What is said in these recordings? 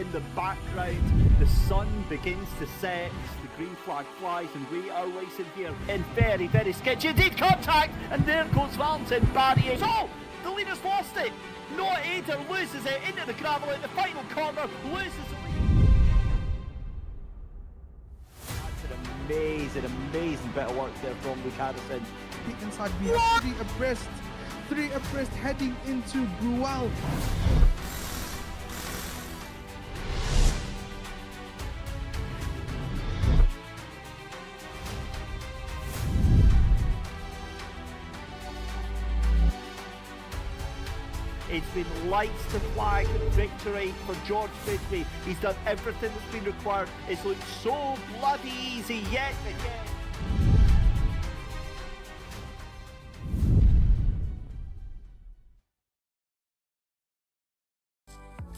in the background. The sun begins to set, the green flag flies, and we are racing here in very, very sketchy indeed contact, and there goes Valentin barrier. So, the leader's lost it. Noah Ader loses it into the gravel at the final corner, loses it. That's an amazing bit of work there from Luke Addison. Inside we have three abreast heading into Brual. It's been lights to flag victory for George Bidby. He's done everything that's been required. It's looked so bloody easy yet again.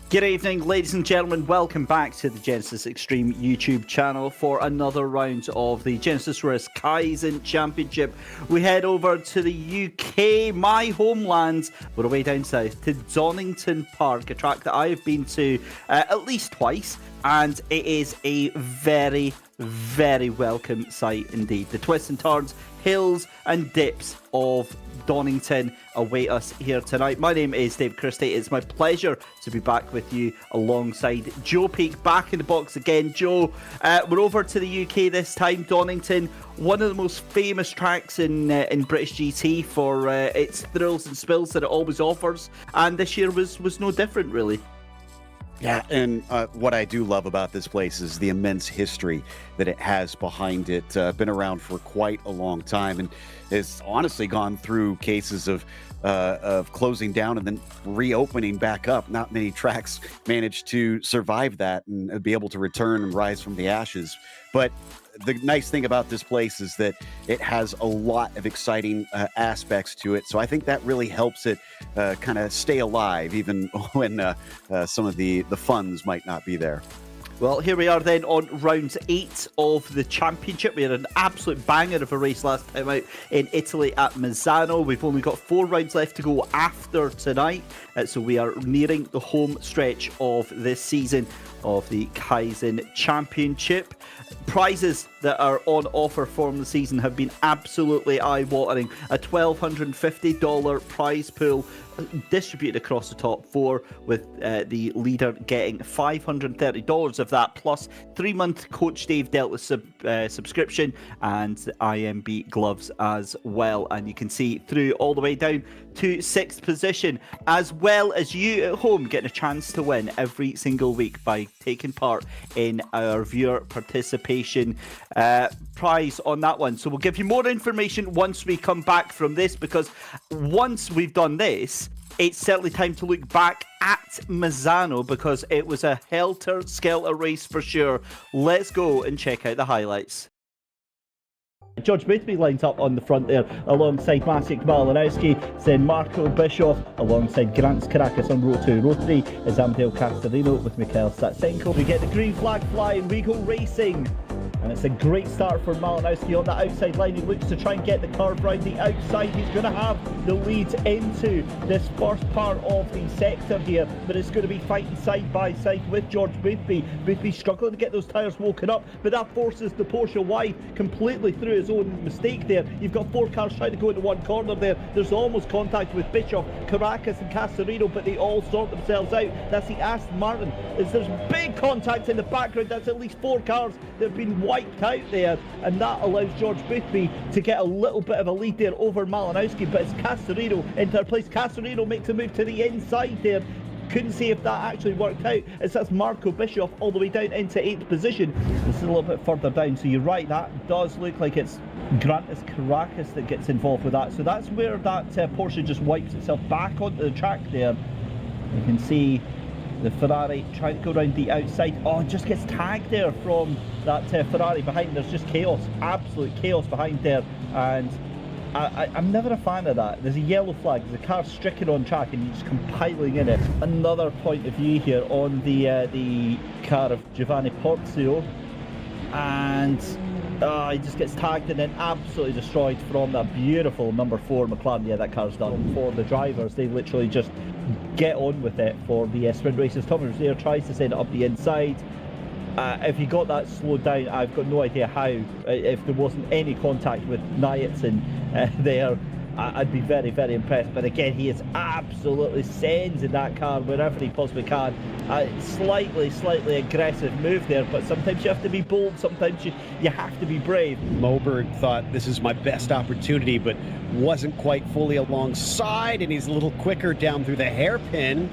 Good evening, ladies and gentlemen. Welcome back to the Genisus Extreme YouTube channel for another round of the Genisus Risk Kaizen Championship. We head over to the UK, my homeland. We're away down south to Donington Park, a track that I have been to at least twice, and it is a very, very welcome sight indeed. The twists and turns, hills and dips of Donington await us here tonight. My name is Dave Christie. It's my pleasure to be back with you alongside Joe Peake, back in the box again. Joe, we're over to the UK this time. Donington, one of the most famous tracks in British GT for its thrills and spills that it always offers, and this year was no different, really. Yeah, and what I do love about this place is the immense history that it has behind it. Been around for quite a long time, and it's honestly gone through cases of closing down and then reopening back up. Not many tracks manage to survive that and be able to return and rise from the ashes. But the nice thing about this place is that it has a lot of exciting aspects to it. So I think that really helps it kind of stay alive, even when some of the funds might not be there. Well, here we are then on round 8 of the championship. We had an absolute banger of a race last time out in Italy at Misano. We've only got 4 rounds left to go after tonight. So we are nearing the home stretch of this season of the Kaizen Championship. Prizes that are on offer from the season have been absolutely eye-watering. A $1,250 prize pool distributed across the top 4, with the leader getting $530 of that, plus 3-month Coach Dave Delta subscription and IMB gloves as well. And you can see through all the way down to 6th position, as well as you at home getting a chance to win every single week by taking part in our viewer participation prize on that one. So we'll give you more information once we come back from this, because once we've done this, it's certainly time to look back at Misano, because it was a helter-skelter race for sure. Let's go and check out the highlights. George Boothby lines up on the front there alongside Maciek Malinowski, then Marco Bischoff alongside Grant Caracas on row 2. Row 3 is Amadeo Castorino with Mikhail Satsenko. We get the green flag flying, we go racing. And it's a great start for Malinowski on that outside line. He looks to try and get the curve round the outside. He's going to have the lead into this first part of the sector here, but it's going to be fighting side by side with George Boothby. Boothby struggling to get those tyres woken up, but that forces the Porsche wide completely through his own mistake there. You've got 4 cars trying to go into one corner there. There's almost contact with Bischoff, Caracas and Castorino, but they all sort themselves out. That's the Aston Martin. There's big contact in the background. That's at least 4 cars that have been wiped out there, and that allows George Boothby to get a little bit of a lead there over Malinowski, but it's Castorino in third place. Castorino makes a move to the inside there. Couldn't see if that actually worked out, as that's Marco Bischoff all the way down into 8th position. This is a little bit further down, so you're right, that does look like it's Grantis Caracas that gets involved with that. So that's where that Porsche just wipes itself back onto the track there. You can see the Ferrari trying to go around the outside. Oh, it just gets tagged there from that Ferrari behind. There's just chaos, absolute chaos behind there, and I'm never a fan of that. There's a yellow flag, there's a car stricken on track and you're just compiling in it. Another point of view here on the car of Giovanni Porzio, and He just gets tagged and then absolutely destroyed from that beautiful number 4 McLaren. Yeah, that car's done. For the drivers, they literally just get on with it for the sprint races. Tommy Rozier tries to send it up the inside. If he got that slowed down, I've got no idea how. If there wasn't any contact with Nietsen there, I'd be very, very impressed. But again, he is absolutely sending that car wherever he possibly can. Slightly aggressive move there, but sometimes you have to be bold, sometimes you have to be brave. Moberg thought this is my best opportunity, but wasn't quite fully alongside, and he's a little quicker down through the hairpin,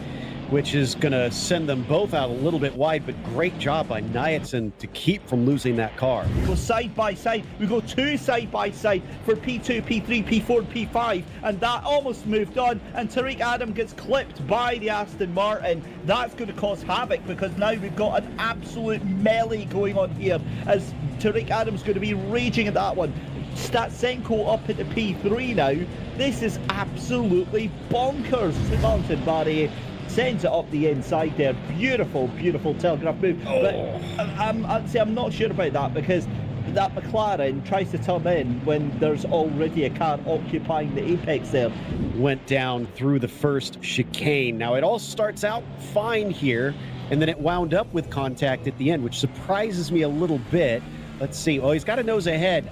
which is going to send them both out a little bit wide, but great job by Nietsen to keep from losing that car. We go side by side. We go 2 side by side for P2, P3, P4, and P5, and that almost moved on, and Tariq Adam gets clipped by the Aston Martin. That's going to cause havoc, because now we've got an absolute melee going on here, as Tariq Adam's going to be raging at that one. Statsenko up into P3 now. This is absolutely bonkers. Donington Barry sends it up the inside there. Beautiful telegraph move. But I'm not sure about that, because that McLaren tries to turn in when there's already a car occupying the apex there. Went down through the first chicane. Now it all starts out fine here, and then it wound up with contact at the end, which surprises me a little bit. Let's see. Oh, he's got a nose ahead.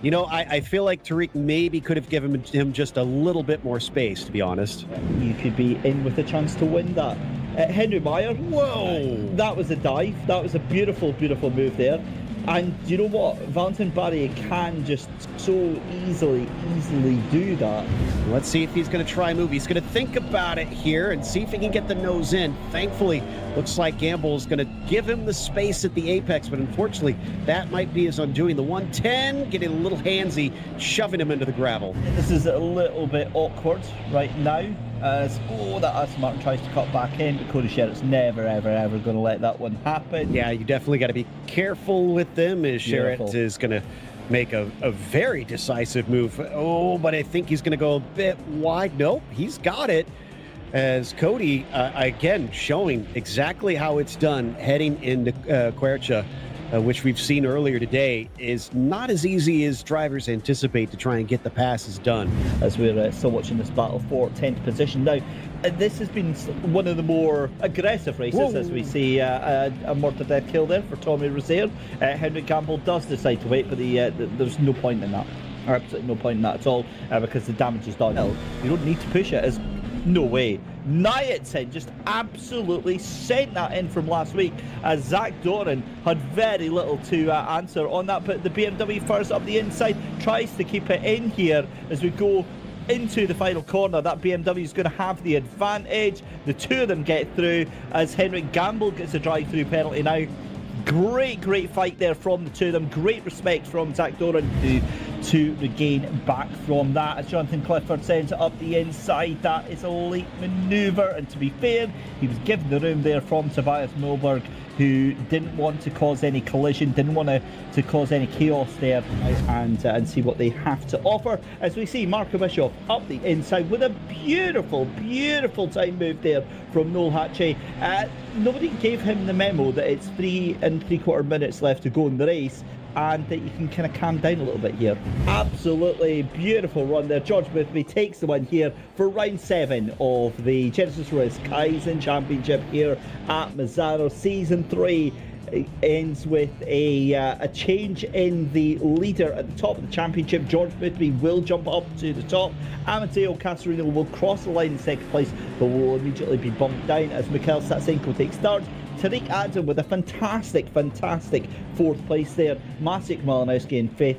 You know, I feel like Tariq maybe could have given him just a little bit more space, to be honest. You could be in with a chance to win that. Henry Meyer, whoa! That was a dive. That was a beautiful move there. And you know what? Valentin Barry can just so easily do that. Let's see if he's going to try a move. He's going to think about it here and see if he can get the nose in. Thankfully, looks like Gamble's going to give him the space at the apex, but unfortunately, that might be his undoing. The 110 getting a little handsy, shoving him into the gravel. This is a little bit awkward right now. As that Aston Martin tries to cut back in, but Cody Sherritt's never ever going to let that one happen. Yeah, you definitely got to be careful with them, as Sherritt is going to make a very decisive move. Oh, but I think he's going to go a bit wide. Nope, he's got it. As Cody, again, showing exactly how it's done heading into Quercia, which we've seen earlier today, is not as easy as drivers anticipate to try and get the passes done. As we're still watching this battle for 10th position. Now, this has been one of the more aggressive races, as we see a murder death kill there for Tommy Rozier. Henry Gamble does decide to wait, but there's no point in that. Absolutely no point in that at all, because the damage is done. You don't need to push it. No way. Nietsen just absolutely sent that in from last week, as Zach Doran had very little to answer on that. But the BMW first up the inside tries to keep it in here as we go into the final corner. That BMW is going to have the advantage. The two of them get through as Henrik Gamble gets a drive-through penalty now. Great fight there from the two of them. Great respect from Zach Doran to regain back from that. As Jonathan Clifford sends it up the inside, that is a late manoeuvre, and to be fair, he was given the room there from Tobias Moberg, who didn't want to cause any collision, didn't want to cause any chaos there, and see what they have to offer. As we see Marco Bischoff up the inside with a beautiful time move there from Noel Hatchey. Nobody gave him the memo that it's 3 3/4 minutes left to go in the race, and that you can kind of calm down a little bit here. Absolutely beautiful run there. George Boothby takes the win here for round 7 of the Genisus Risk Kaizen Championship here at Misano. Season 3 ends with a change in the leader at the top of the championship. George Boothby will jump up to the top. Amadeo Casarino will cross the line in second place, but will immediately be bumped down as Mikhail Statsenko takes third. Tariq Adam with a fantastic 4th place there. Maciek Malinowski in 5th.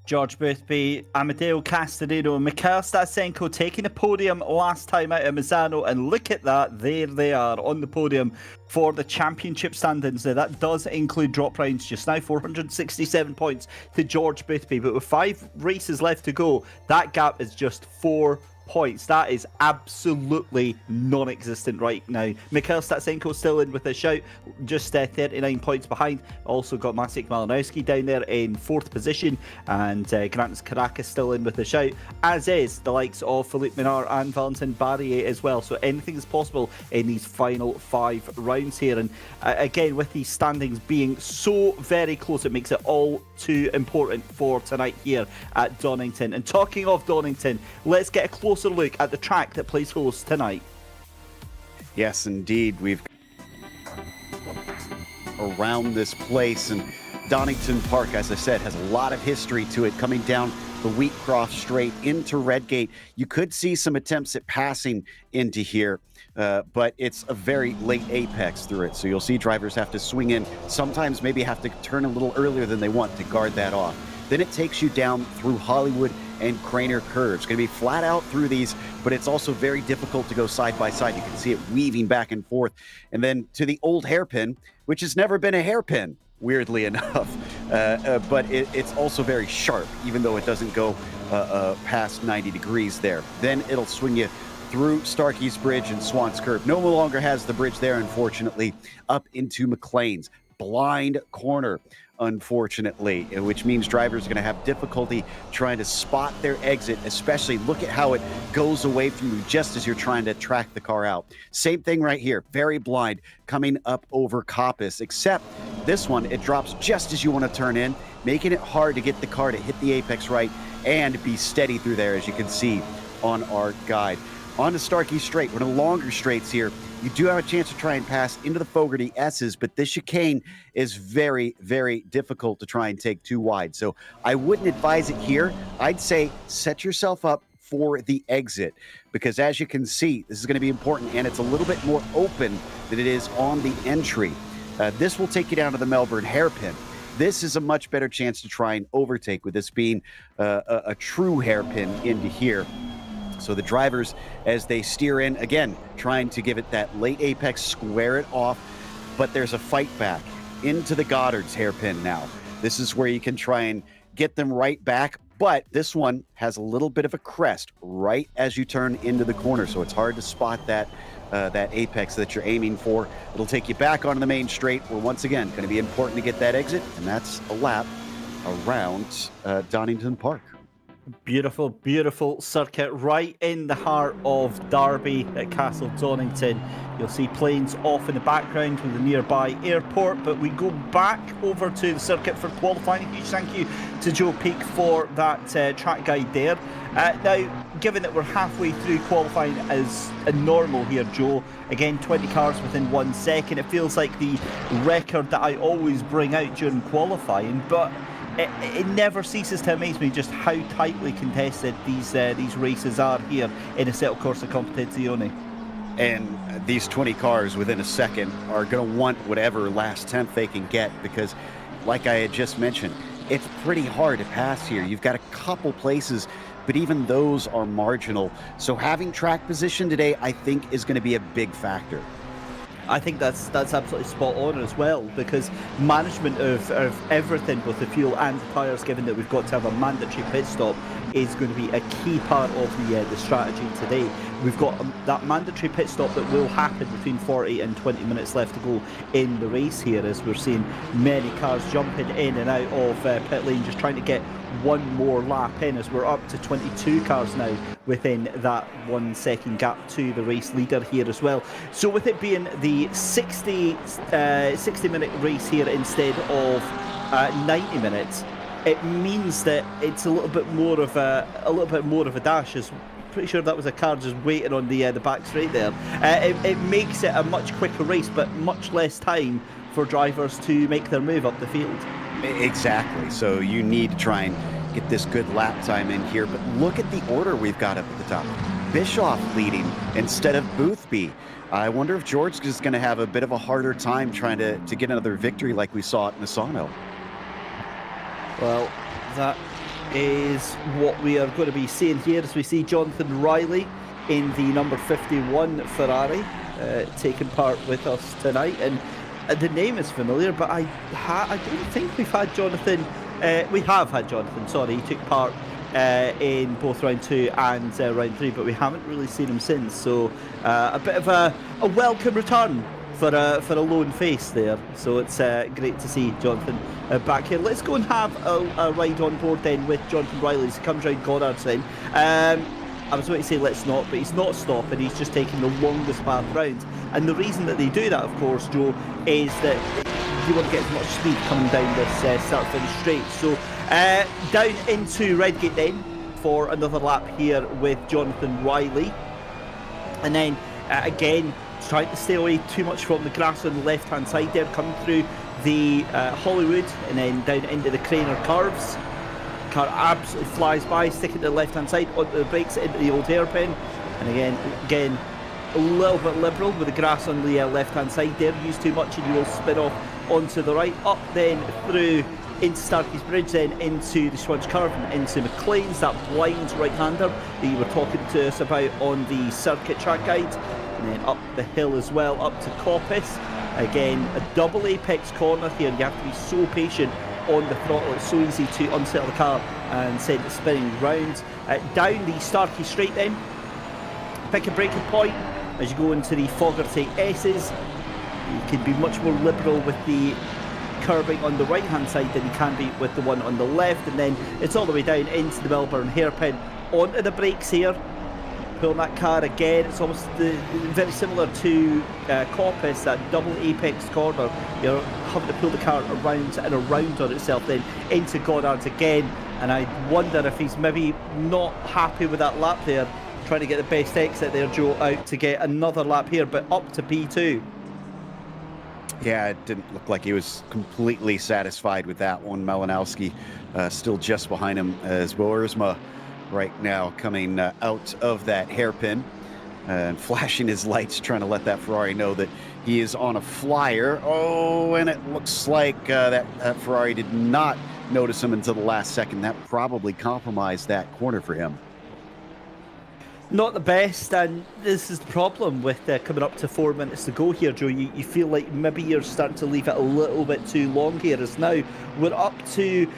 George Boothby, Amadeo Casarino, and Mikhail Statsenko taking the podium last time out at Misano, and look at that, there they are on the podium for the championship standings. Now that does include drop rounds just now. 467 points to George Boothby, but with 5 races left to go, that gap is just 4 points. That is absolutely non-existent right now. Mikhail Statsenko still in with a shout, just 39 points behind. Also got Maciej Malinowski down there in 4th position, and Grantis Caracas still in with a shout, as is the likes of Philippe Minard and Valentin Barrier as well. So anything is possible in these final 5 rounds here. And again, with these standings being so very close, it makes it all too important for tonight here at Donington. And talking of Donington, let's get a closer look at the track that plays host tonight. Yes, indeed. We've around this place, and Donington Park, as I said, has a lot of history to it, coming down the Wheatcroft Straight into Redgate. You could see some attempts at passing into here, but it's a very late apex through it. So you'll see drivers have to swing in, sometimes maybe have to turn a little earlier than they want to guard that off. Then it takes you down through Hollywood and Craner curves. It's going to be flat out through these, but it's also very difficult to go side by side. You can see it weaving back and forth. And then to the old hairpin, which has never been a hairpin, weirdly enough. But it's also very sharp, even though it doesn't go past 90 degrees there. Then it'll swing you through Starkey's Bridge and Swans Curve. No longer has the bridge there, unfortunately, up into McLean's blind corner, unfortunately, which means drivers are going to have difficulty trying to spot their exit, especially look at how it goes away from you just as you're trying to track the car out. Same thing right here, very blind, coming up over Coppice, except this one, it drops just as you want to turn in, making it hard to get the car to hit the apex right and be steady through there, as you can see on our guide. On to Starkey Straight, one of the longer straights here. You do have a chance to try and pass into the Fogarty S's, but this chicane is very, very difficult to try and take too wide. So I wouldn't advise it here. I'd say set yourself up for the exit, because as you can see, this is going to be important, and it's a little bit more open than it is on the entry. This will take you down to the Melbourne hairpin. This is a much better chance to try and overtake, with this being a true hairpin into here. So the drivers, as they steer in, again, trying to give it that late apex, square it off, but there's a fight back into the Goddard's hairpin now. This is where you can try and get them right back, but this one has a little bit of a crest right as you turn into the corner, so it's hard to spot that apex that you're aiming for. It'll take you back onto the main straight, where once again, going to be important to get that exit, and that's a lap around Donington Park. Beautiful, beautiful circuit right in the heart of Derby at Castle Donington. You'll see planes off in the background with the nearby airport, but we go back over to the circuit for qualifying. A huge thank you to Joe Peak for that track guide there. Now, given that we're halfway through qualifying as a normal here, Joe, again, 20 cars within 1 second. It feels like the record that I always bring out during qualifying, but it never ceases to amaze me just how tightly contested these races are here in Assetto Corsa Competizione. And these 20 cars within a second are going to want whatever last tenth they can get, because like I had just mentioned, it's pretty hard to pass here. You've got a couple places, but even those are marginal. So having track position today, I think, is going to be a big factor. I think that's absolutely spot on as well, because management of everything, both the fuel and the tyres, given that we've got to have a mandatory pit stop, is going to be a key part of the strategy today. We've got that mandatory pit stop that will happen between 40 and 20 minutes left to go in the race here, as we're seeing many cars jumping in and out of pit lane, just trying to get one more lap in, as we're up to 22 cars now within that 1 second gap to the race leader here as well. So with it being the 60-minute race here instead of 90 minutes, it means that it's a little bit more of a dash. As pretty sure that was a car just waiting on the back straight there. It makes it a much quicker race, but much less time for drivers to make their move up the field. Exactly. So you need to try and get this good lap time in here. But look at the order we've got up at the top. Bischoff leading instead of Boothby. I wonder if George is going to have a bit of a harder time trying to get another victory like we saw at Misano. Well, that is what we are going to be seeing here, as we see Jonathan Riley in the number 51 Ferrari taking part with us tonight. And the name is familiar, but I don't think we've had Jonathan. We have had Jonathan, sorry. He took part in both round 2 and round 3, but we haven't really seen him since. So a bit of a welcome return for a lone face there. So it's great to see Jonathan back here. Let's go and have a ride on board then with Jonathan Riley as he comes round Goddard's then. I was going to say let's not, but he's not stopping. He's just taking the longest path round. And the reason that they do that, of course, Joe, is that you want to get as much speed coming down this start-finish straight. So down into Redgate then for another lap here with Jonathan Riley. And then again, trying to stay away too much from the grass on the left-hand side there, coming through the Hollywood and then down into the Craner curves. Car absolutely flies by, sticking to the left-hand side, onto the brakes into the old hairpin. And again, a little bit liberal with the grass on the left-hand side there. Use too much and you will spin off onto the right. Up then through into Starkey's Bridge, then into the Schwunge Curve and into McLean's, that blind right-hander that you were talking to us about on the circuit track guide. And then up the hill as well, up to Coppice. Again, a double apex corner here. You have to be so patient on the throttle. It's so easy to unsettle the car and send it spinning round. Down the Starkey Straight then. Pick a braking point as you go into the Fogarty S's. You can be much more liberal with the curbing on the right hand side than you can be with the one on the left, and then it's all the way down into the Melbourne hairpin onto the brakes here. Pulling that car again, it's almost very similar to Coppice, that double apex corner. You're having to pull the car around and around on itself, then into Goddard's again. And I wonder if he's maybe not happy with that lap there, trying to get the best exit there, Joe, out to get another lap here, but up to P2. Yeah, it didn't look like he was completely satisfied with that one. Malinowski still just behind him as Boersma right now coming out of that hairpin and flashing his lights, trying to let that Ferrari know that he is on a flyer. Oh, and it looks like that Ferrari did not notice him until the last second. That probably compromised that corner for him. Not the best, and this is the problem with coming up to 4 minutes to go here, Joe. You feel like maybe you're starting to leave it a little bit too long here, as now we're up to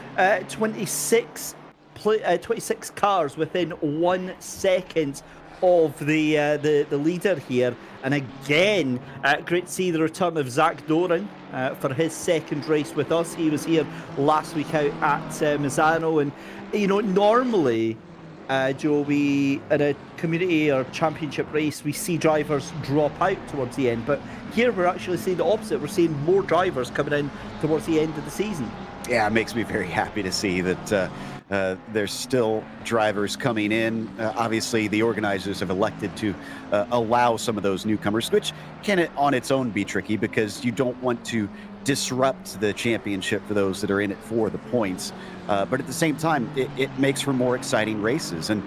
26 cars within 1 second of the leader here. And again, great to see the return of Zach Doran for his second race with us. He was here last week out at Misano, and you know, normally Joe, we in a community or championship race, we see drivers drop out towards the end, but here we're actually seeing the opposite. We're seeing more drivers coming in towards the end of the season. Yeah, it makes me very happy to see that there's still drivers coming in. Obviously, the organizers have elected to allow some of those newcomers, which can on its own be tricky because you don't want to disrupt the championship for those that are in it for the points. But at the same time, it makes for more exciting races. And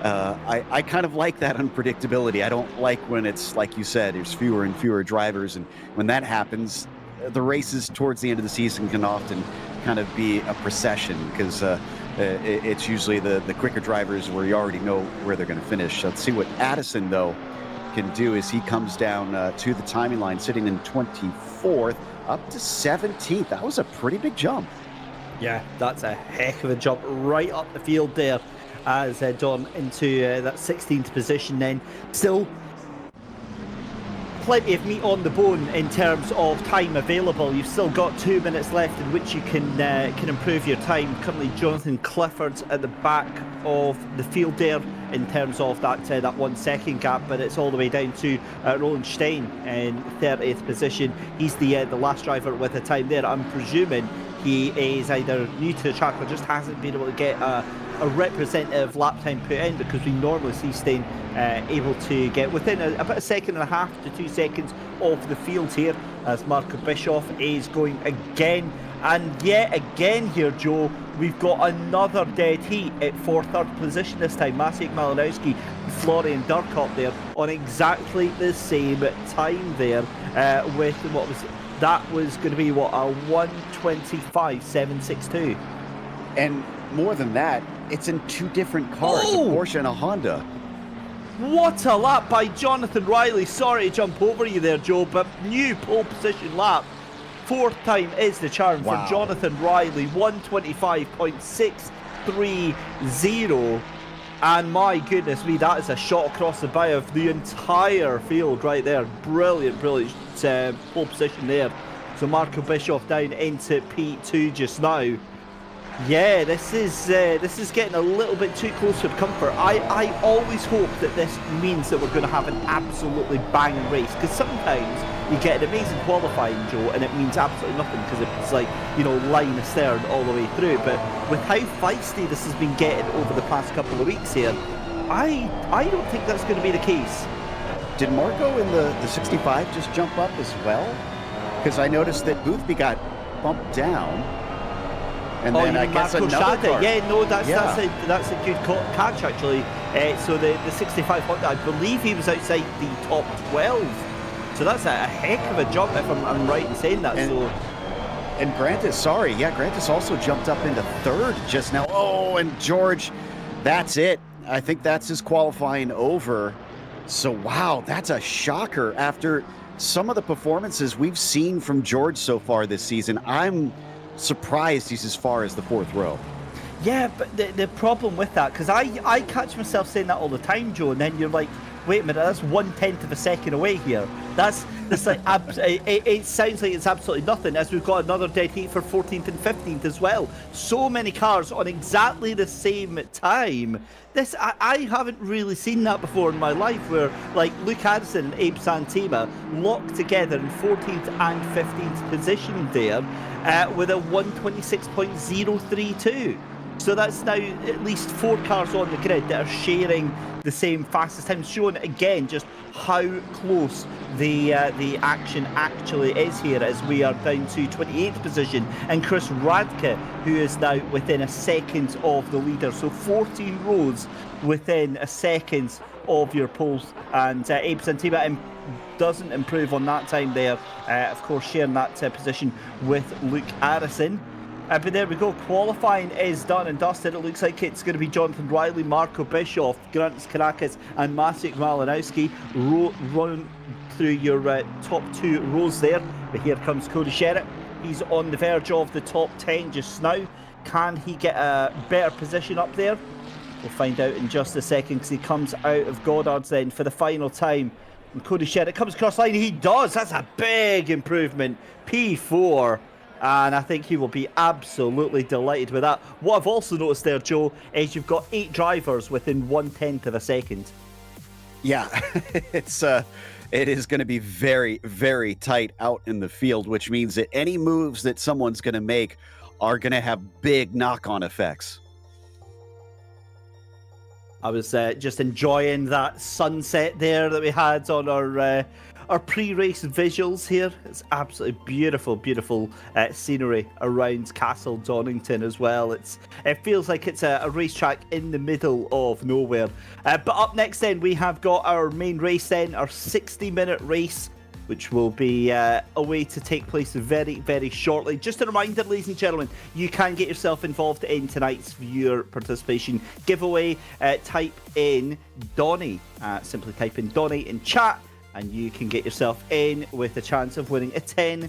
I kind of like that unpredictability. I don't like when it's, like you said, there's fewer and fewer drivers. And when that happens, the races towards the end of the season can often kind of be a procession because it's usually the quicker drivers where you already know where they're going to finish. Let's see what Addison, though, can do as he comes down to the timing line, sitting in 24th, up to 17th. That was a pretty big jump. Yeah, that's a heck of a jump right up the field there as Don into that 16th position then. Still plenty of meat on the bone in terms of time available. You've still got 2 minutes left in which you can improve your time. Currently Jonathan Clifford's at the back of the field there in terms of that 1 second gap, but it's all the way down to Roland Stein in 30th position. He's the last driver with a time there. I'm presuming he is either new to the track or just hasn't been able to get a representative lap time put in, because we normally see Stein able to get within about 1.5 seconds to 2 seconds of the field here, as Marco Bischoff is going again. And yet again here, Joe, we've got another dead heat for 3rd position this time. Maciek Malinowski, Florian Durkop there on exactly the same time there with what was... That was going to be, what, a 1:25.762. And more than that, it's in 2 different cars, a Porsche and a Honda. What a lap by Jonathan Riley. Sorry to jump over you there, Joe, but new pole position lap. 4th time is the charm for Jonathan Riley. 1:25.6 1-3-0. And my goodness me, that is a shot across the bow of the entire field right there. Brilliant pole position there. So Marco Bischoff down into P2 just now. Yeah, this is getting a little bit too close for comfort. I always hope that this means that we're going to have an absolutely banging race, because sometimes you get an amazing qualifying, Joe, and it means absolutely nothing because it's like, you know, line astern all the way through. But with how feisty this has been getting over the past couple of weeks here, I don't think that's going to be the case. Did Marco in the 65 just jump up as well? Because I noticed that Boothby got bumped down. And then I guess Marco another Schade. car. Yeah, no, that's a good catch actually. So the 65 Honda, I believe he was outside the top 12. So that's a heck of a jump if I'm right in saying that. And Grantis also jumped up into third just now. Oh, and George, that's it. I think that's his qualifying over. So wow, that's a shocker after some of the performances we've seen from George so far this season. I'm surprised he's as far as the fourth row. Yeah, but the problem with that, because I catch myself saying that all the time, Joe, and then you're like, wait a minute, that's 1/10 of a second away here. That's like it sounds like it's absolutely nothing, as we've got another dead heat for 14th and 15th as well. So many cars on exactly the same time. I haven't really seen that before in my life, where like Luke Harrison and Abe Santima locked together in 14th and 15th position there with a 1:26.032. So that's now at least 4 cars on the grid that are sharing the same fastest time, showing again just how close the action actually is here, as we are down to 28th position, and Chris Radke, who is now within a second of the leader. So 14 rows within a second of your poles, and Abe Santima doesn't improve on that time there, of course sharing that position with Luke Harrison. But there we go, qualifying is done and dusted. It looks like it's going to be Jonathan Riley, Marco Bischoff, Grant Karakis and Maciej Malinowski run through your top 2 rows there. But here comes Cody Sherritt. He's on the verge of the top 10 just now. Can he get a better position up there? We'll find out in just a second, because he comes out of Goddard's then for the final time. And Cody Sherritt comes across line. He does. That's a big improvement. P4. And I think he will be absolutely delighted with that. What I've also noticed there, Joe, is you've got 8 drivers within 1/10 of a second. Yeah, it is going to be very, very tight out in the field, which means that any moves that someone's going to make are going to have big knock-on effects. I was just enjoying that sunset there that we had on our pre-race visuals here. It's absolutely beautiful, beautiful scenery around Castle Donington as well. It feels like it's a racetrack in the middle of nowhere. But up next then, we have got our main race then, our 60-minute race, which will be away to take place very, very shortly. Just a reminder, ladies and gentlemen, you can get yourself involved in tonight's viewer participation giveaway. Type in Donny. Simply type in Donny in chat, and you can get yourself in with a chance of winning a $10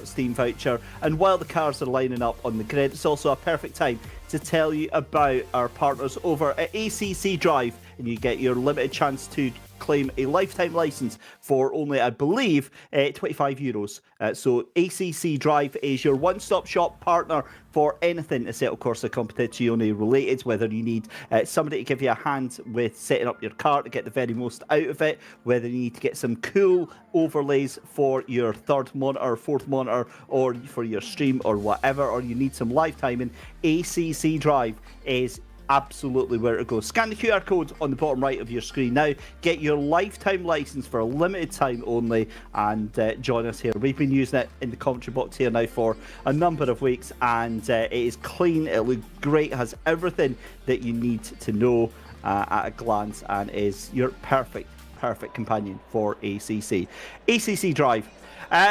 Steam voucher. And while the cars are lining up on the grid, it's also a perfect time to tell you about our partners over at ACC Drive, and you get your limited chance to claim a lifetime license for only, I believe, €25. So ACC Drive is your one-stop shop partner for anything to settle Corsa Competizione related, whether you need somebody to give you a hand with setting up your car to get the very most out of it, whether you need to get some cool overlays for your third monitor, fourth monitor, or for your stream or whatever, or you need some live timing, ACC Drive is absolutely where to go. Scan the QR code on the bottom right of your screen now. Get your lifetime license for a limited time only, and join us here. We've been using it in the commentary box here now for a number of weeks, and it is clean. It looks great. It has everything that you need to know at a glance, and is your perfect companion for ACC. ACC Drive.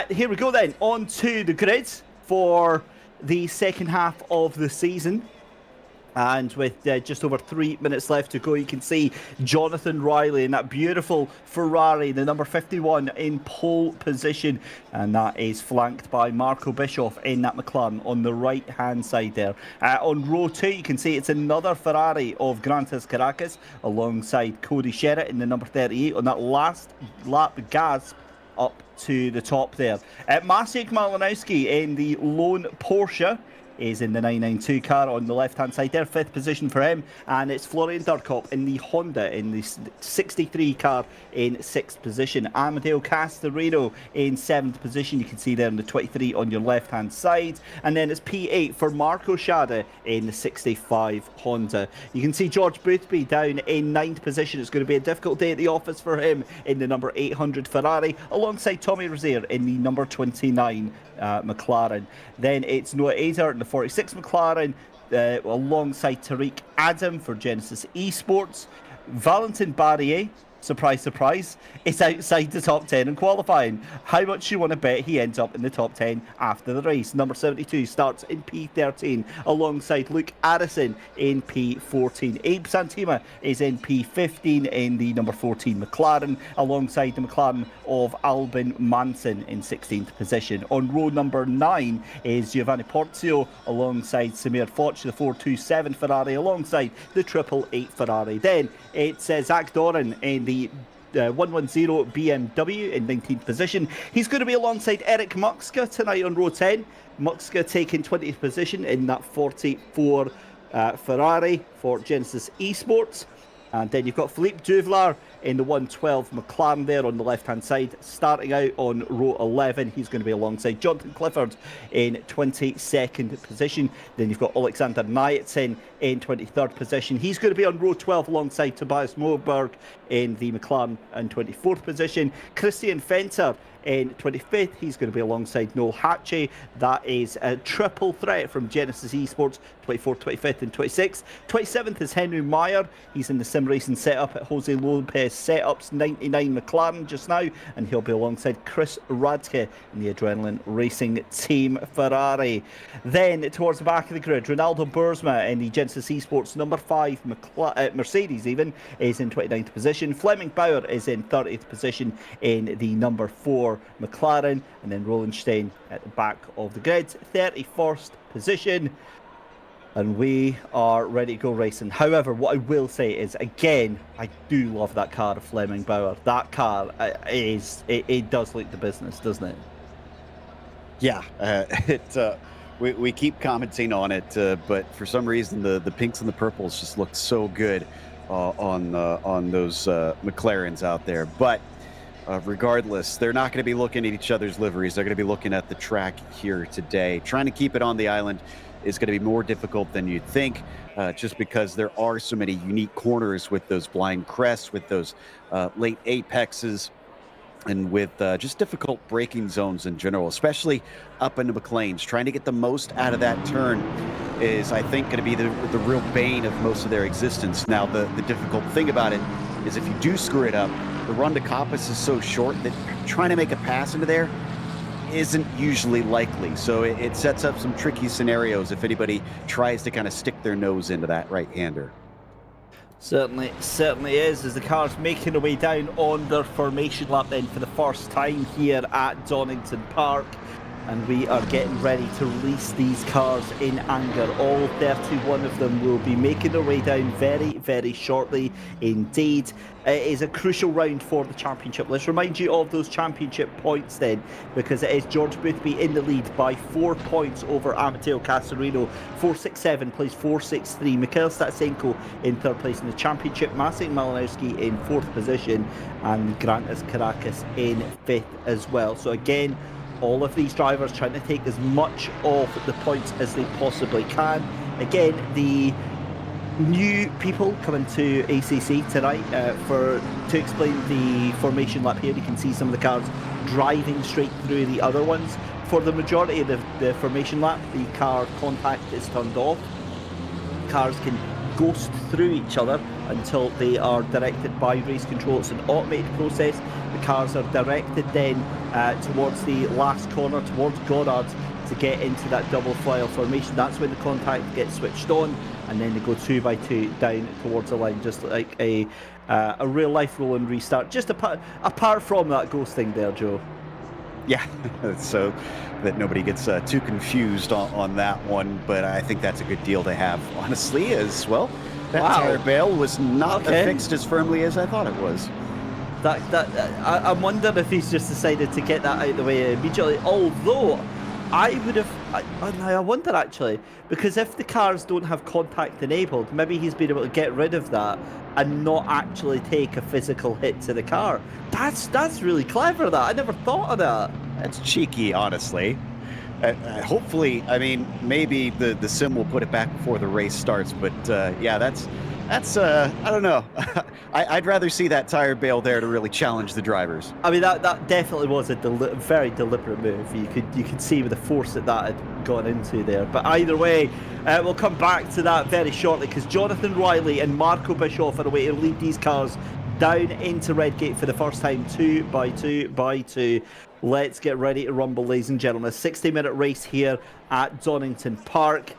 Here we go then, on to the grid for the second half of the season. And with just over 3 minutes left to go, you can see Jonathan Riley in that beautiful Ferrari, the number 51 in pole position. And that is flanked by Marco Bischoff in that McLaren on the right-hand side there. On row 2, you can see it's another Ferrari of Grantas Caracas alongside Cody Sherritt in the number 38 on that last lap gasp up to the top there. Maciej Malinowski in the lone Porsche is in the 992 car on the left-hand side there, 5th position for him. And it's Florian Durkop in the Honda in the 63 car in 6th position. Amadeo Castorino in 7th position. You can see there in the 23 on your left-hand side. And then it's P8 for Marco Schade in the 65 Honda. You can see George Boothby down in 9th position. It's going to be a difficult day at the office for him in the number 800 Ferrari, alongside Tommy Rozier in the number 29 McLaren. Then it's Noah Azer in the 46 McLaren, alongside Tariq Adam for Genesis Esports. Valentin Barrier, surprise, surprise, is outside the top 10 in qualifying. How much you want to bet he ends up in the top 10 after the race? Number 72 starts in P13 alongside Luke Addison in P14. Abe Santima is in P15 in the number 14 McLaren, alongside the McLaren of Albin Manson in 16th position. On row number 9 is Giovanni Porzio alongside Samir Foch, the 427 Ferrari, alongside the 888 Ferrari. Then it's Zach Doran in the 110 BMW in 19th position. He's going to be alongside Eric Muxka tonight on row 10. Muxka taking 20th position in that 44 Ferrari for Genesis Esports. And then you've got Philippe Duvlar in the 112 McLaren there on the left-hand side. Starting out on row 11, he's going to be alongside Jonathan Clifford in 22nd position. Then you've got Alexander Nyetsin in 23rd position. He's going to be on row 12 alongside Tobias Moberg in the McLaren in 24th position. Christian Fenter in 25th, he's going to be alongside Noel Hatchey. That is a triple threat from Genesis Esports, 24th, 25th and 26th. 27th is Henry Meyer. He's in the sim racing setup at Jose Lopez Setups 99 McLaren just now, and he'll be alongside Chris Radke in the Adrenaline Racing Team Ferrari. Then towards the back of the grid, Ronaldo Boersma in the Genesis Esports number 5 Mercedes even is in 29th position. Fleming Bauer is in 30th position in the number 4 McLaren, and then Roland Stein at the back of the grid, 31st position. And we are ready to go racing. However, what I will say is, again, I do love that car of Fleming Bauer. That car it does look the business, doesn't it? Yeah, we keep commenting on it, but for some reason the pinks and the purples just look so good on those McLarens out there. But regardless, they're not going to be looking at each other's liveries. They're going to be looking at the track here today. Trying to keep it on the island is going to be more difficult than you'd think, just because there are so many unique corners with those blind crests, with those late apexes, and with just difficult braking zones in general, especially up into McLean's. Trying to get the most out of that turn is, I think, going to be the real bane of most of their existence. Now, the difficult thing about it is if you do screw it up, the run to Coppice is so short that trying to make a pass into there isn't usually likely. So it sets up some tricky scenarios if anybody tries to kind of stick their nose into that right-hander. Certainly is, as the car's making their way down on their formation lap then for the first time here at Donington Park. And we are getting ready to release these cars in anger. All 31 of them will be making their way down very, very shortly indeed. It is a crucial round for the championship. Let's remind you of those championship points then, because it is George Boothby in the lead by 4 points over Amateo Castorino. 467 plays 463. Mikhail Statsenko in third place in the championship. Maciej Malinowski in fourth position, and Grantas Caracas in fifth as well. So again, all of these drivers trying to take as much of the points as they possibly can. Again, the new people coming to ACC tonight to explain the formation lap here. You can see some of the cars driving straight through the other ones. For the majority of the formation lap, the car contact is turned off. Cars can ghost through each other until they are directed by race control. It's an automated process. The cars are directed then towards the last corner, towards Goddard, to get into that double file formation. That's when the contact gets switched on, and then they go 2 by 2 down towards the line, just like a real life roll and restart. Just apart from that ghosting there, Joe. Yeah, so that nobody gets too confused on that one, but I think that's a good deal to have, honestly, as well. That tire bail was not affixed as firmly as I thought it was. I'm wondering if he's just decided to get that out of the way immediately, although I would have, I wonder actually, because if the cars don't have contact enabled, maybe he's been able to get rid of that and not actually take a physical hit to the car. That's really clever, that. I never thought of that. That's cheeky, honestly. Hopefully, I mean, maybe the sim will put it back before the race starts, but yeah, that's I don't know. I'd rather see that tire bail there to really challenge the drivers. I mean, that definitely was a very deliberate move. You could see with the force that had gone into there. But either way, we'll come back to that very shortly, because Jonathan Riley and Marco Bischoff are away to lead these cars down into Redgate for the first time, 2 by 2 by 2. Let's get ready to rumble, ladies and gentlemen. A 60-minute race here at Donington Park.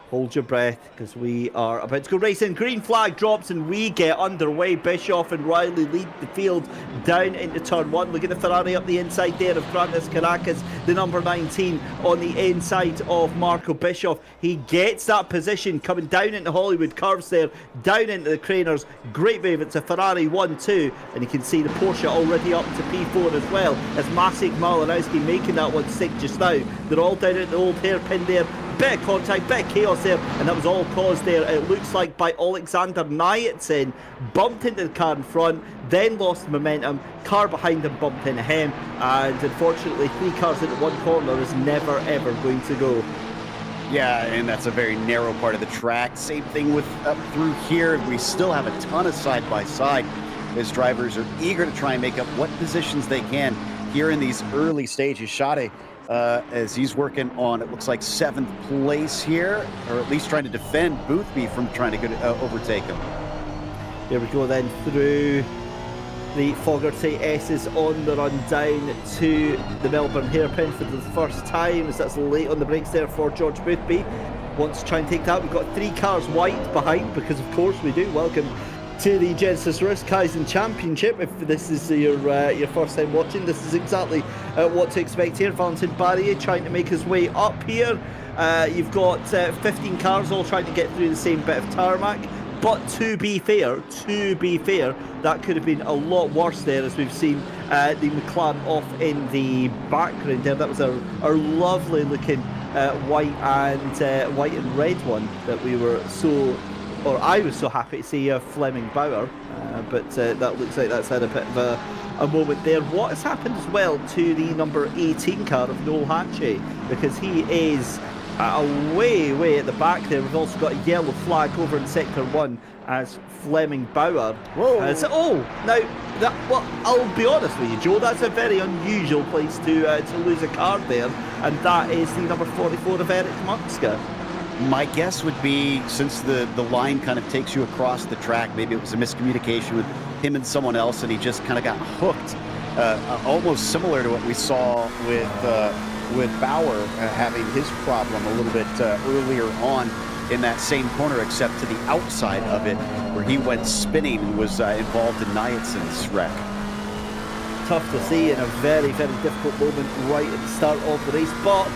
Hold your breath, because we are about to go racing. Green flag drops and we get underway. Bischoff and Riley lead the field down into turn 1. Look at the Ferrari up the inside there of Francis Caracas, the number 19 on the inside of Marco Bischoff. He gets that position coming down into Hollywood Curves there, down into the Craners. Great move. It's a Ferrari 1-2, and you can see the Porsche already up to P4 as well, as Maciej Malinowski making that one stick just now. They're all down at the old hairpin there. Bit of contact, bit of chaos there, and that was all caused there, it looks like, by Alexander Nyatsin. Bumped into the car in front, then lost momentum. Car behind him bumped into him, and unfortunately 3 cars into one corner is never ever going to go. Yeah, and that's a very narrow part of the track. Same thing with up through here. We still have a ton of side-by-side as drivers are eager to try and make up what positions they can here in these early stages. Sade, as he's working on, it looks like 7th place here, or at least trying to defend Boothby from trying to overtake him. Here we go then through the Fogarty S's on the run down to the Melbourne hairpin for the first time, as that's late on the brakes there for George Boothby. Wants to try and take that. We've got 3 cars wide behind, because of course we do. Welcome to the Genisus Risk Kaizen Championship. If this is your first time watching, this is exactly what to expect here. Valentin Barrier trying to make his way up here. You've got 15 cars all trying to get through the same bit of tarmac. But to be fair, that could have been a lot worse there, as we've seen the McLaren off in the background there. That was our lovely looking white and red one that we were I was so happy to see Fleming Bauer, but that looks like that's had a bit of a moment there. What has happened as well to the number 18 car of Noel Hatchie, because he is way at the back there. We've also got a yellow flag over in Sector 1 as Fleming Bauer. Whoa! I'll be honest with you, Joe, that's a very unusual place to lose a car there, and that is the number 44 of Eric Mutska. My guess would be, since the line kind of takes you across the track, maybe it was a miscommunication with him and someone else, and he just kind of got hooked. Almost similar to what we saw with Bauer having his problem a little bit earlier on in that same corner, except to the outside of it, where he went spinning and was involved in Nyatsin's wreck. Tough to see in a very difficult moment right at the start of the race, but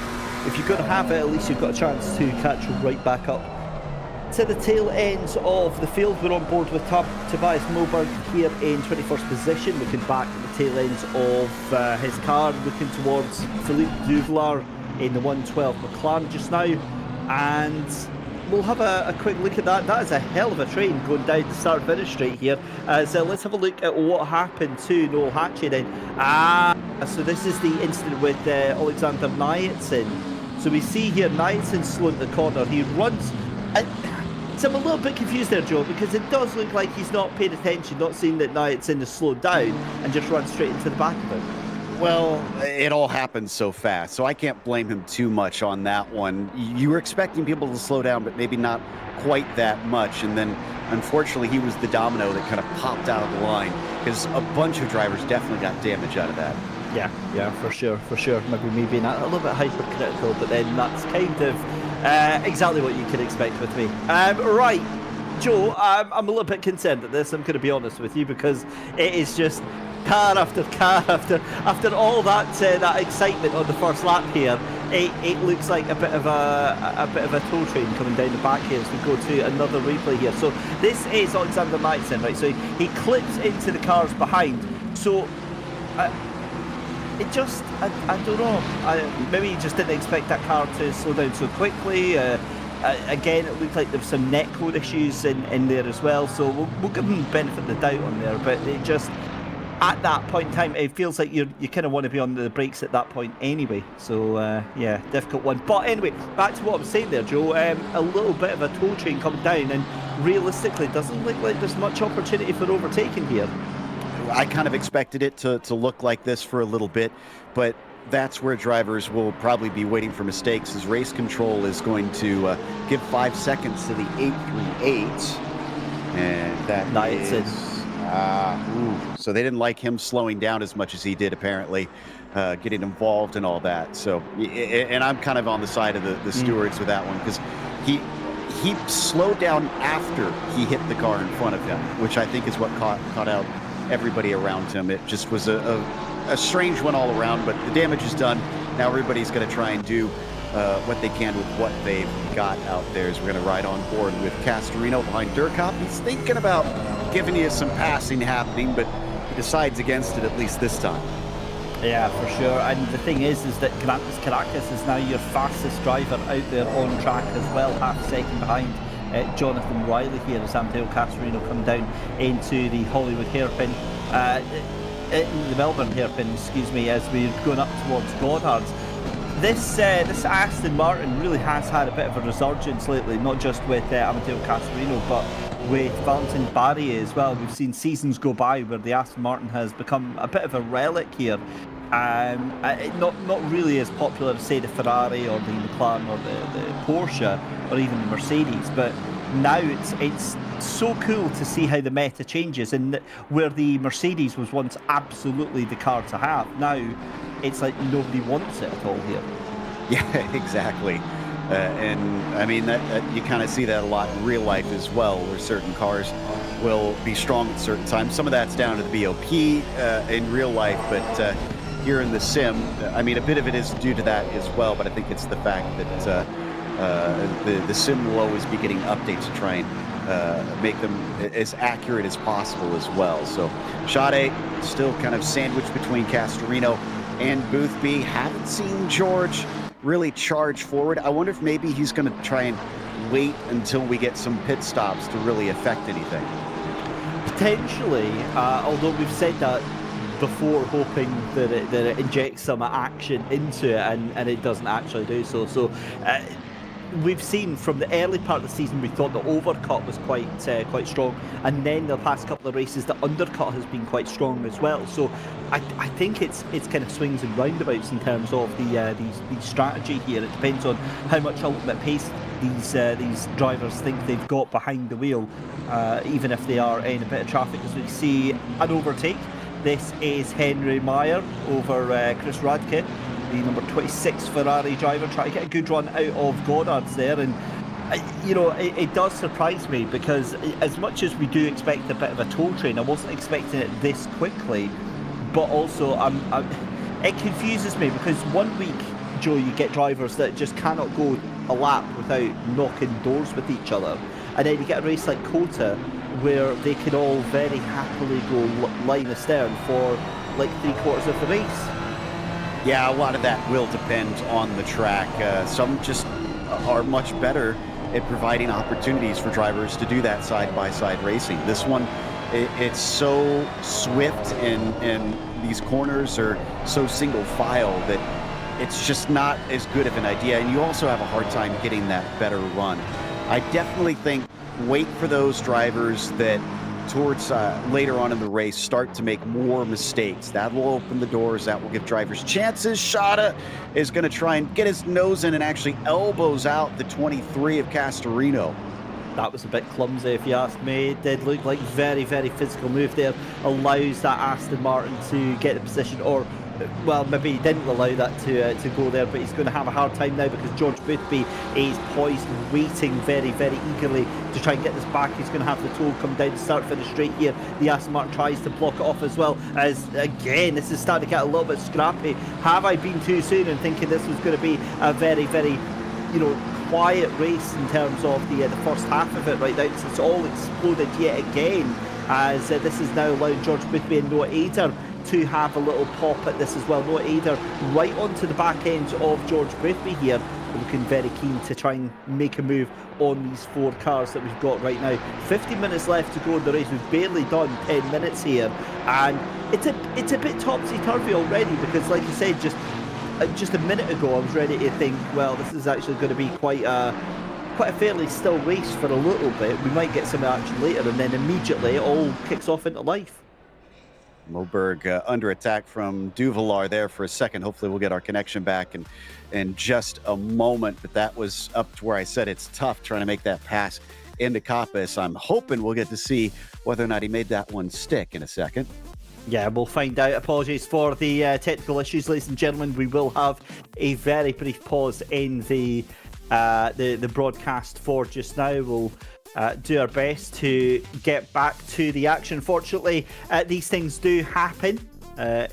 if you're going to have it, at least you've got a chance to catch right back up to the tail end of the field. We're on board with Tobias Moberg here in 21st position, looking back at the tail ends of his car, looking towards Philippe Duvlar in the 112 McLaren just now, and we'll have a quick look at that. That is a hell of a train going down the start-finish straight here. So let's have a look at what happened to Noel Hatchie then. So this is the incident with Alexander Nyatsin. So we see here Nyatsin slowing the corner. He runs. So I'm a little bit confused there, Joe, because it does look like he's not paid attention, not seeing that Nyatsin has slowed down and just run straight into the back of him. Well, it all happened so fast, so I can't blame him too much on that one. You were expecting people to slow down, but maybe not quite that much. And then, unfortunately, he was the domino that kind of popped out of the line, because a bunch of drivers definitely got damage out of that. Yeah, for sure. Maybe me being a little bit hypercritical, but then that's kind of Exactly what you could expect with me. Right, Joe, I'm a little bit concerned at this, I'm going to be honest with you, because it is just car after car after all that excitement on the first lap here. It looks like a bit of a tow train coming down the back here as we go to another replay here. So this is Alexander Matson, right? So he clips into the cars behind. So it just, I don't know. Maybe he just didn't expect that car to slow down so quickly. Again, it looked like there were some netcode issues in there as well. So we'll give him the benefit of the doubt on there. But it just, at that point in time, it feels like you kind of want to be on the brakes at that point anyway. So, yeah, difficult one. But anyway, back to what I was saying there, Joe. A little bit of a tow train coming down, and realistically, it doesn't look like there's much opportunity for overtaking here. I kind of expected it to look like this for a little bit, but that's where drivers will probably be waiting for mistakes, as race control is going to give 5 seconds to the 838. And that is... So they didn't like him slowing down as much as he did, apparently, getting involved and all that. So, and I'm kind of on the side of the stewards with that one, because he slowed down after he hit the car in front of him, which I think is what caught out everybody around him. It just was a strange one all around, but the damage is done. Now everybody's going to try and do what they can with what they've got out there. As we're going to ride on board with Castorino behind Durkop. He's thinking about giving you some passing happening, but he decides against it, at least this time. Yeah, for sure. And the thing is that Caracas is now your fastest driver out there on track as well, half a second behind Jonathan Riley here as Amadeo Castorino come down into the Hollywood hairpin, the Melbourne hairpin, excuse me, as we're going up towards Goddard's. This Aston Martin really has had a bit of a resurgence lately, not just with Amadeo Castorino, but with Valentin Barry as well. We've seen seasons go by where the Aston Martin has become a bit of a relic here. Not really as popular as, say, the Ferrari or the McLaren or the Porsche or even the Mercedes, but now it's so cool to see how the meta changes, and where the Mercedes was once absolutely the car to have, now it's like nobody wants it at all here. Yeah, exactly. And I mean, that you kind of see that a lot in real life as well, where certain cars will be strong at certain times. Some of that's down to the BOP in real life, but here in the sim, I mean, a bit of it is due to that as well, but I think it's the fact that the sim will always be getting updates to try and make them as accurate as possible as well. So Sade still kind of sandwiched between Castorino and Boothby. Haven't seen George really charge forward. I wonder if maybe he's going to try and wait until we get some pit stops to really affect anything. Potentially, although we've said that before, hoping that it injects some action into it, and it doesn't actually do so. So we've seen from the early part of the season, we thought the overcut was quite strong, and then the past couple of races the undercut has been quite strong as well. So I think it's kind of swings and roundabouts in terms of the strategy here. It depends on how much ultimate pace these drivers think they've got behind the wheel, even if they are in a bit of traffic. As we see an overtake, this is Henry Meyer over Chris Radke, the number 26 Ferrari driver, trying to get a good run out of Goddard's there. And you know, it does surprise me, because as much as we do expect a bit of a toll train, I wasn't expecting it this quickly. But also it confuses me, because 1 week, Joe, you get drivers that just cannot go a lap without knocking doors with each other, and then you get a race like Kota where they can all very happily go line astern for like 3/4 of the race. Yeah, a lot of that will depend on the track. Some just are much better at providing opportunities for drivers to do that side-by-side racing. This one, it's so swift, and these corners are so single file that it's just not as good of an idea, and you also have a hard time getting that better run. I definitely think wait for those drivers that towards later on in the race start to make more mistakes. That will open the doors. That will give drivers chances. Shada is going to try and get his nose in and actually elbows out the 23 of Castorino. That was a bit clumsy, if you ask me. It did look like very, very physical move there. Allows that Aston Martin to get the position, or well, maybe he didn't allow that to go there, but he's going to have a hard time now because George Boothby is poised, waiting very, very eagerly to try and get this back. He's going to have the toe come down, start finish straight here. The Aston Martin tries to block it off as well, as again, this is starting to get a little bit scrappy. Have I been too soon in thinking this was going to be a very, very, quiet race in terms of the first half of it right now? It's all exploded yet again, as this is now allowing George Boothby and Noah Ader to have a little pop at this as well. Noah Ader right onto the back end of George Boothby here, looking very keen to try and make a move on these 4 cars that we've got right now. 50 minutes left to go in the race. We've barely done 10 minutes here, and it's a bit topsy-turvy already, because like you said, just a minute ago I was ready to think, well, this is actually going to be quite a fairly still race for a little bit. We might get some action later, and then immediately it all kicks off into life. Moberg under attack from Duvallard there for a second. Hopefully we'll get our connection back in just a moment, but that was up to where I said it's tough trying to make that pass into Coppice. I'm hoping we'll get to see whether or not he made that one stick in a second. Yeah, we'll find out. Apologies for the technical issues, ladies and gentlemen. We will have a very brief pause in the broadcast for just now. We'll do our best to get back to the action. Fortunately, these things do happen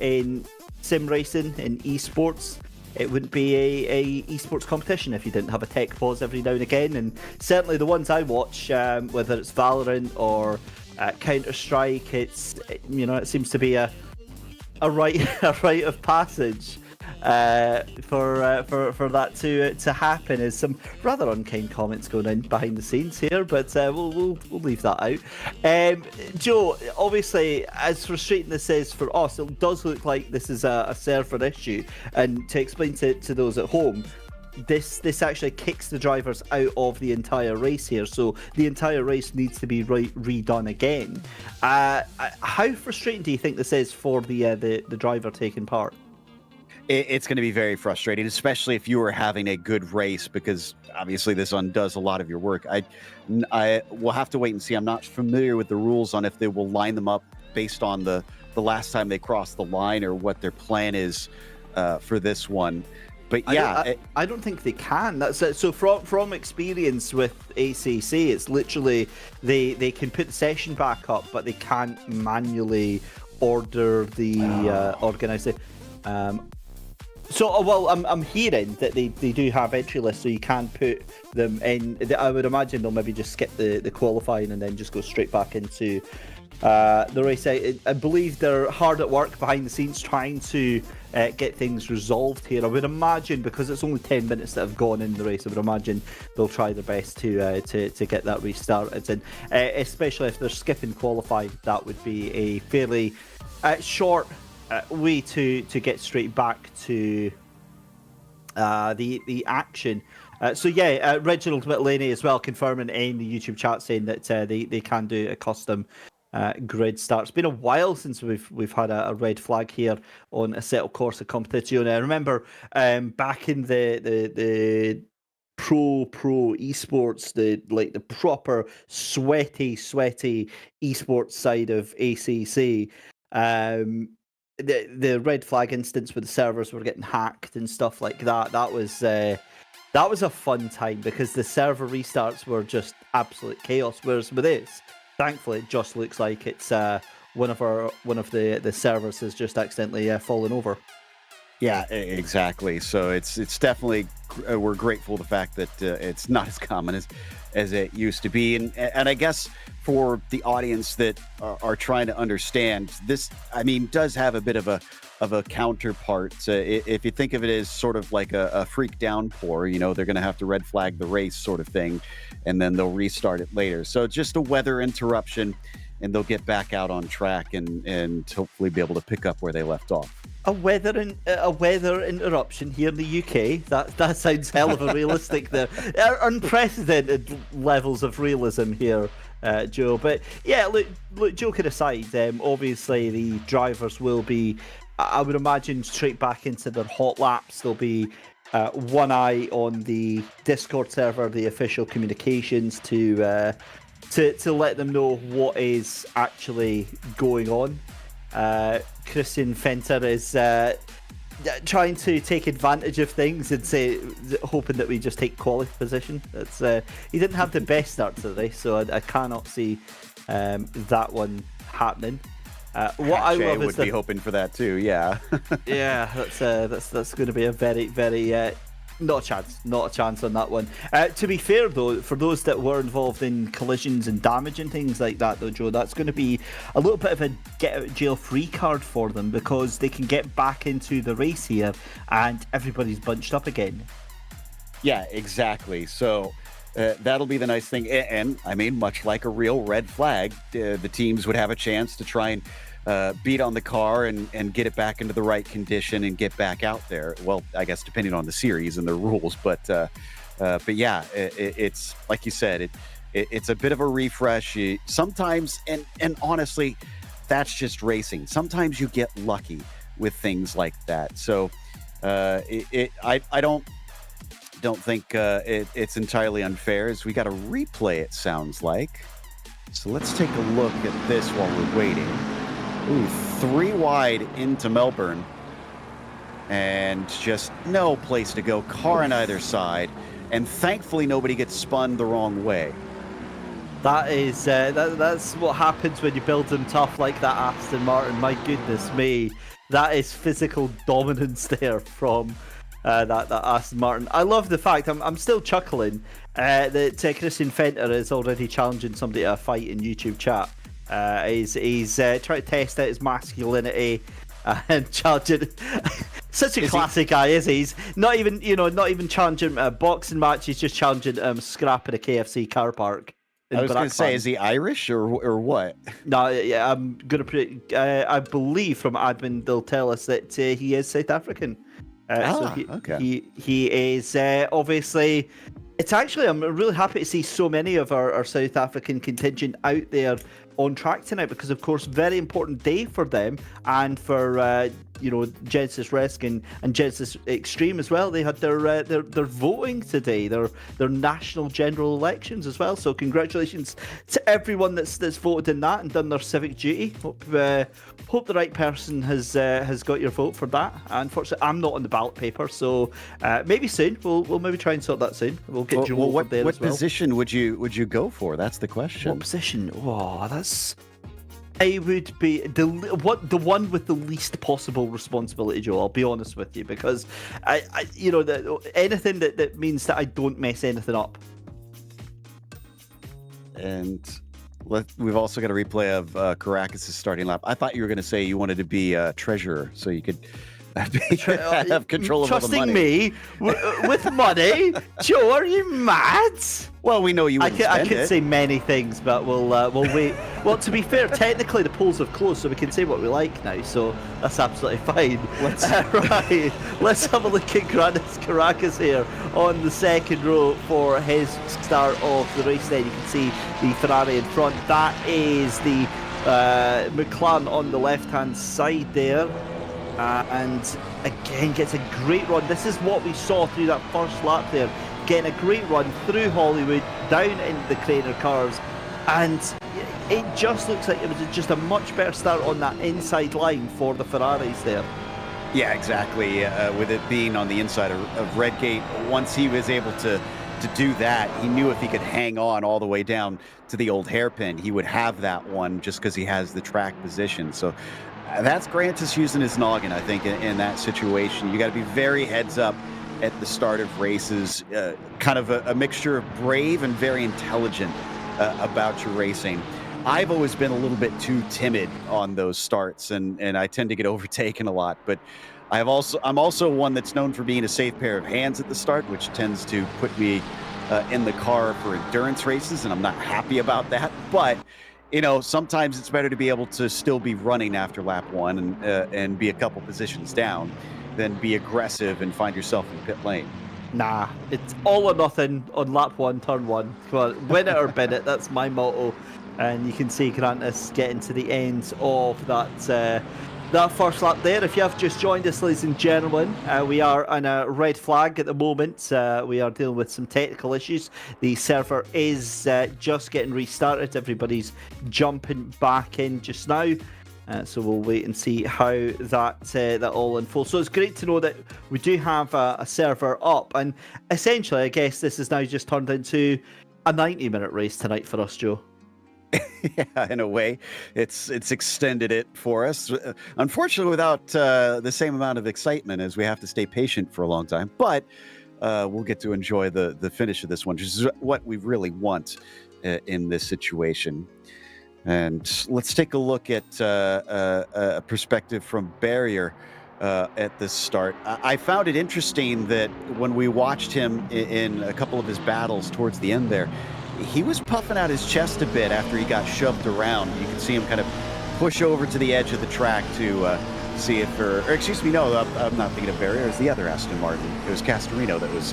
in sim racing, in esports. It wouldn't be a esports competition if you didn't have a tech pause every now and again. And certainly the ones I watch, whether it's Valorant or Counter-Strike, it seems to be a rite of passage for that to happen. Is some rather unkind comments going on behind the scenes here, but we'll leave that out. Joe, obviously, as frustrating this is for us, it does look like this is a server issue, and to explain to those at home, this actually kicks the drivers out of the entire race here, so the entire race needs to be redone again. How frustrating do you think this is for the driver taking part? It's going to be very frustrating, especially if you are having a good race, because obviously this undoes a lot of your work. I will have to wait and see. I'm not familiar with the rules on if they will line them up based on the last time they crossed the line, or what their plan is for this one. But yeah, I don't think they can. That's it. So from experience with ACC, it's literally they can put the session back up, but they can't manually order the organization. I'm hearing that they do have entry lists, so you can put them in. I would imagine they'll maybe just skip the qualifying and then just go straight back into the race. I believe they're hard at work behind the scenes trying to get things resolved here. I would imagine, because it's only 10 minutes that have gone in the race, I would imagine they'll try their best to get that restarted. And especially if they're skipping qualifying, that would be a fairly short way to get straight back to the action. Reginald Whitlaney as well confirming in the YouTube chat saying that they can do a custom grid start. It's been a while since we've had a red flag here on a settled course of competition. I remember back in the pro esports, the proper sweaty esports side of ACC. The red flag instance where the servers were getting hacked and stuff like that. That was a fun time, because the server restarts were just absolute chaos. Whereas with this, thankfully, it just looks like it's one of the servers has just accidentally fallen over. Yeah, exactly. So it's definitely, we're grateful for the fact that it's not as common as it used to be. And I guess for the audience that are trying to understand this, I mean, does have a bit of a counterpart. If you think of it as sort of like a freak downpour, they're going to have to red flag the race sort of thing, and then they'll restart it later. So just a weather interruption, and they'll get back out on track and hopefully be able to pick up where they left off. A weather interruption here in the UK. That sounds hell of a realistic there. Unprecedented levels of realism here, Joe. But yeah, look, joking aside, obviously the drivers will be, I would imagine, straight back into their hot laps. There'll be one eye on the Discord server, the official communications, to let them know what is actually going on. Christian Venter is trying to take advantage of things and hoping that we just take quality position. That's he didn't have the best start to the race, so I cannot see that one happening. What I love would be hoping for that too. Yeah. Yeah, that's going to be a very, very not a chance on that one. To be fair though, for those that were involved in collisions and damage and things like that though, Joe, that's going to be a little bit of a get out of jail free card for them, because they can get back into the race here and everybody's bunched up again. Yeah, exactly. So that'll be the nice thing. And I mean, much like a real red flag, the teams would have a chance to try and beat on the car and get it back into the right condition and get back out there. Well, I guess depending on the series and the rules, but yeah, it's like you said, it's a bit of a refresh. Sometimes, and honestly, that's just racing. Sometimes you get lucky with things like that. So I don't think it's entirely unfair, as we got a replay, it sounds like. So let's take a look at this while we're waiting. Ooh, 3 wide into Melbourne, and just no place to go. Car on either side, and thankfully nobody gets spun the wrong way. That is that's what happens when you build them tough like that, Aston Martin. My goodness me, that is physical dominance there from that Aston Martin. I love the fact, I'm still chuckling that Christian Venter is already challenging somebody to a fight in YouTube chat. He's trying to test out his masculinity and challenging. Such a classic guy, is he? He's not even challenging a boxing match. He's just challenging scrap at a KFC car park. I was going to say, is he Irish or what? No, yeah, I'm gonna put. I believe from admin they'll tell us that he is South African. Okay. He is obviously. It's actually, I'm really happy to see so many of our South African contingent out there on track tonight, because of course, very important day for them and for Genisus Risk and Genisus Extreme as well. They had their voting today, their national general elections as well. So congratulations to everyone that's voted in that and done their civic duty. Hope the right person has got your vote for that. Unfortunately, I'm not on the ballot paper, so maybe soon we'll maybe try and sort that soon. We'll get Joel what there as well. What position would you go for? That's the question. What position? Oh, I would be the one with the least possible responsibility, Joe. I'll be honest with you, because anything that means that I don't mess anything up. And we've also got a replay of Caracas' starting lap. I thought you were going to say you wanted to be treasurer, so you could have control of all the money. Trusting me with money? Joe, are you mad? Well, we know you wouldn't I spend could it. say many things, but we'll wait. Well, to be fair, technically the polls have closed, so we can say what we like now, so that's absolutely fine. Let's have a look at Grandes Caracas here on the second row for his start of the race. Then you can see the Ferrari in front. That is the McLaren on the left-hand side there. And again, gets a great run. This is what we saw through that first lap there. Getting a great run through Hollywood, down into the Craner cars. And it just looks like it was just a much better start on that inside line for the Ferraris there. Yeah, exactly. With it being on the inside of Redgate, once he was able to do that, he knew if he could hang on all the way down to the old hairpin, he would have that one just because he has the track position. So that's Grantis using his noggin, I think, in that situation. You got to be very heads up at the start of races, kind of a mixture of brave and very intelligent about your racing. I've always been a little bit too timid on those starts, and I tend to get overtaken a lot. But I'm also one that's known for being a safe pair of hands at the start, which tends to put me in the car for endurance races, and I'm not happy about that. But sometimes it's better to be able to still be running after lap one and be a couple positions down than be aggressive and find yourself in pit lane. Nah, it's all or nothing on lap one, turn one. Come on, win it or bin it. That's my motto. And you can see Grantis getting to the end of that first lap there. If you have just joined us, ladies and gentlemen, we are on a red flag at the moment. We are dealing with some technical issues. The server is just getting restarted. Everybody's jumping back in just now. So we'll wait and see how that all unfolds. So it's great to know that we do have a server up, and essentially, I guess this has now just turned into a 90-minute race tonight for us, Joe. Yeah, in a way, it's extended it for us. Unfortunately, without the same amount of excitement, as we have to stay patient for a long time. But we'll get to enjoy the finish of this one, which is what we really want in this situation. And let's take a look at a perspective from Barrier at this start. I found it interesting that when we watched him in a couple of his battles towards the end there, he was puffing out his chest a bit after he got shoved around. You could see him kind of push over to the edge of the track to see if, or excuse me, no, I'm not thinking of Barrier. It was the other Aston Martin. It was Castorino that was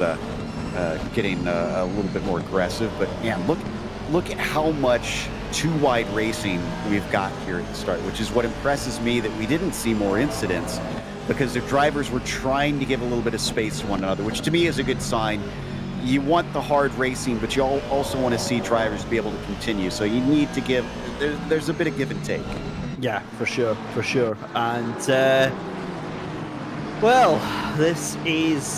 getting a little bit more aggressive. But yeah, look at how much too wide racing we've got here at the start, which is what impresses me, that we didn't see more incidents because the drivers were trying to give a little bit of space to one another, which to me is a good sign. You want the hard racing, but you also want to see drivers be able to continue. So you need to give, there's a bit of give and take. Yeah, for sure. And, well, this is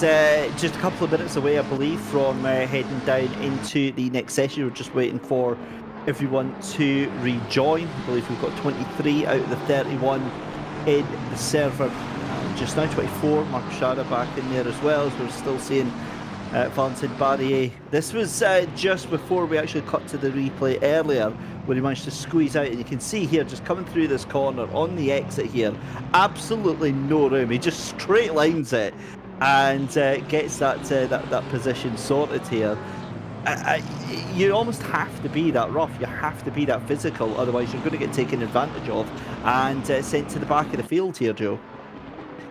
just a couple of minutes away, I believe, from heading down into the next session. We're just waiting for everyone to rejoin. I believe we've got 23 out of the 31 in the server. Just now 24, Mark Shara back in there as well, as we're still seeing Valentin Barrier. This was just before we actually cut to the replay earlier, where he managed to squeeze out, and you can see here, just coming through this corner on the exit here, absolutely no room. He just straight lines it and gets that position sorted here. You almost have to be that rough, you have to be that physical, otherwise you're going to get taken advantage of and sent to the back of the field here, Joe.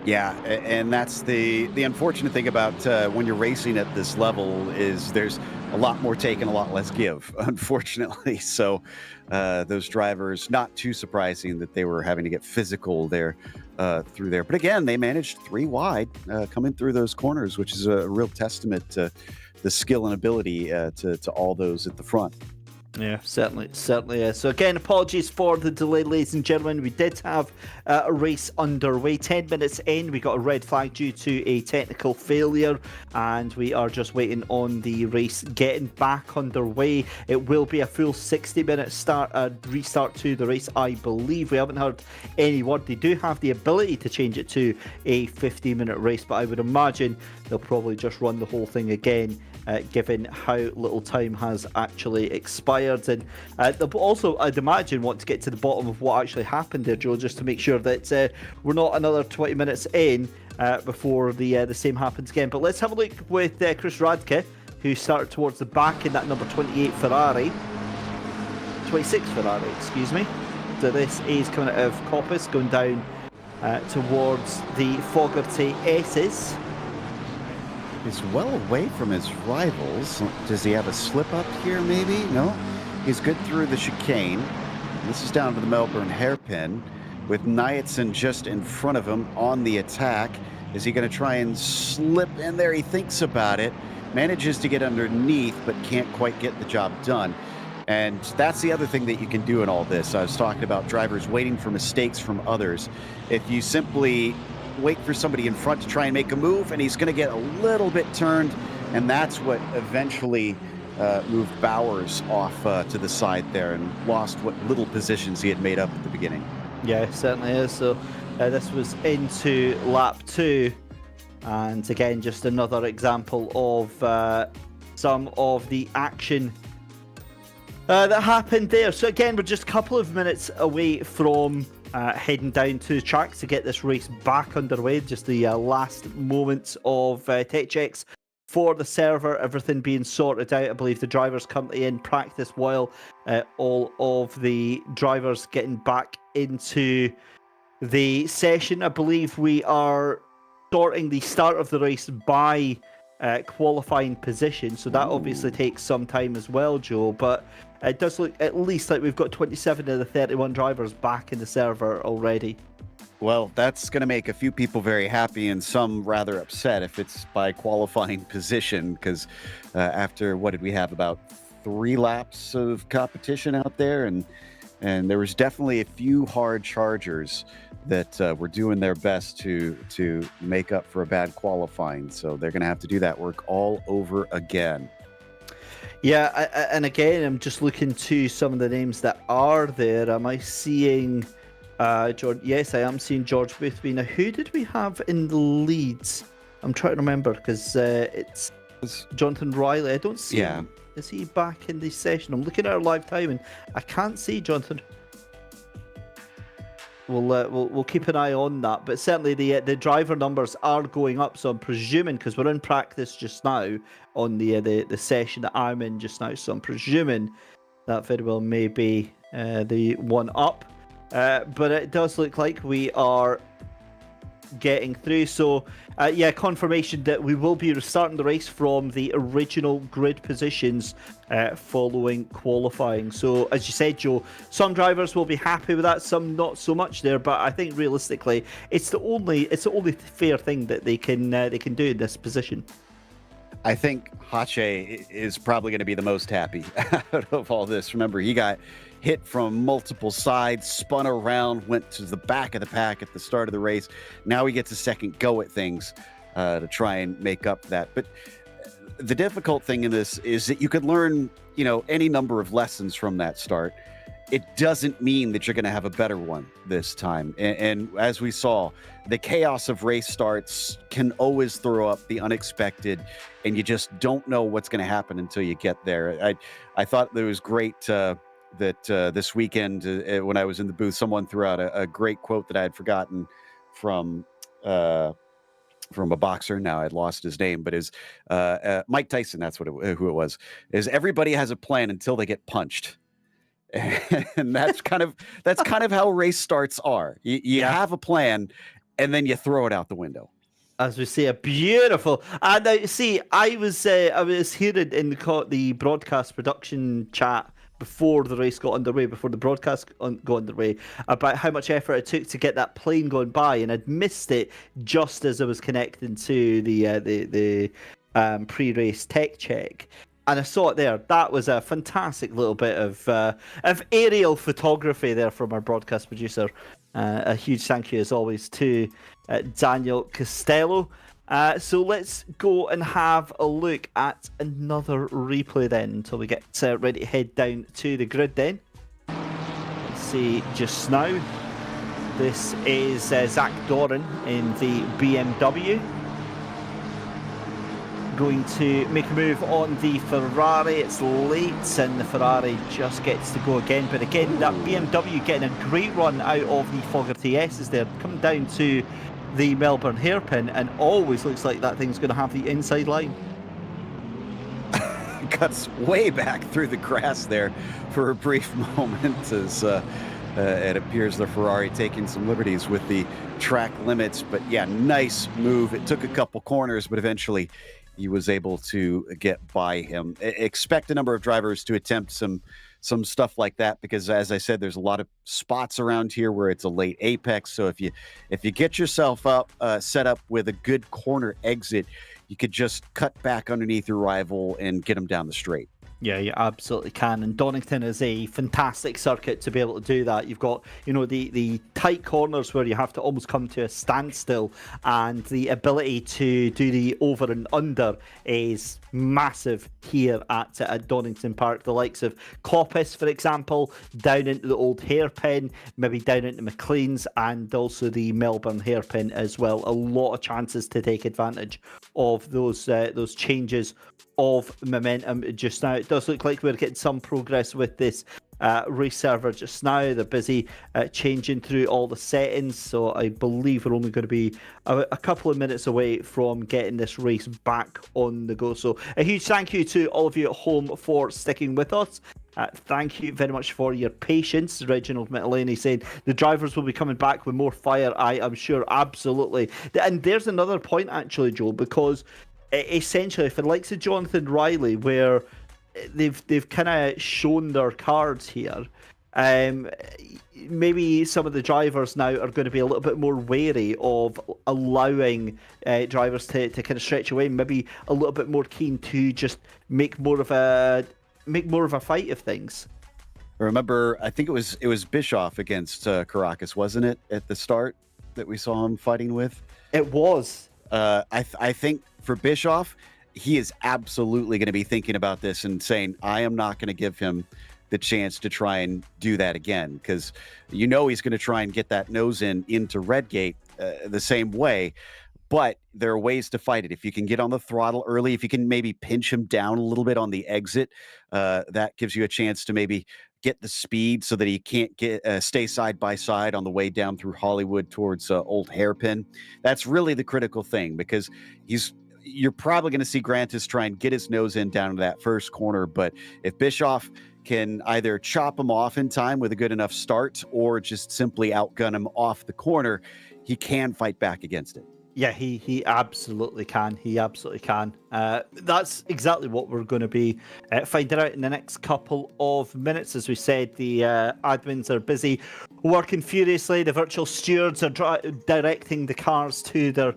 Yeah, and that's the unfortunate thing about when you're racing at this level, is there's a lot more take and a lot less give, unfortunately. So those drivers, not too surprising that they were having to get physical there through there. But again, they managed 3 wide coming through those corners, which is a real testament to the skill and ability to all those at the front. Yeah, certainly is. So again, apologies for the delay, ladies and gentlemen. We did have a race underway. 10 minutes in, we got a red flag due to a technical failure, and we are just waiting on the race getting back underway. It will be a full 60-minute restart to the race, I believe. We haven't heard any word. They do have the ability to change it to a 50-minute race, but I would imagine they'll probably just run the whole thing again, given how little time has actually expired. And they'll also, I'd imagine, want to get to the bottom of what actually happened there, Joe, just to make sure that we're not another 20 minutes in before the same happens again. But let's have a look with Chris Radke, who started towards the back in that number 26 Ferrari, excuse me. So this is coming out of Coppice, going down towards the Fogarty S's. He's well away from his rivals. Does he have a slip up here, maybe? No? He's good through the chicane. This is down to the Melbourne hairpin, with Nietsen just in front of him on the attack. Is he going to try and slip in there? He thinks about it, manages to get underneath, but can't quite get the job done. And that's the other thing that you can do in all this. I was talking about drivers waiting for mistakes from others. If you simply wait for somebody in front to try and make a move, and he's going to get a little bit turned, and that's what eventually moved Bowers off to the side there and lost what little positions he had made up at the beginning. Yeah, it certainly is. So this was into lap 2, and again, just another example of some of the action that happened there. So again, we're just a couple of minutes away from heading down to the track to get this race back underway. Just the last moments of tech checks for the server, everything being sorted out. I believe the drivers currently in practice while all of the drivers getting back into the session. I believe we are sorting the start of the race by qualifying position, so that obviously takes some time as well, Joe, but it does look at least like we've got 27 of the 31 drivers back in the server already. Well, that's going to make a few people very happy and some rather upset if it's by qualifying position, because after, what did we have, about 3 laps of competition out there, and And there was definitely a few hard chargers that were doing their best to make up for a bad qualifying. So they're going to have to do that work all over again. Yeah, and again, I'm just looking to some of the names that are there. Am I seeing George? Yes, I am seeing George Boothby. Now, who did we have in the leads? I'm trying to remember because it's Jonathan Riley. I don't see him. Is he back in the session? I'm looking at our live time and I can't see Jonathan. We'll keep an eye on that, but certainly the driver numbers are going up. So I'm presuming, because we're in practice just now on the session that I'm in just now, so I'm presuming that very well may be the one up. But it does look like we are getting through. So confirmation that we will be restarting the race from the original grid positions following qualifying. So as you said, Joe, some drivers will be happy with that, some not so much there, but I think realistically it's the only fair thing that they can do in this position. I think Hache is probably going to be the most happy out of all this. Remember, he got hit from multiple sides, spun around, went to the back of the pack at the start of the race. Now he gets a second go at things to try and make up that. But the difficult thing in this is that you could learn, any number of lessons from that start. It doesn't mean that you're going to have a better one this time. And as we saw, the chaos of race starts can always throw up the unexpected, and you just don't know what's going to happen until you get there. I thought that it was great that this weekend, when I was in the booth, someone threw out a great quote that I had forgotten from a boxer. Now I'd lost his name, but is Mike Tyson. That's who it was. Is everybody has a plan until they get punched. And that's kind of how race starts are. You have a plan, and then you throw it out the window. As we say, a beautiful. And now, see, I was hearing in the broadcast production chat before the race got underway, before the broadcast got underway, about how much effort it took to get that plane going by, and I'd missed it just as I was connecting to the pre-race tech check. And I saw it there. That was a fantastic little bit of aerial photography there from our broadcast producer. A huge thank you, as always, to Daniel Costello. So let's go and have a look at another replay then until we get ready to head down to the grid then. Let's see just now. This is Zach Doran in the BMW. Going to make a move on the Ferrari. It's late and the Ferrari just gets to go again, but again that BMW getting a great run out of the Fogarty S's there, coming down to the Melbourne hairpin, and always looks like that thing's going to have the inside line. Cuts way back through the grass there for a brief moment as it appears the Ferrari taking some liberties with the track limits, but yeah, nice move. It took a couple corners, but eventually he was able to get by him. Expect a number of drivers to attempt some stuff like that, because as I said, there's a lot of spots around here where it's a late apex. So if you get yourself up, set up with a good corner exit, you could just cut back underneath your rival and get him down the straight. Yeah, you absolutely can. And Donington is a fantastic circuit to be able to do that. You've got, the tight corners where you have to almost come to a standstill, and the ability to do the over and under is massive here at Donington Park. The likes of Coppice, for example, down into the old hairpin, maybe down into McLean's, and also the Melbourne hairpin as well. A lot of chances to take advantage of those changes of momentum just now. It does look like we're getting some progress with this race server just now. They're busy changing through all the settings, so I believe we're only going to be a couple of minutes away from getting this race back on the go. So a huge thank you to all of you at home for sticking with us. Thank you very much for your patience. Reginald Mittelany saying the drivers will be coming back with more fire. I am sure, absolutely. And there's another point actually, Joe, because essentially, for the likes of Jonathan Riley, where they've kind of shown their cards here, maybe some of the drivers now are going to be a little bit more wary of allowing drivers to kind of stretch away, maybe a little bit more keen to just make more of a fight of things. Remember, I think it was Bischoff against Caracas, wasn't it, at the start that we saw him fighting with? It was. I think for Bischoff, he is absolutely going to be thinking about this and saying, I am not going to give him the chance to try and do that again, because he's going to try and get that nose into Redgate the same way. But there are ways to fight it. If you can get on the throttle early, if you can maybe pinch him down a little bit on the exit, that gives you a chance to maybe get the speed so that he can't stay side by side on the way down through Hollywood towards Old Hairpin. That's really the critical thing, because you're probably going to see Grantis try and get his nose in down to that first corner. But if Bischoff can either chop him off in time with a good enough start or just simply outgun him off the corner, he can fight back against it. Yeah, he absolutely can. He absolutely can. That's exactly what we're going to be finding out in the next couple of minutes. As we said, the admins are busy working furiously. The virtual stewards are directing the cars to their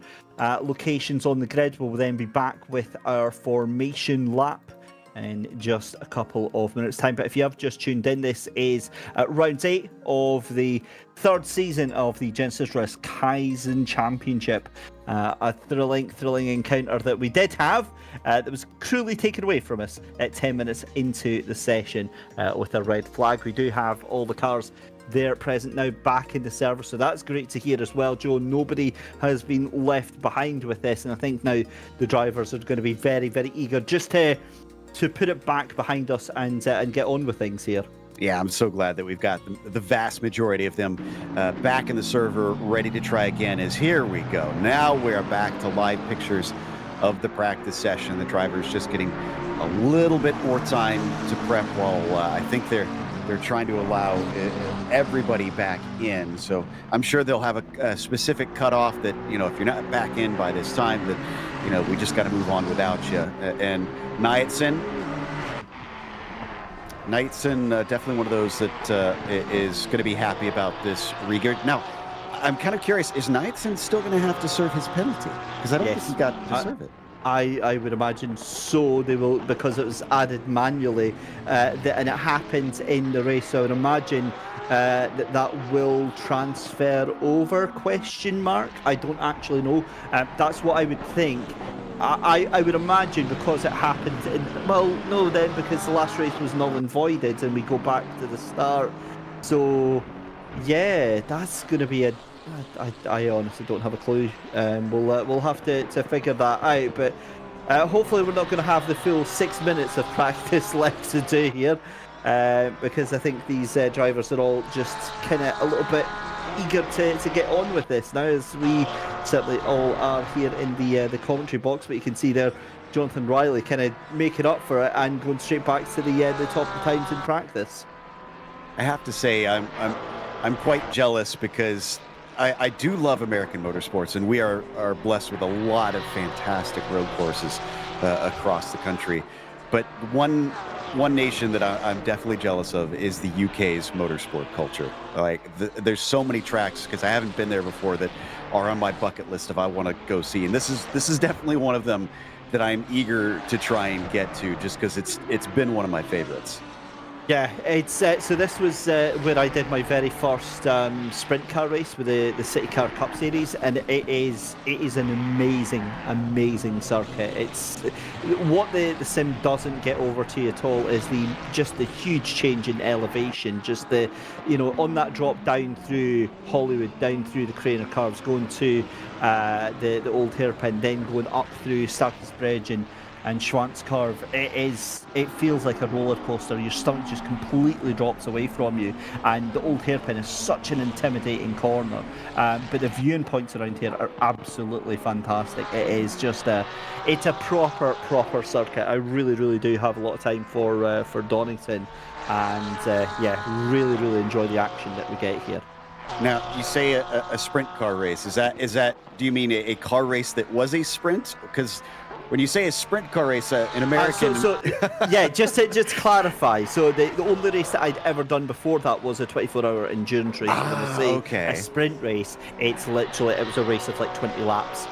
locations on the grid. We'll then be back with our formation lap in just a couple of minutes' time. But if you have just tuned in, this is round 8 of the third season of the Genisus Risk Kaizen Championship. A thrilling encounter that we did have that was cruelly taken away from us at 10 minutes into the session with a red flag. We do have all the cars there present now back in the server, so that's great to hear as well, Joe. Nobody has been left behind with this, and I think now the drivers are going to be very, very eager just to put it back behind us and get on with things here. Yeah, I'm so glad that we've got the vast majority of them back in the server, ready to try again. As here we go. Now we're back to live pictures of the practice session. The driver's just getting a little bit more time to prep while I think they're trying to allow everybody back in. So I'm sure they'll have a specific cutoff that, if you're not back in by this time, that, we just got to move on without you. And Knightson, definitely one of those that is going to be happy about this regard. Now, I'm kind of curious, is Knightson still going to have to serve his penalty? Because I don't think he got to serve it. I would imagine so. They will, because it was added manually, and it happened in the race. So I would imagine that will transfer over, ? I don't actually know. That's what I would think. I would imagine, because it happened because the last race was null and voided and we go back to the start. So yeah, that's going to be I honestly don't have a clue. We'll have to figure that out, but hopefully we're not going to have the full 6 minutes of practice left to do here, because I think these drivers are all just kind of a little bit eager to get on with this now, as we certainly all are here in the commentary box. But you can see there Jonathan Riley kind of making up for it and going straight back to the top of times in practice. I have to say I'm quite jealous, because I do love American motorsports, and we are blessed with a lot of fantastic road courses across the country. But one nation that I'm definitely jealous of is the UK's motorsport culture. Like, there's so many tracks, because I haven't been there before, that are on my bucket list if I want to go see. And this is definitely one of them that I'm eager to try and get to, just because it's been one of my favorites. Yeah, it's so this was where I did my very first sprint car race with the City Car Cup Series, and it is an amazing circuit. It's what the sim doesn't get over to you at all is the huge change in elevation, just the on that drop down through Hollywood, down through the Craner curves, going to the Old Hairpin, then going up through Starkey's Bridge and Schwantz Curve. It feels like a roller coaster. Your stomach just completely drops away from you, and the Old Hairpin is such an intimidating corner, but the viewing points around here are absolutely fantastic. It is just it's a proper circuit. I really do have a lot of time for Donington, and really enjoy the action that we get here. Now, you say a sprint car race. Is that do you mean a car race that was a sprint? Because when you say a sprint car race, in American... just to clarify, so the only race that I'd ever done before that was a 24-hour endurance race. When I say a sprint race, it was a race of like 20 laps.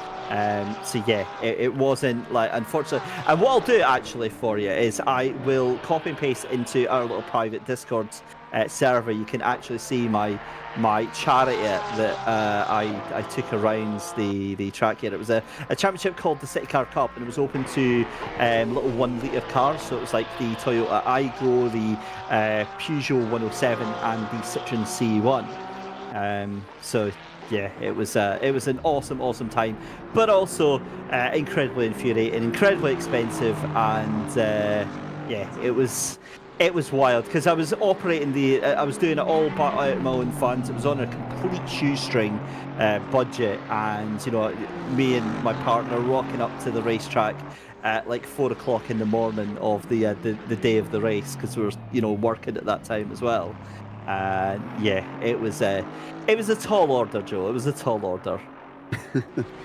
So yeah, it wasn't like, unfortunately. And what I'll do actually for you is I will copy and paste into our little private Discord server. You can actually see my chariot that I took around the track here. It was a championship called the City Car Cup, and it was open to little 1 litre cars. So it was like the Toyota Aygo, the Peugeot 107, and the Citroen C1. So yeah, it was an awesome time, but also incredibly infuriating, incredibly expensive, and yeah, it was wild because I was operating I was doing it all out of my own funds. It was on a complete shoestring budget, and you know, me and my partner rocking up to the racetrack at like 4 o'clock in the morning of the day of the race because we were, you know, working at that time as well. Yeah, it was a tall order, Joe. It was a tall order.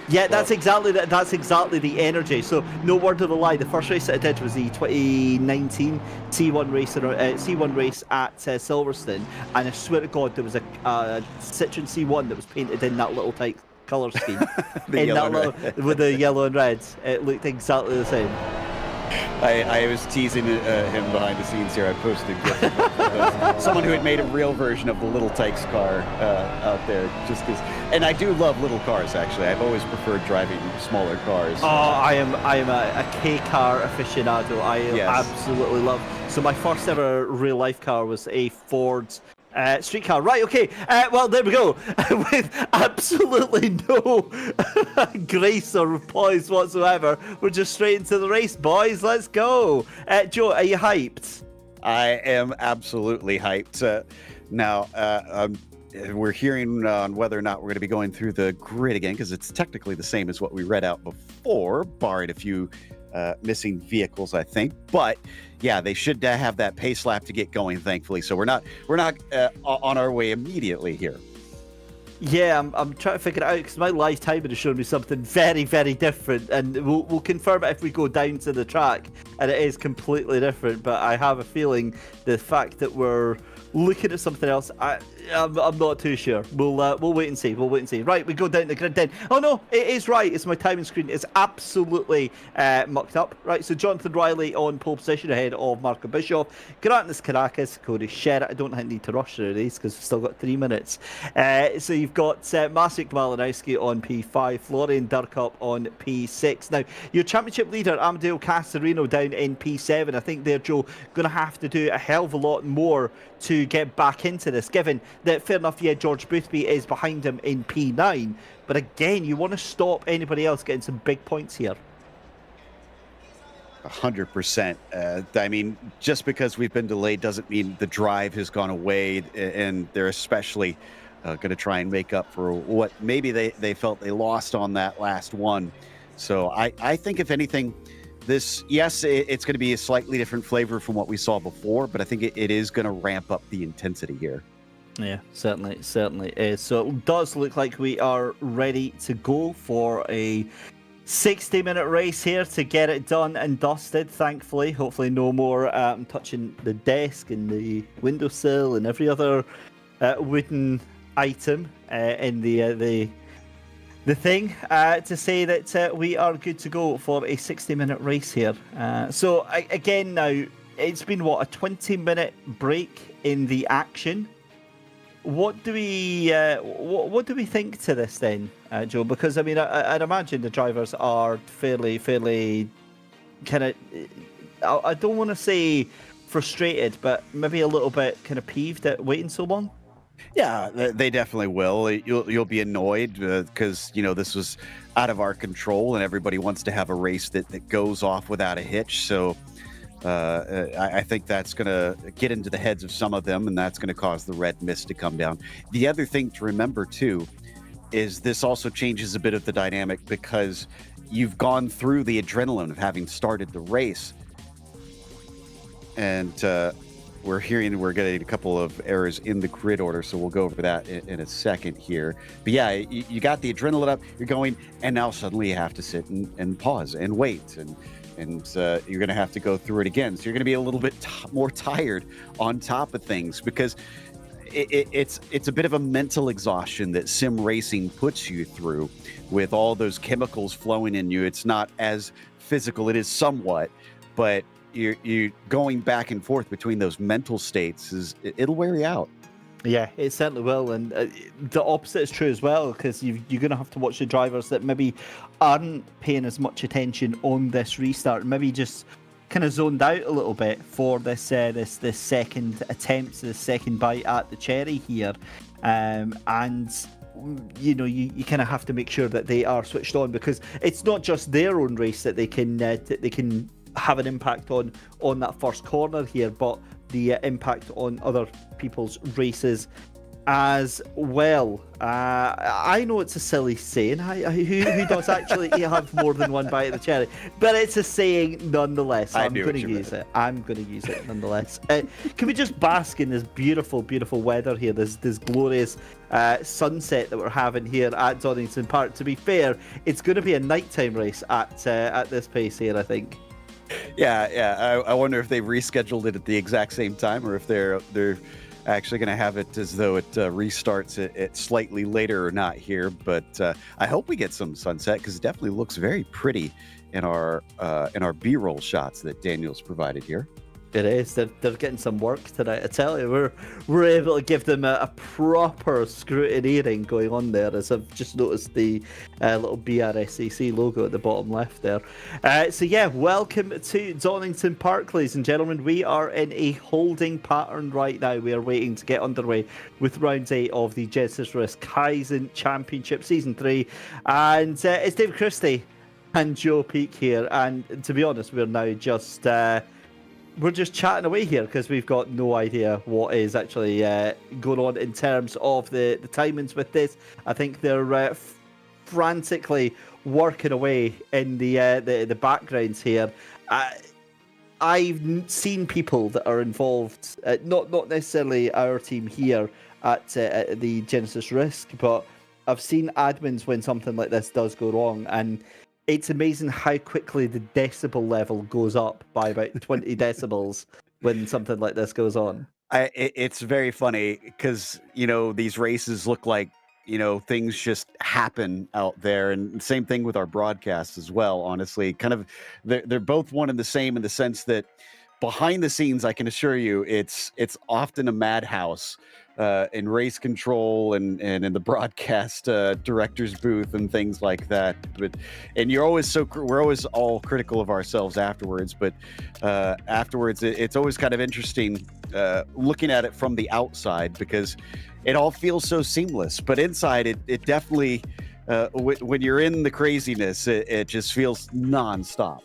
Yeah, that's exactly the energy. So no word of a lie. The first race that I did was the 2019 C1 race at Silverstone, and I swear to God, there was a Citroen C1 that was painted in that little tight colour scheme, with the yellow and red. It looked exactly the same. I was teasing him behind the scenes here. I posted a GIF of someone who had made a real version of the Little Tykes car out there, just because. And I do love little cars, actually. I've always preferred driving smaller cars. Oh, I am a K car aficionado. I absolutely love. So my first ever real life car was a Ford street car. Right, okay. Well, there we go. With absolutely no grace or poise whatsoever, we're just straight into the race, boys. Let's go. Joe, are you hyped? I am absolutely hyped. Now, we're hearing on whether or not we're going to be going through the grid again, because it's technically the same as what we read out before, barring a few missing vehicles, I think. But yeah, they should have that pace lap to get going, thankfully. So we're not on our way immediately here. Yeah, I'm trying to figure it out because my live timer is showing me something very, very different, and we'll confirm it if we go down to the track, and it is completely different. But I have a feeling the fact that we're looking at something else, I'm not too sure. We'll wait and see. We'll wait and see. Right, we go down the grid then. Oh no, it is right. It's my timing screen. It's absolutely mucked up. Right, so Jonathan Riley on pole position ahead of Marco Bischoff. Grantis Caracas, Cody Sherritt. I don't need to rush through these because we've still got 3 minutes. So you've got Maciek Malinowski on P5, Florian Durkup on P6. Now, your championship leader, Amadeo Casarino, down in P7. I think they're, Joe, going to have to do a hell of a lot more to get back into this, given that, fair enough, yeah, George Boothby is behind him in P9, but again, you want to stop anybody else getting some big points here. 100%. I mean, just because we've been delayed doesn't mean the drive has gone away, and they're especially going to try and make up for what maybe they felt they lost on that last one. So I think, if anything, it's going to be a slightly different flavor from what we saw before, but I think it is going to ramp up the intensity here. Yeah, certainly is. So it does look like we are ready to go for a 60-minute race here to get it done and dusted, thankfully. Hopefully no more touching the desk and the windowsill and every other wooden item in the thing to say that we are good to go for a 60-minute race here. So again, now it's been a 20-minute break in the action. What do we think to this then, Joe? Because I mean, I'd imagine the drivers are fairly kind of, I don't want to say frustrated, but maybe a little bit kind of peeved at waiting so long. Yeah, they definitely will. You'll be annoyed because this was out of our control, and everybody wants to have a race that goes off without a hitch. So I think that's going to get into the heads of some of them, and that's going to cause the red mist to come down. The other thing to remember too is this also changes a bit of the dynamic because you've gone through the adrenaline of having started the race, and we're getting a couple of errors in the grid order, so we'll go over that in a second here. But yeah, you got the adrenaline up, you're going, and now suddenly you have to sit and pause and wait, and you're going to have to go through it again. So you're going to be a little bit more tired on top of things because it's a bit of a mental exhaustion that sim racing puts you through with all those chemicals flowing in you. It's not as physical. It is somewhat, but you going back and forth between those mental states it'll wear you out. Yeah, it certainly will, and the opposite is true as well, because you're going to have to watch the drivers that maybe aren't paying as much attention on this restart, maybe just kind of zoned out a little bit for this second attempt, this second bite at the cherry here, and you kind of have to make sure that they are switched on, because it's not just their own race that they can have an impact on that first corner here, but the impact on other people's races as well. I know it's a silly saying. Who does actually have more than one bite of the cherry? But it's a saying nonetheless. I'm going to use it. I'm going to use it nonetheless. Can we just bask in this beautiful, beautiful weather here? This glorious sunset that we're having here at Donington Park. To be fair, it's going to be a nighttime race at this pace here, I think. Yeah. I wonder if they've rescheduled it at the exact same time, or if they're actually going to have it as though it restarts it slightly later or not here. But I hope we get some sunset, because it definitely looks very pretty in our B-roll shots that Daniel's provided here. It is. They're getting some work tonight. I tell you, we're able to give them a proper scrutineering going on there, as I've just noticed the little BRSCC logo at the bottom left there. So yeah, welcome to Donington Park, ladies and gentlemen. We are in a holding pattern right now. We are waiting to get underway with round 8 of the Genisus Risk Kaizen Championship Season 3. And it's David Christie and Joe Peak here. And to be honest, we're now just... we're just chatting away here, because we've got no idea what is actually going on in terms of the timings with this. I think they're frantically working away in the backgrounds here. I've seen people that are involved, not necessarily our team here at the Genisus Risk, but I've seen admins when something like this does go wrong, and it's amazing how quickly the decibel level goes up by about 20 decibels when something like this goes on. It's very funny, because, these races look like, things just happen out there. And same thing with our broadcasts as well, honestly. Kind of, they're both one and the same in the sense that behind the scenes, I can assure you, it's often a madhouse. In race control and in the broadcast director's booth and things like that. And we're always all critical of ourselves afterwards. But afterwards, it's always kind of interesting looking at it from the outside, because it all feels so seamless. But inside, it definitely, when you're in the craziness, it just feels nonstop.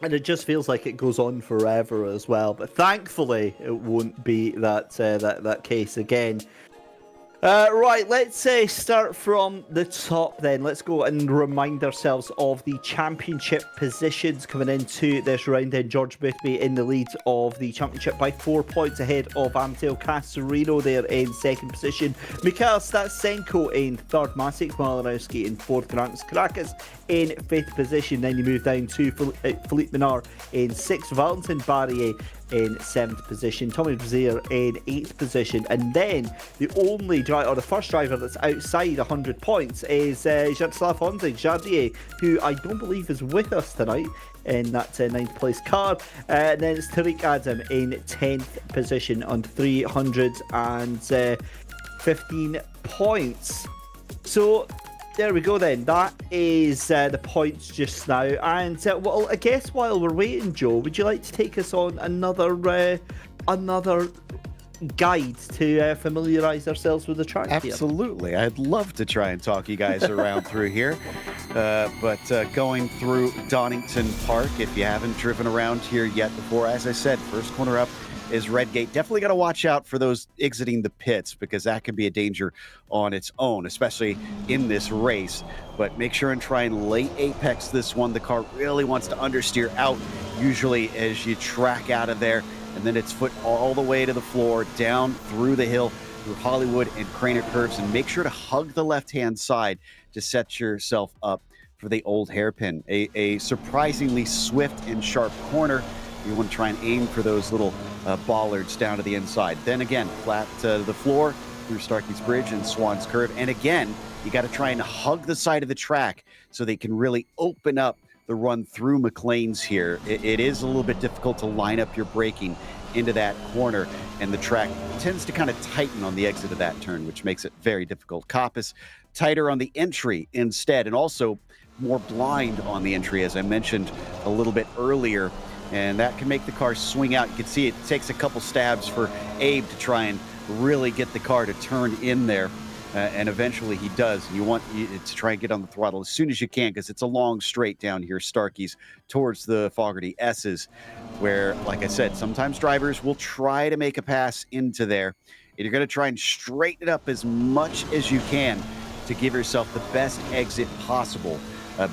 And it just feels like it goes on forever as well. But thankfully, it won't be that case again. Right, let's start from the top then. Let's go and remind ourselves of the championship positions coming into this round. Then George Boothby in the lead of the championship by 4 points ahead of Amateo Casarino there in second position. Mikhail Statsenko in third, Maciej Malinowski in fourth, Grants Krakis in fifth position. Then you move down to Philippe Minard in sixth, Valentin Barrier in seventh position, Tommy Brazier in eighth position, and then the only driver, or the first driver that's outside 100 points is Jaroslav Honzik Jardier, who I don't believe is with us tonight in that ninth place car. And then it's Tariq Adam in 10th position on 315 points. So there we go then. That is the points just now. And well, I guess while we're waiting, Joe, would you like to take us on another guide to familiarise ourselves with the track? Absolutely. I'd love to try and talk you guys around through here. But going through Donington Park, if you haven't driven around here yet before, as I said, first corner up is Redgate. Definitely got to watch out for those exiting the pits, because that can be a danger on its own, especially in this race. But make sure and try and late apex this one. The car really wants to understeer out, usually as you track out of there, and then it's foot all the way to the floor, down through the hill, through Hollywood and Craner curves, and make sure to hug the left-hand side to set yourself up for the old hairpin. A surprisingly swift and sharp corner. You want to try and aim for those little bollards down to the inside. Then again, flat to the floor through Starkey's Bridge and Swan's Curve. And again, you got to try and hug the side of the track so they can really open up the run through McLean's here. It is a little bit difficult to line up your braking into that corner, and the track tends to kind of tighten on the exit of that turn, which makes it very difficult. Coppice tighter on the entry instead, and also more blind on the entry, as I mentioned a little bit earlier, and that can make the car swing out. You can see it takes a couple stabs for Abe to try and really get the car to turn in there. And eventually he does. You want to try and get on the throttle as soon as you can, because it's a long straight down here, Starkey's, towards the Fogarty S's, where, like I said, sometimes drivers will try to make a pass into there. And you're going to try and straighten it up as much as you can to give yourself the best exit possible,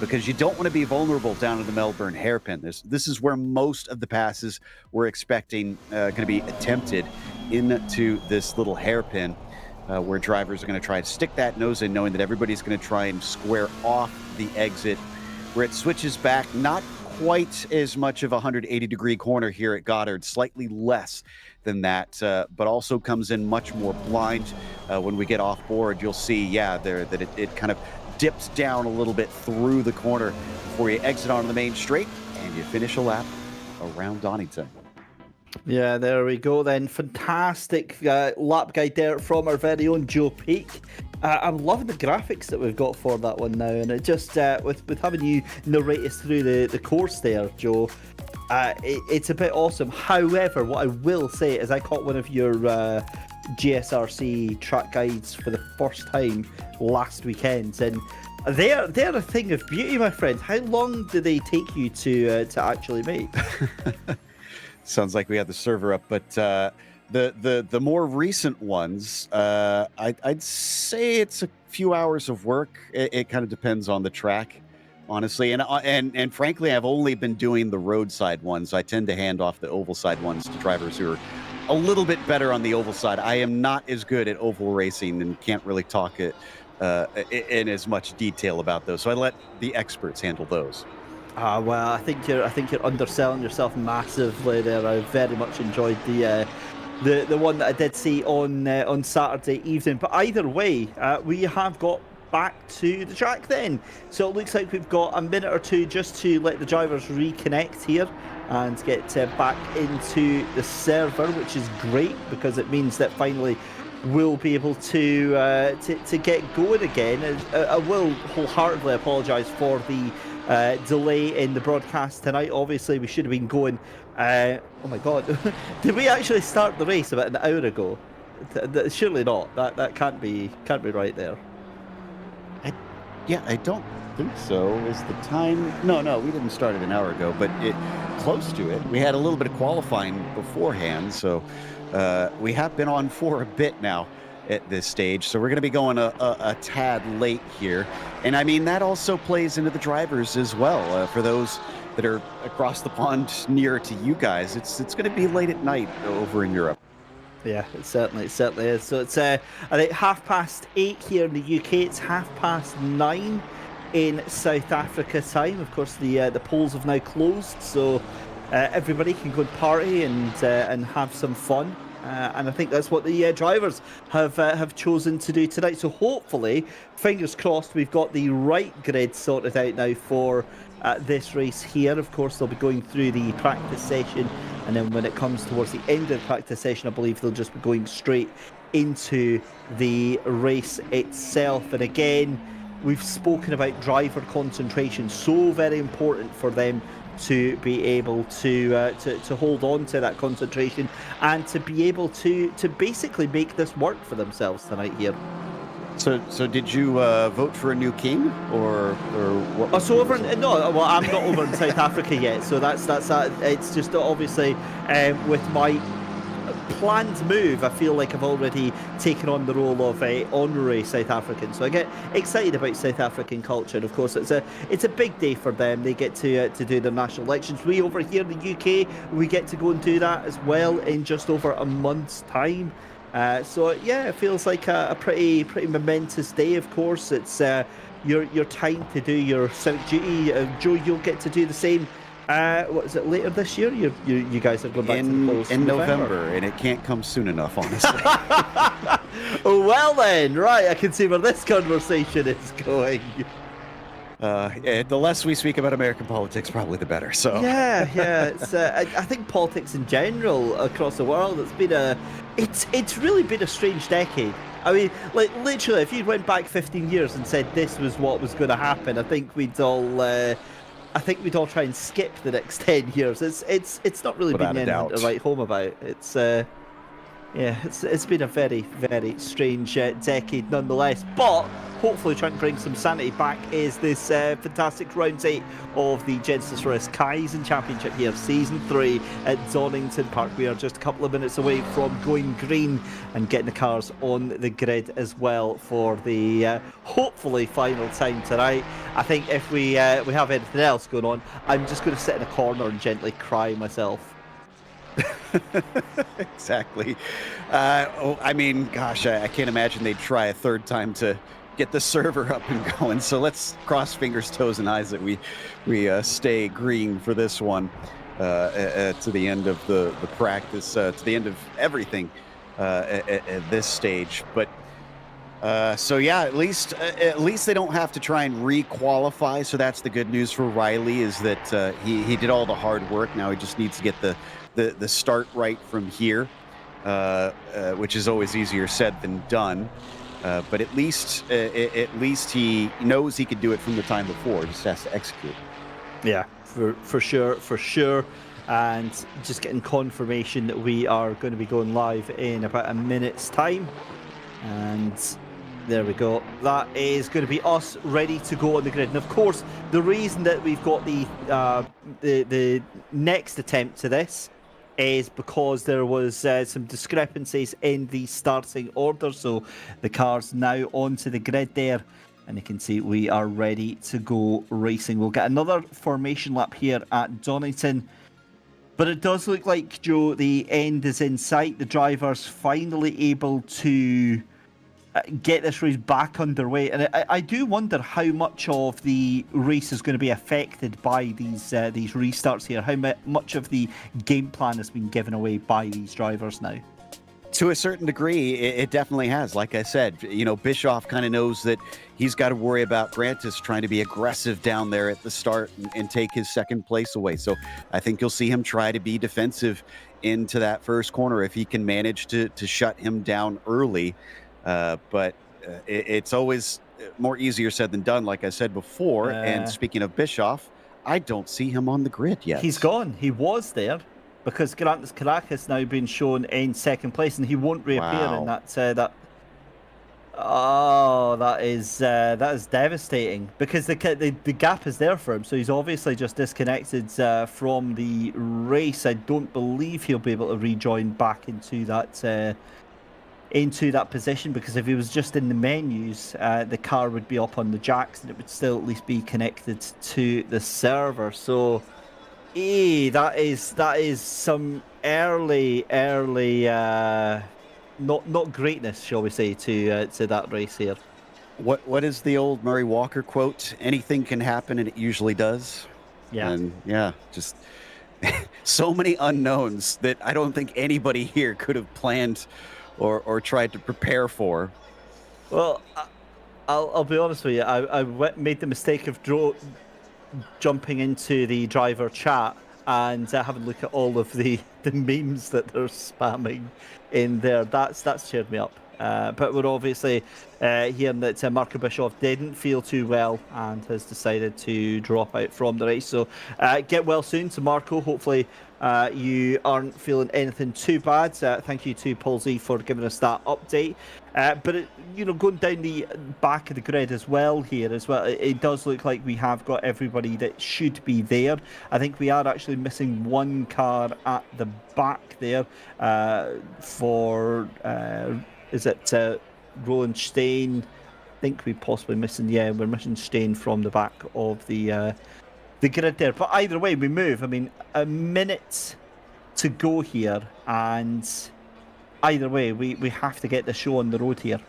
because you don't want to be vulnerable down in the Melbourne hairpin. This is where most of the passes we're expecting going to be attempted into this little hairpin. Where drivers are going to try to stick that nose in, knowing that everybody's going to try and square off the exit, where it switches back. Not quite as much of a 180-degree corner here at Goddard, slightly less than that, but also comes in much more blind. When we get off board, you'll see, that it kind of dips down a little bit through the corner before you exit onto the main straight, and you finish a lap around Donington. Yeah, there we go then. Fantastic lap guide there from our very own Joe Peak. I'm loving the graphics that we've got for that one now, and it just, with having you narrate us through the course there, Joe, it's a bit awesome. However, what I will say is I caught one of your GSRC track guides for the first time last weekend, and they're a thing of beauty, my friend. How long do they take you to actually make? Sounds like we have the server up, but the more recent ones, I'd say it's a few hours of work. It kind of depends on the track, honestly, and frankly, I've only been doing the roadside ones. I tend to hand off the oval side ones to drivers who are a little bit better on the oval side. I am not as good at oval racing and can't really talk it in as much detail about those, so I let the experts handle those. Well, I think you're underselling yourself massively there. I very much enjoyed the one that I did see on Saturday evening. But either way, we have got back to the track then. So it looks like we've got a minute or two just to let the drivers reconnect here and get back into the server, which is great because it means that finally we'll be able to get going again. I will wholeheartedly apologise for the delay in the broadcast tonight. Obviously, we should have been going. Oh my God, did we actually start the race about an hour ago? Surely not. That can't be right there. I don't think so. Is the time? No, we didn't start it an hour ago, but close to it. We had a little bit of qualifying beforehand, so we have been on for a bit now at this stage, so we're going to be going a tad late here. And I mean, that also plays into the drivers as well. For those that are across the pond near to you guys, it's going to be late at night over in Europe. Yeah, it certainly is. So it's I think 8:30 here in the UK. It's 9:30 in South Africa time. Of course, the polls have now closed, so everybody can go and party and have some fun. And I think that's what the drivers have chosen to do tonight. So hopefully, fingers crossed, we've got the right grid sorted out now for this race here. Of course, they'll be going through the practice session, and then when it comes towards the end of the practice session, I believe they'll just be going straight into the race itself. And again, we've spoken about driver concentration, so very important for them to be able to hold on to that concentration and to be able to basically make this work for themselves tonight here. So did you vote for a new king or what? Oh, so I'm not over in South Africa yet. So that's it's just obviously with my planned move, I feel like I've already taken on the role of a honorary South African. So I get excited about South African culture. Of course, it's a big day for them. They get to do their national elections. We over here in the UK, we get to go and do that as well in just over a month's time. So yeah, it feels like a pretty momentous day. Of course, it's your time to do your civic duty. Joe, you'll get to do the same What is it, later this year? You guys are going back to the polls in November, and it can't come soon enough, honestly. Well then, right, I can see where this conversation is going. The less we speak about American politics, probably the better. So Yeah. It's I think politics in general across the world, it's really been a strange decade. I mean, like literally, if you went back 15 years and said this was what was going to happen, I think we'd all try and skip the next 10 years. It's not really Without been a anything doubt. to write home about. It's been a very, very strange decade nonetheless. But hopefully trying to bring some sanity back is this fantastic round 8 of the Genisus Risk Kaizen Championship here, Season 3 at Donington Park. We are just a couple of minutes away from going green and getting the cars on the grid as well for the hopefully final time tonight. I think if we have anything else going on, I'm just going to sit in a corner and gently cry myself. Exactly. I mean, gosh, I can't imagine they'd try a third time to get the server up and going. So let's cross fingers, toes, and eyes that we stay green for this one to the end of the practice, to the end of everything at this stage. But so yeah, at least they don't have to try and re-qualify. So that's the good news for Riley, is that he did all the hard work. Now he just needs to get the start right from here, which is always easier said than done. But at least he knows he could do it from the time before. Just has to execute. Yeah, for sure. And just getting confirmation that we are going to be going live in about a minute's time. And there we go. That is going to be us ready to go on the grid. And of course, the reason that we've got the next attempt to this is because there was some discrepancies in the starting order. So the car's now onto the grid there, and you can see we are ready to go racing. We'll get another formation lap here at Donington, but it does look like, Joe, the end is in sight. The driver's finally able to get this race back underway, and I do wonder how much of the race is going to be affected by these restarts here. How much of the game plan has been given away by these drivers now? To a certain degree, it definitely has. Like I said, Bischoff kind of knows that he's got to worry about Grantis trying to be aggressive down there at the start and take his second place away. So I think you'll see him try to be defensive into that first corner if he can manage to shut him down early. But it's always more easier said than done, like I said before. And speaking of Bischoff, I don't see him on the grid yet. He's gone. He was there because Grantis Caracas now been shown in second place, and he won't reappear in that. That is devastating, because the gap is there for him. So he's obviously just disconnected from the race. I don't believe he'll be able to rejoin back into that position, because if he was just in the menus, the car would be up on the jacks and it would still at least be connected to the server. So that is some early not greatness, shall we say, to that race here. What is the old Murray Walker quote? Anything can happen, and it usually does. Yeah. And yeah, just so many unknowns that I don't think anybody here could have planned or tried to prepare for. Well, I'll be honest with you. I made the mistake of jumping into the driver chat and having a look at all of the memes that they're spamming in there. That's cheered me up. But we're obviously hearing that Marco Bischoff didn't feel too well and has decided to drop out from the race. So get well soon to Marco. Hopefully you aren't feeling anything too bad. Thank you to Paul Z for giving us that update. But going down the back of the grid as well here as well, it does look like we have got everybody that should be there. I think we are actually missing one car at the back there for is it Roland Stein? I think we're possibly missing. Yeah, we're missing Stein from the back of the grid there. But either way, we move. I mean, a minute to go here, and either way, we have to get the show on the road here.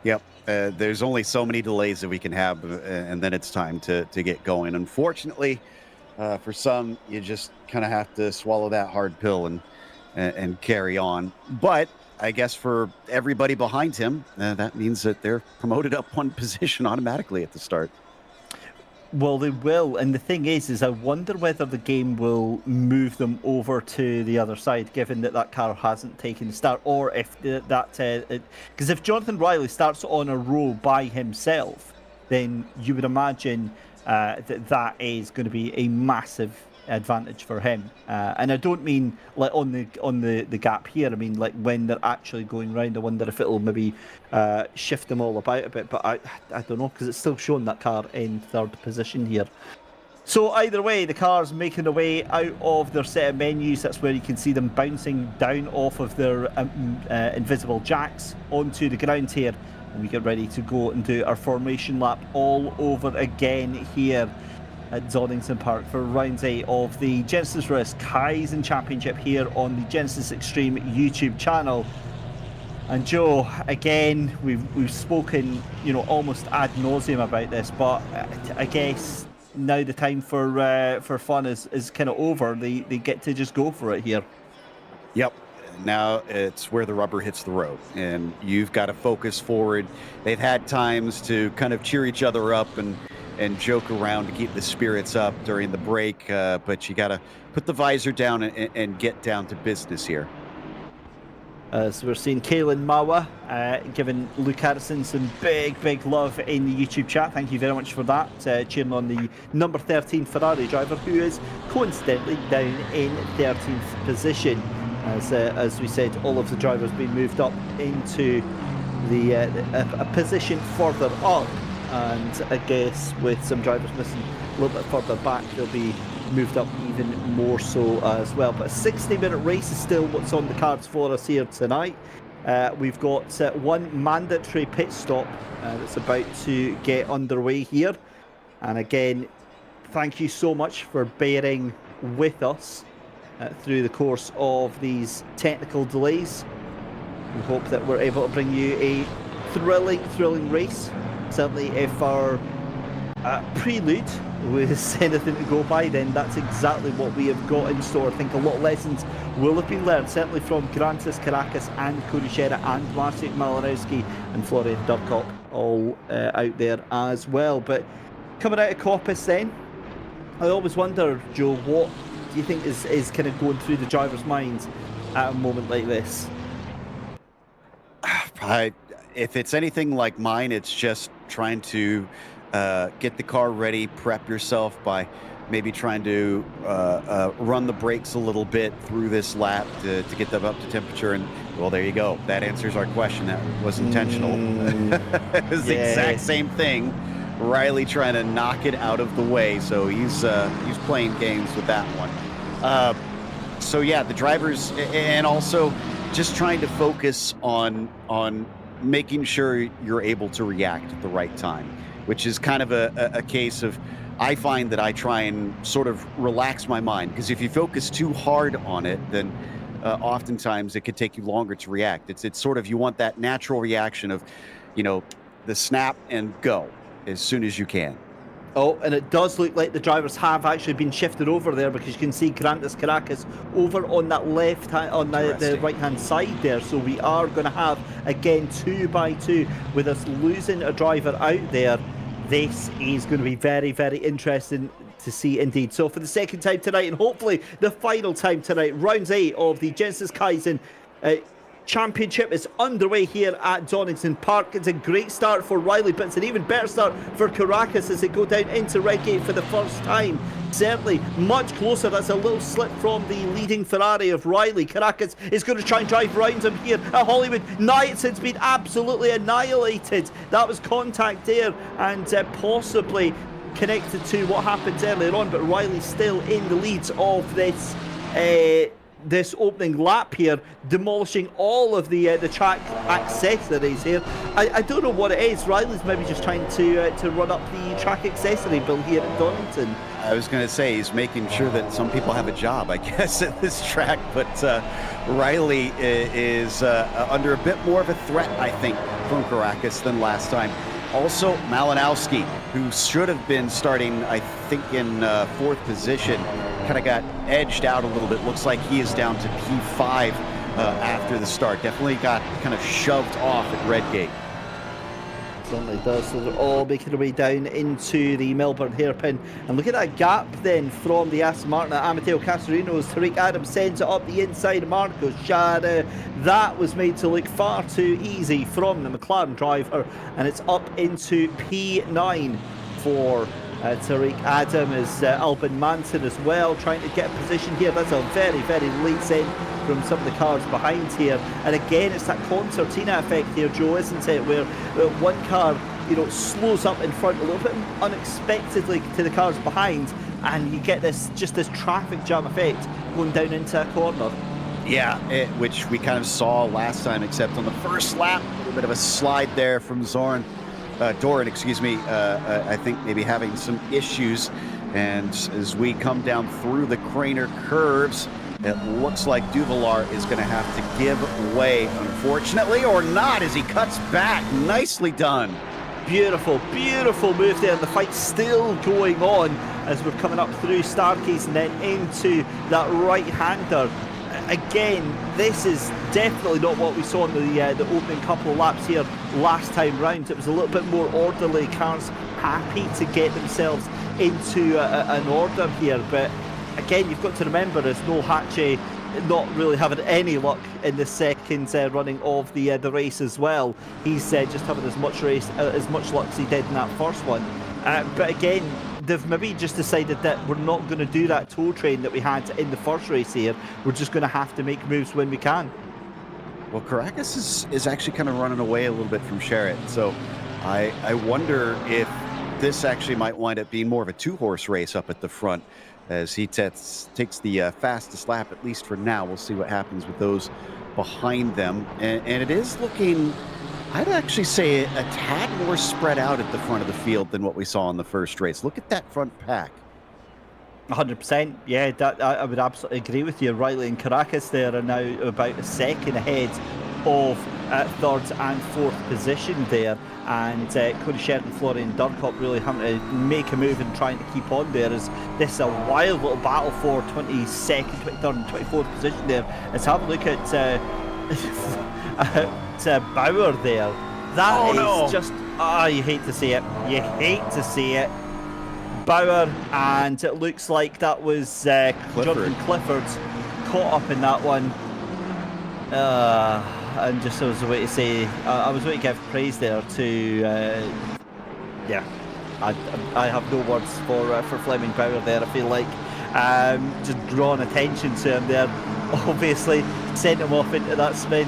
Yep. There's only so many delays that we can have, and then it's time to get going. Unfortunately, For some, you just kind of have to swallow that hard pill and carry on. But I guess for everybody behind him, that means that they're promoted up one position automatically at the start. Well, they will, and the thing is I wonder whether the game will move them over to the other side, given that car hasn't taken the start, or if because if Jonathan Riley starts on a row by himself, then you would imagine that is going to be a massive advantage for him. And I don't mean like on the gap here. I mean like when they're actually going round. I wonder if it'll maybe shift them all about a bit. But I don't know, because it's still showing that car in third position here. So either way, the car's making their way out of their set of menus. That's where you can see them bouncing down off of their invisible jacks onto the ground here. And we get ready to go and do our formation lap all over again here at Donington Park for round 8 of the Genisus Risk Kaizen Championship here on the Genisus Extreme YouTube channel. And Joe, again, we've spoken, almost ad nauseum about this, but I guess now the time for fun is kind of over. They get to just go for it here. Yep. Now it's where the rubber hits the road, and you've got to focus forward. They've had times to kind of cheer each other up and joke around to keep the spirits up during the break, but you got to put the visor down and get down to business here. So we're seeing Kaylin Mawa giving Luke Harrison some big love in the YouTube chat. Thank you very much for that. Cheering on the number 13 Ferrari driver, who is coincidentally down in 13th position. As we said, all of the drivers being moved up into a position further up. And I guess with some drivers missing a little bit further back, they'll be moved up even more so as well. But a 60-minute race is still what's on the cards for us here tonight. We've got one mandatory pit stop that's about to get underway here. And again, thank you so much for bearing with us through the course of these technical delays. We hope that we're able to bring you a thrilling race. Certainly if our prelude was anything to go by, then that's exactly what we have got in store. I think a lot of lessons will have been learned, certainly from Grantis Caracas and Cody Shera and Maciej Malinowski and Florian Durkop, all out there as well. But coming out of Coppice then, I always wonder, Joe, what do you think is kind of going through the driver's minds at a moment like this? If it's anything like mine, it's just trying to get the car ready, prep yourself by maybe trying to run the brakes a little bit through this lap to get them up to temperature. And, well, there you go. That answers our question. That was intentional. It's the exact same thing. Riley trying to knock it out of the way. So he's playing games with that one. So, yeah, the drivers, and also just trying to focus on making sure you're able to react at the right time, which is kind of a case of, I find that I try and sort of relax my mind, because if you focus too hard on it, then oftentimes it could take you longer to react. It's sort of, you want that natural reaction of, the snap and go as soon as you can. Oh, and it does look like the drivers have actually been shifted over there, because you can see Grantis Caracas over on that left hand, on the right hand side there. So we are going to have again 2x2 with us losing a driver out there. This is going to be very interesting to see indeed. So for the second time tonight, and hopefully the final time tonight, round 8 of the Genisus Kaizen Championship is underway here at Donington Park. It's a great start for Riley, but it's an even better start for Caracas as they go down into Redgate for the first time. Certainly much closer. That's a little slip from the leading Ferrari of Riley. Caracas is going to try and drive round him here at Hollywood. Knightson's been absolutely annihilated. That was contact there, and possibly connected to what happened earlier on, but Riley's still in the lead of this opening lap here, demolishing all of the track accessories here. I don't know what it is. Riley's maybe just trying to run up the track accessory bill here at Donington. I was going to say he's making sure that some people have a job, I guess, at this track, but Riley is under a bit more of a threat, I think, from Caracas than last time. Also, Malinowski, who should have been starting, I think, in fourth position, kind of got edged out a little bit. Looks like he is down to P5 after the start. Definitely got kind of shoved off at Redgate. Certainly does. So they're all making their way down into the Melbourne hairpin. And look at that gap then from the Aston Martin at Amateo Casarino's. Tariq Adams sends it up the inside of Marco Shada. That was made to look far too easy from the McLaren driver. And it's up into P9 for Tariq Adam, as Albin Manson as well trying to get a position here. That's a very, very late send from some of the cars behind here. And again, it's that concertina effect here, Joe, isn't it? Where one car, slows up in front a little bit unexpectedly to the cars behind, and you get this traffic jam effect going down into a corner. Yeah, which we kind of saw last time, except on the first lap, a little bit of a slide there from Doran, I think maybe having some issues. And as we come down through the Craner curves, it looks like Duvallard is going to have to give way, unfortunately, or not, as he cuts back. Nicely done. Beautiful, beautiful move there. And the fight's still going on as we're coming up through Starcase and then into that right-hander. Again, this is definitely not what we saw in the opening couple of laps here last time round. It was a little bit more orderly. Cars happy to get themselves into an order here. But again, you've got to remember, as Noel Hatchey not really having any luck in the second running of the race as well. He's just having as much luck as he did in that first one. But again, they've maybe just decided that we're not going to do that tow train that we had in the first race here. We're just going to have to make moves when we can. Well, Caracas is actually kind of running away a little bit from Sherritt. So I wonder if this actually might wind up being more of a two-horse race up at the front, as he takes the fastest lap, at least for now. We'll see what happens with those behind them. And it is looking, I'd actually say, a tad more spread out at the front of the field than what we saw in the first race. Look at that front pack. 100%. Yeah, I would absolutely agree with you. Riley and Caracas there are now about a second ahead of third and fourth position there. And Cody Sheridan, Florian Durkop really having to make a move and trying to keep on there, as this is a wild little battle for 22nd, 23rd and 24th position there. Let's have a look at Bauer there. That is just, you hate to see it. You hate to see it. Bauer, and it looks like that was Jonathan Clifford caught up in that one. And just as a way to say, I was going to give praise there to, I have no words for Fleming Bauer there. I feel like just drawing attention to him there, obviously sent him off into that spin.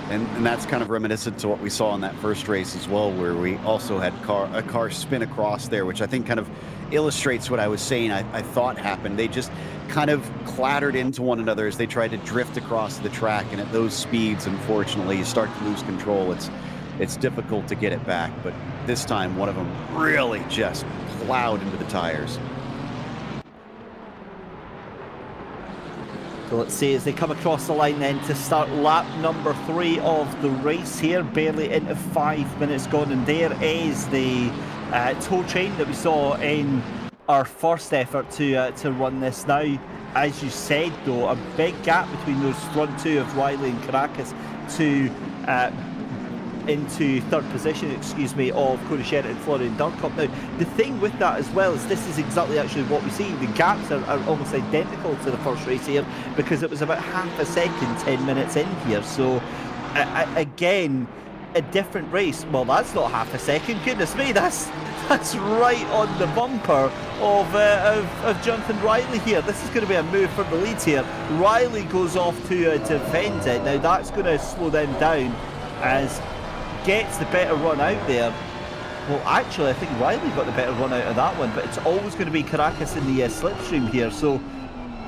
And that's kind of reminiscent to what we saw in that first race as well, where we also had a car spin across there, which I think kind of illustrates what I was saying I thought happened. They just kind of clattered into one another as they tried to drift across the track, and at those speeds, unfortunately, you start to lose control. It's difficult to get it back, but this time one of them really just plowed into the tires. So let's see as they come across the line then to start lap number 3 of the race here, barely into 5 minutes gone, and there is the tow train that we saw in our first effort to run this. Now, as you said though, a big gap between those front two of Riley and Caracas into third position, of Cody Sherritt and Florian Durkop. Now, the thing with that as well is this is exactly actually what we see. The gaps are almost identical to the first race here, because it was about half a second, 10 minutes in here. So, again, a different race. Well, that's not half a second. Goodness me, that's right on the bumper of Jonathan Riley here. This is going to be a move for the lead here. Riley goes off to defend it. Now, that's going to slow them down as gets the better run out there. Well, actually, I think Riley got the better run out of that one, but it's always going to be Caracas in the slipstream here. So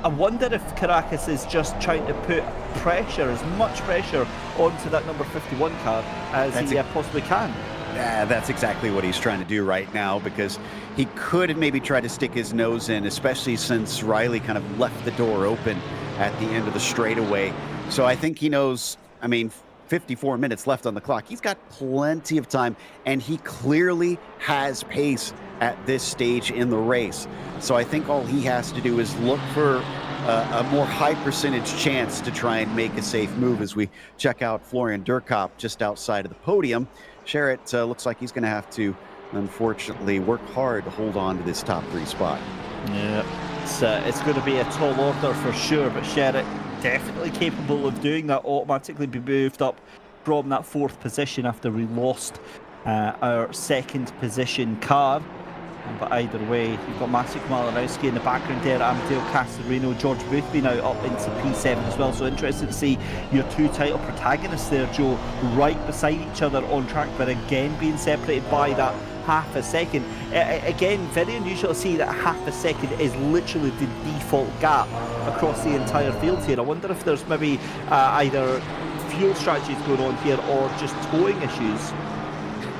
I wonder if Caracas is just trying to put pressure, as much pressure, onto that number 51 car as he possibly can. Yeah, that's exactly what he's trying to do right now, because he could maybe try to stick his nose in, especially since Riley kind of left the door open at the end of the straightaway. So I think he knows, I mean, 54 minutes left on the clock. He's got plenty of time, and he clearly has pace at this stage in the race. So I think all he has to do is look for a more high percentage chance to try and make a safe move as we check out Florian Durkop just outside of the podium. Sherritt looks like he's going to have to, unfortunately, work hard to hold on to this top 3 spot. Yeah, it's going to be a tall order for sure, but Sherritt definitely capable of doing that, automatically be moved up from that 4th position after we lost our 2nd position car. But either way, you've got Maciej Malinowski in the background there, Amadeo Casarino, George Boothby now up into P7 as well. So interesting to see your 2 title protagonists there, Joe, right beside each other on track, but again being separated by that half a second. Again, very unusual to see that half a second is literally the default gap across the entire field here. I wonder if there's maybe either fuel strategies going on here or just towing issues.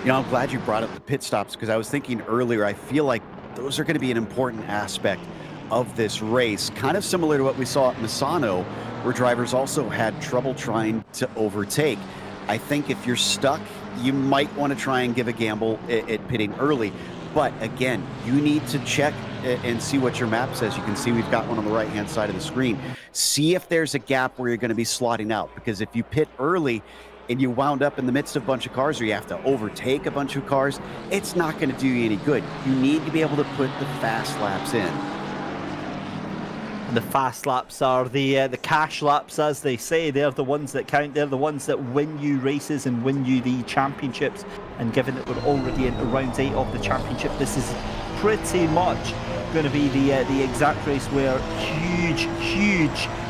You know, I'm glad you brought up the pit stops, because I was thinking earlier, I feel like those are going to be an important aspect of this race, kind of similar to what we saw at Misano, where drivers also had trouble trying to overtake. I think if you're stuck, you might want to try and give a gamble at pitting early. But again, you need to check and see what your map says. You can see we've got one on the right-hand side of the screen. See if there's a gap where you're going to be slotting out, because if you pit early and you wound up in the midst of a bunch of cars, or you have to overtake a bunch of cars, it's not going to do you any good. You need to be able to put the fast laps in. The fast laps are the cash laps, as they say. They're the ones that count. They're the ones that win you races and win you the championships. And given that we're already into round 8 of the championship, this is pretty much going to be the exact race where huge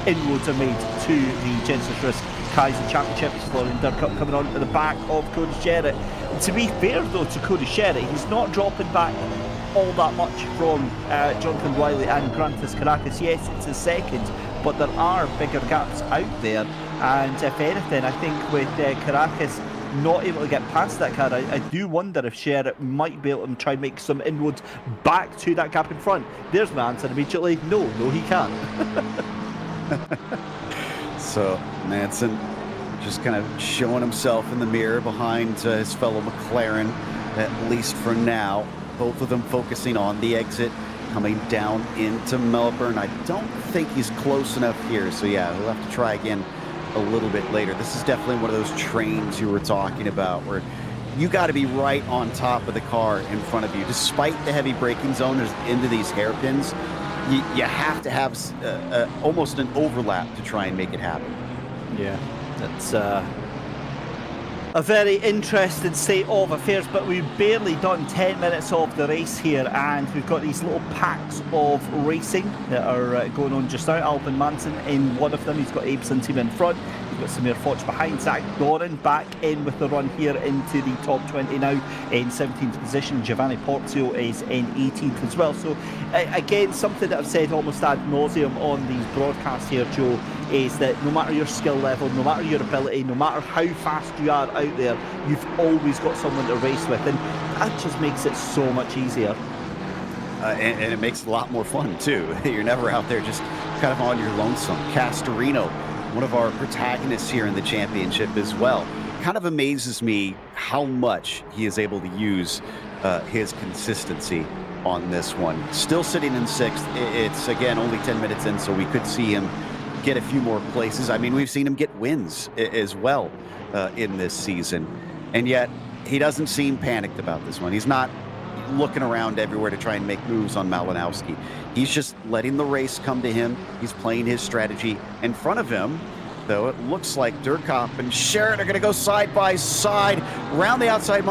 inroads are made to the Genisus Risk Kaizen Championship. It's Florian Durkop coming on to the back of Cody Sherritt. And to be fair though to Cody Sherritt, he's not dropping back all that much from Jonathan Riley and Grantis Caracas. Yes, it's a second, but there are bigger gaps out there. And if anything, I think with Caracas not able to get past that car, I do wonder if Sherritt might be able to try and make some inroads back to that gap in front. There's my answer immediately. No, he can't. So Manson just kind of showing himself in the mirror behind his fellow McLaren, at least for now. Both of them focusing on the exit coming down into Melbourne. I don't think he's close enough here, so yeah, we'll have to try again a little bit later. This is definitely one of those trains you were talking about where you got to be right on top of the car in front of you. Despite the heavy braking zone into these hairpins, you have to have almost an overlap to try and make it happen. Yeah, that's a very interesting state of affairs, but we've barely done 10 minutes of the race here, and we've got these little packs of racing that are going on just now. Albin Manson in one of them, he's got Abe Santima in front, he's got Samir Foch behind, Zach Doran back in with the run here into the top 20 now in 17th position. Giovanni Porzio is in 18th as well. So again, something that I've said almost ad nauseum on these broadcasts here, Joe, is that no matter your skill level, no matter your ability, no matter how fast you are out there, you've always got someone to race with, and that just makes it so much easier. And it makes it a lot more fun too. You're never out there just kind of on your lonesome. Castorino, one of our protagonists here in the championship as well. Kind of amazes me how much he is able to use his consistency on this one. Still sitting in 6th. It's, again, only 10 minutes in, so we could see him get a few more places. I mean, we've seen him get wins as well in this season. And yet, he doesn't seem panicked about this one. He's not looking around everywhere to try and make moves on Malinowski. He's just letting the race come to him. He's playing his strategy. In front of him, though, it looks like Durkop and Sherritt are going to go side by side around the outside.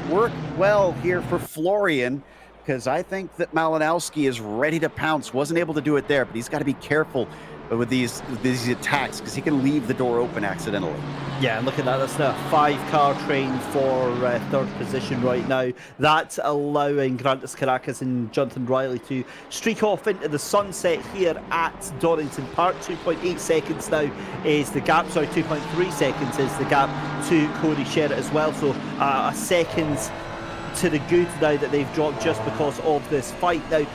Worked well here for Florian, because I think that Malinowski is ready to pounce. Wasn't able to do it there, but he's got to be careful with these attacks, because he can leave the door open accidentally. Yeah, look at that. That's a 5-car train for 3rd position right now. That's allowing Grantis Caracas and Jonathan Riley to streak off into the sunset here at Donington Park. 2.8 seconds now is the gap. Sorry, 2.3 seconds is the gap to Cody Sherritt as well. So a second to the good now that they've dropped just because of this fight. Now,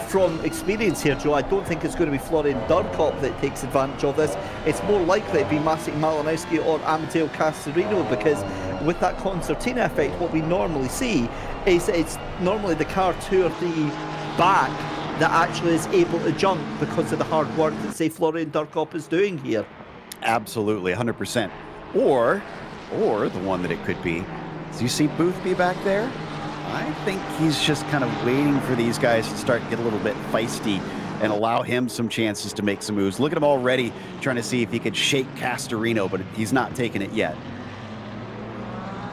From experience here, Joe, I don't think it's going to be Florian Durkop that takes advantage of this. It's more likely to be Maciej Malinowski or Amadeo Castorino, because with that concertina effect, what we normally see is it's normally the car 2 or 3 back that actually is able to jump because of the hard work that, say, Florian Durkop is doing here. Absolutely, 100%. Or the one that it could be, do you see Boothby back there? I think he's just kind of waiting for these guys to start to get a little bit feisty and allow him some chances to make some moves. Look at him already trying to see if he could shake Castorino, but he's not taking it yet.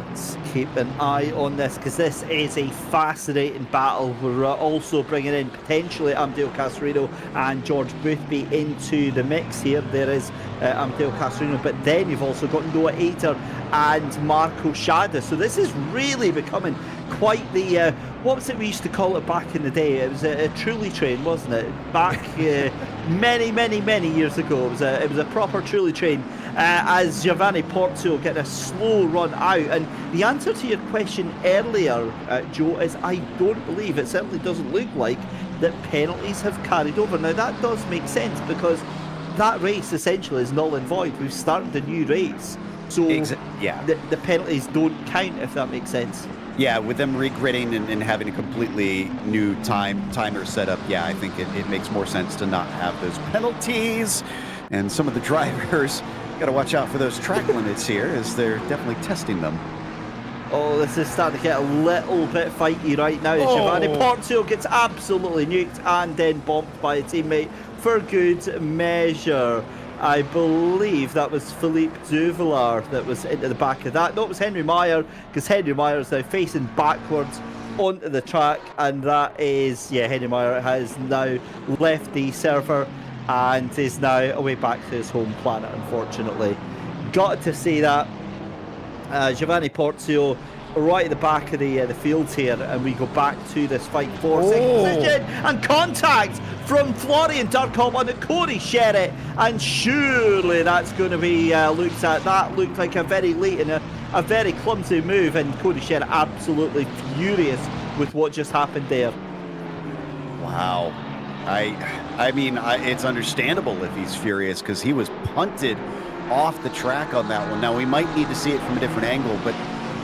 Let's keep an eye on this, because this is a fascinating battle. We're also bringing in potentially Amadeo Castorino and George Boothby into the mix here. There is Amadeo Castorino, but then you've also got Noah Ader and Marco Schade. So this is really becoming quite the what was it we used to call it back in the day? It was a truly train, wasn't it? Back many years ago, it was a proper truly train. As Giovanni Porzio getting a slow run out, and the answer to your question earlier, Joe, is I don't believe, it certainly doesn't look like, that penalties have carried over. Now that does make sense, because that race essentially is null and void. We've started a new race, so the penalties don't count, if that makes sense. Yeah, with them regridding and having a completely new timer set up, yeah, I think it makes more sense to not have those penalties. And some of the drivers got to watch out for those track limits here, as they're definitely testing them. Oh, this is starting to get a little bit fighty right now. Giovanni Porzio gets absolutely nuked and then bumped by a teammate for good measure. I believe that was Philippe Duvillard that was into the back of that. No, it was Henry Meyer, because Henry Meyer is now facing backwards onto the track, and that is, Henry Meyer has now left the server and is now away back to his home planet, unfortunately. Got to see that. Giovanni Porzio right at the back of the field here, and we go back to this fight for second position, and contact from Florian Durkop on Cody Sherritt, and surely that's going to be looked at. That looked like a very late and a very clumsy move, and Cody Sherritt absolutely furious with what just happened there. Wow. I mean, it's understandable if he's furious, because he was punted off the track on that one. Now, we might need to see it from a different angle, but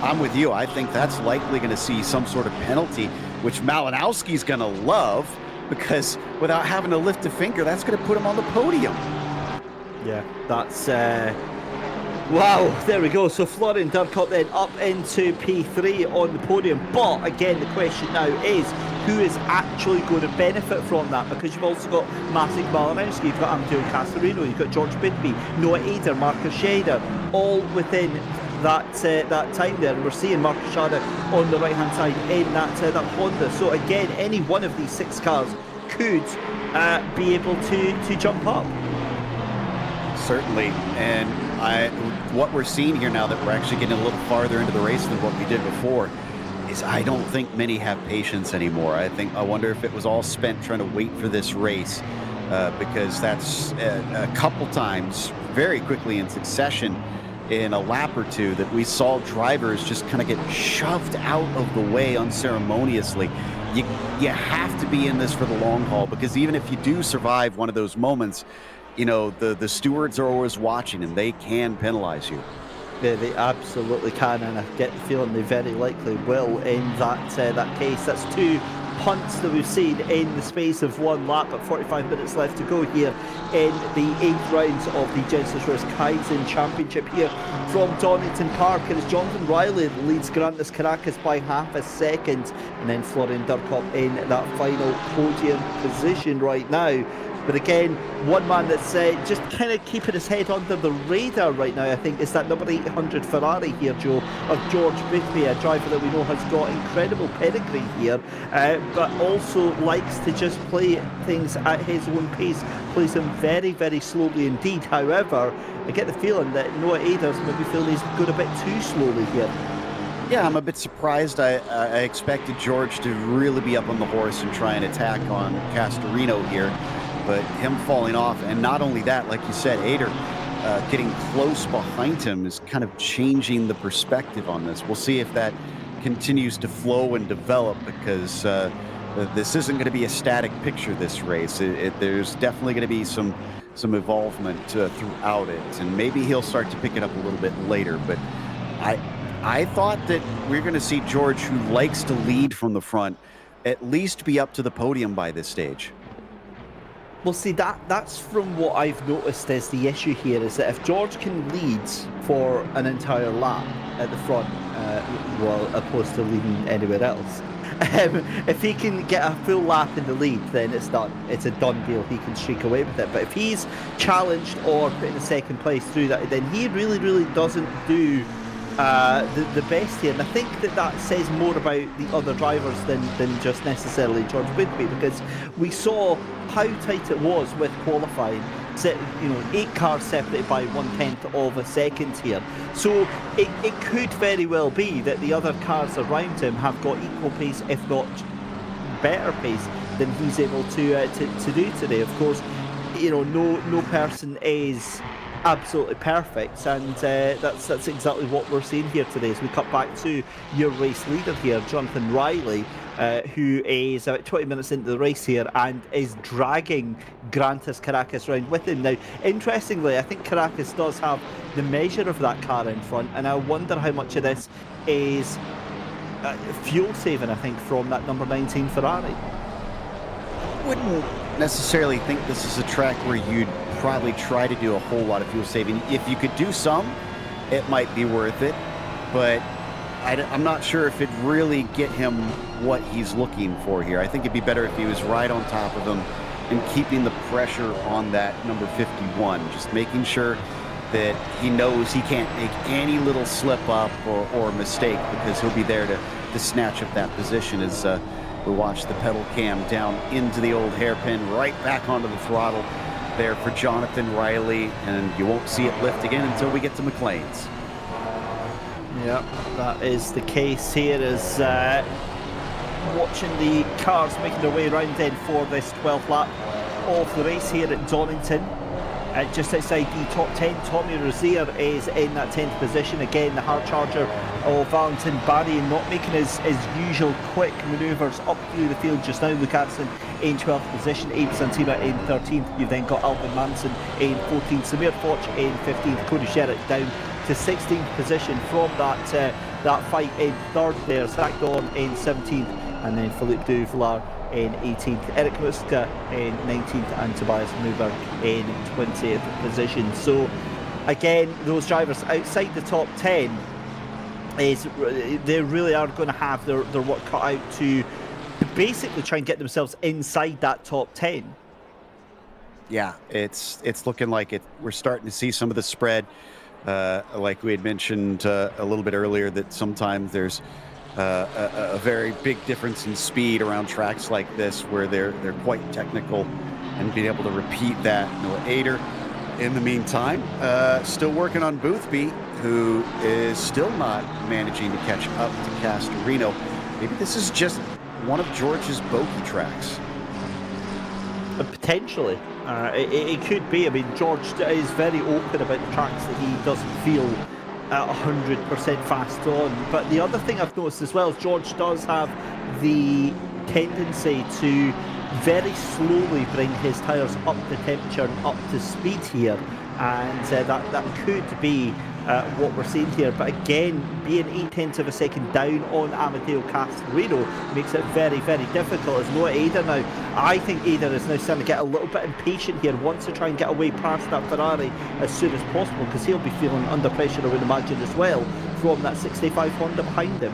I'm with you. I think that's likely going to see some sort of penalty, which Malinowski's going to love, because without having to lift a finger, that's going to put him on the podium. Yeah, that's... Wow, there we go. So Florian Durkop then up into P3 on the podium. But again, the question now is, who is actually going to benefit from that? Because you've also got Maciej Malinowski, you've got Amadeo Castorino, you've got George Boothby, Noah Ader, Marcus Schade, all within that time there. And we're seeing Marcus Schade on the right hand side in that Honda. So again, any one of these 6 cars could be able to jump up. Certainly, and what we're seeing here now that we're actually getting a little farther into the race than what we did before is I don't think many have patience anymore. I wonder if it was all spent trying to wait for this race, because that's a couple times very quickly in succession in a lap or two that we saw drivers just kind of get shoved out of the way unceremoniously. You have to be in this for the long haul, because even if you do survive one of those moments, you know, the stewards are always watching and they can penalize you. Yeah, they absolutely can, and I get the feeling they very likely will in that case. That's 2 punts that we've seen in the space of 1 lap, but 45 minutes left to go here in the 8th rounds of the Genisus Risk Kaizen Championship here from Donington Park. It is Jonathan Riley that leads Grandes Caracas by half a second, and then Florian Durkop in that final podium position right now. But again, one man that's just kind of keeping his head under the radar right now, I think, is that number 800 Ferrari here, Joe, of George Boothby, a driver that we know has got incredible pedigree here, but also likes to just play things at his own pace, plays them very, very slowly indeed. However, I get the feeling that Noah Ader's maybe feeling he's going a bit too slowly here. Yeah, I'm a bit surprised. I expected George to really be up on the horse and try and attack on Castorino here. But him falling off, and not only that, like you said, Ader getting close behind him is kind of changing the perspective on this. We'll see if that continues to flow and develop, because this isn't going to be a static picture, this race. There's definitely going to be some involvement throughout it, and maybe he'll start to pick it up a little bit later. But I thought that we're going to see George, who likes to lead from the front, at least be up to the podium by this stage. Well, see, that's from what I've noticed is the issue here, is that if George can lead for an entire lap at the front, well, opposed to leading anywhere else, if he can get a full lap in the lead, then it's done. It's a done deal. He can streak away with it. But if he's challenged or put in a second place through that, then he really, really doesn't do the best here. And I think that says more about the other drivers than just necessarily George Whitby, because we saw how tight it was with qualifying. 8 cars separated by 1/10 of a second here. So it could very well be that the other cars around him have got equal pace, if not better pace, than he's able to do today. Of course, no person is absolutely perfect, and that's exactly what we're seeing here today. As we cut back to your race leader here, Jonathan Riley, who is about 20 minutes into the race here and is dragging Grantis Caracas round with him. Now, interestingly, I think Caracas does have the measure of that car in front, and I wonder how much of this is fuel saving, I think, from that number 19 Ferrari. Wouldn't necessarily think this is a track where you'd probably try to do a whole lot of fuel saving. If you could do some, it might be worth it, but I'm not sure if it'd really get him what he's looking for here. I think it'd be better if he was right on top of him and keeping the pressure on that number 51, just making sure that he knows he can't make any little slip up or mistake, because he'll be there to snatch up that position as we watch the pedal cam down into the old hairpin, right back onto the throttle there for Jonathan Riley, and you won't see it lift again until we get to McLean's. Yeah, that is the case here, as watching the cars making their way around then for this 12th lap of the race here at Donington. Just outside the top 10, Tommy Rozier is in that 10th position. Again, the hard charger of Valentin Barry, not making his usual quick manoeuvres up through the field just now. Luke Addison in 12th position, Abe Santima in 13th. You've then got Alvin Manson in 14th, Samir Foch in 15th, Cody Sherritt down to 16th position from that fight in 3rd there, Zach Dawn in 17th, and then Philippe Duvlar in 18th, Eric Muska in 19th, and Tobias Muberg in 20th position. So again, those drivers outside the top 10, they really are going to have their work cut out to basically try and get themselves inside that top 10. Yeah, it's looking like it. We're starting to see some of the spread, like we had mentioned a little bit earlier, that sometimes there's a very big difference in speed around tracks like this, where they're quite technical, and being able to repeat that. Noah Ader, in the meantime, still working on Boothby, who is still not managing to catch up to Castorino. Maybe this is just one of George's bogey tracks. Potentially. It could be. I mean, George is very open about the tracks that he doesn't feel 100% fast on. But the other thing I've noticed as well is George does have the tendency to very slowly bring his tyres up to temperature and up to speed here, and that could be what we're seeing here. But again, being 0.8 of a second down on Amadeo Castorino makes it very, very difficult. As Noah Ader now, I think Ader is now starting to get a little bit impatient here, wants to try and get away past that Ferrari as soon as possible, because he'll be feeling under pressure, I would imagine, as well, from that 65 Honda behind him.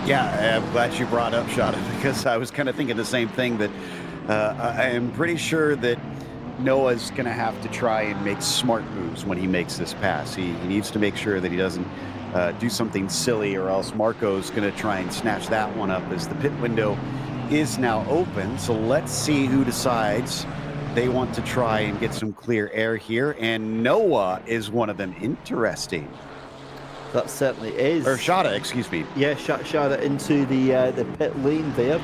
Yeah, I'm glad you brought up Shada, because I was kind of thinking the same thing, that I am pretty sure that Noah's going to have to try and make smart moves when he makes this pass. He needs to make sure that he doesn't do something silly, or else Marco's going to try and snatch that one up, as the pit window is now open. So let's see who decides they want to try and get some clear air here. And Noah is one of them. Interesting. That certainly is. Or Shada, excuse me. Yeah, Shada into the pit lane there.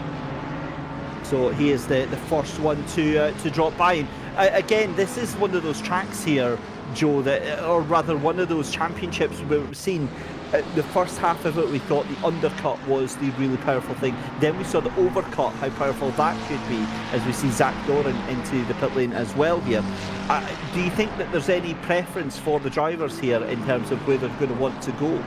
So he is the first one to drop by. Again, this is one of those tracks here, Joe, that, or rather one of those championships where we've seen the first half of it, we thought the undercut was the really powerful thing. Then we saw the overcut, how powerful that could be, as we see Zach Doran into the pit lane as well here. Do you think that there's any preference for the drivers here in terms of where they're going to want to go?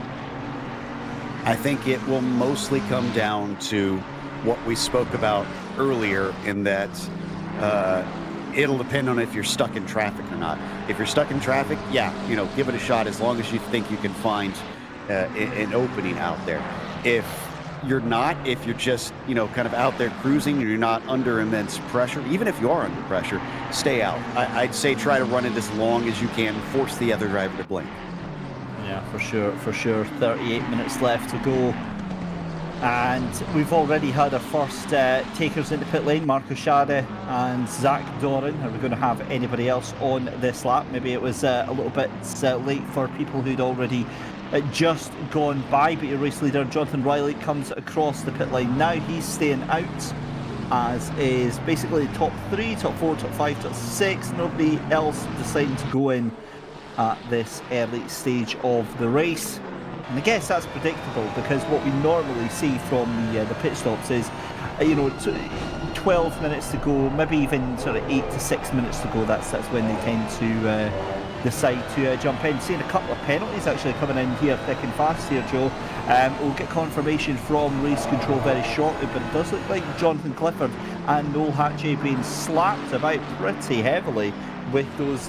I think it will mostly come down to what we spoke about earlier, in that it'll depend on if you're stuck in traffic or not. If you're stuck in traffic, yeah, give it a shot as long as you think you can find an opening out there. If you're not, if you're just, kind of out there cruising and you're not under immense pressure, even if you are under pressure, stay out. I'd say try to run it as long as you can, force the other driver to blink. Yeah, for sure. 38 minutes left to go. And we've already had our first takers into pit lane, Marco Schade and Zach Doran. Are we going to have anybody else on this lap? Maybe it was a little bit late for people who'd already just gone by, but your race leader Jonathan Riley comes across the pit lane now. He's staying out, as is basically top 3, top 4, top 5, top 6. Nobody else deciding to go in at this early stage of the race. And I guess that's predictable, because what we normally see from the pit stops is 12 minutes to go, maybe even sort of 8 to 6 minutes to go. That's when they tend to decide to jump in. Seeing a couple of penalties actually coming in here thick and fast here, Joe. We'll get confirmation from race control very shortly, but it does look like Jonathan Clifford and Noel Hatchey being slapped about pretty heavily with those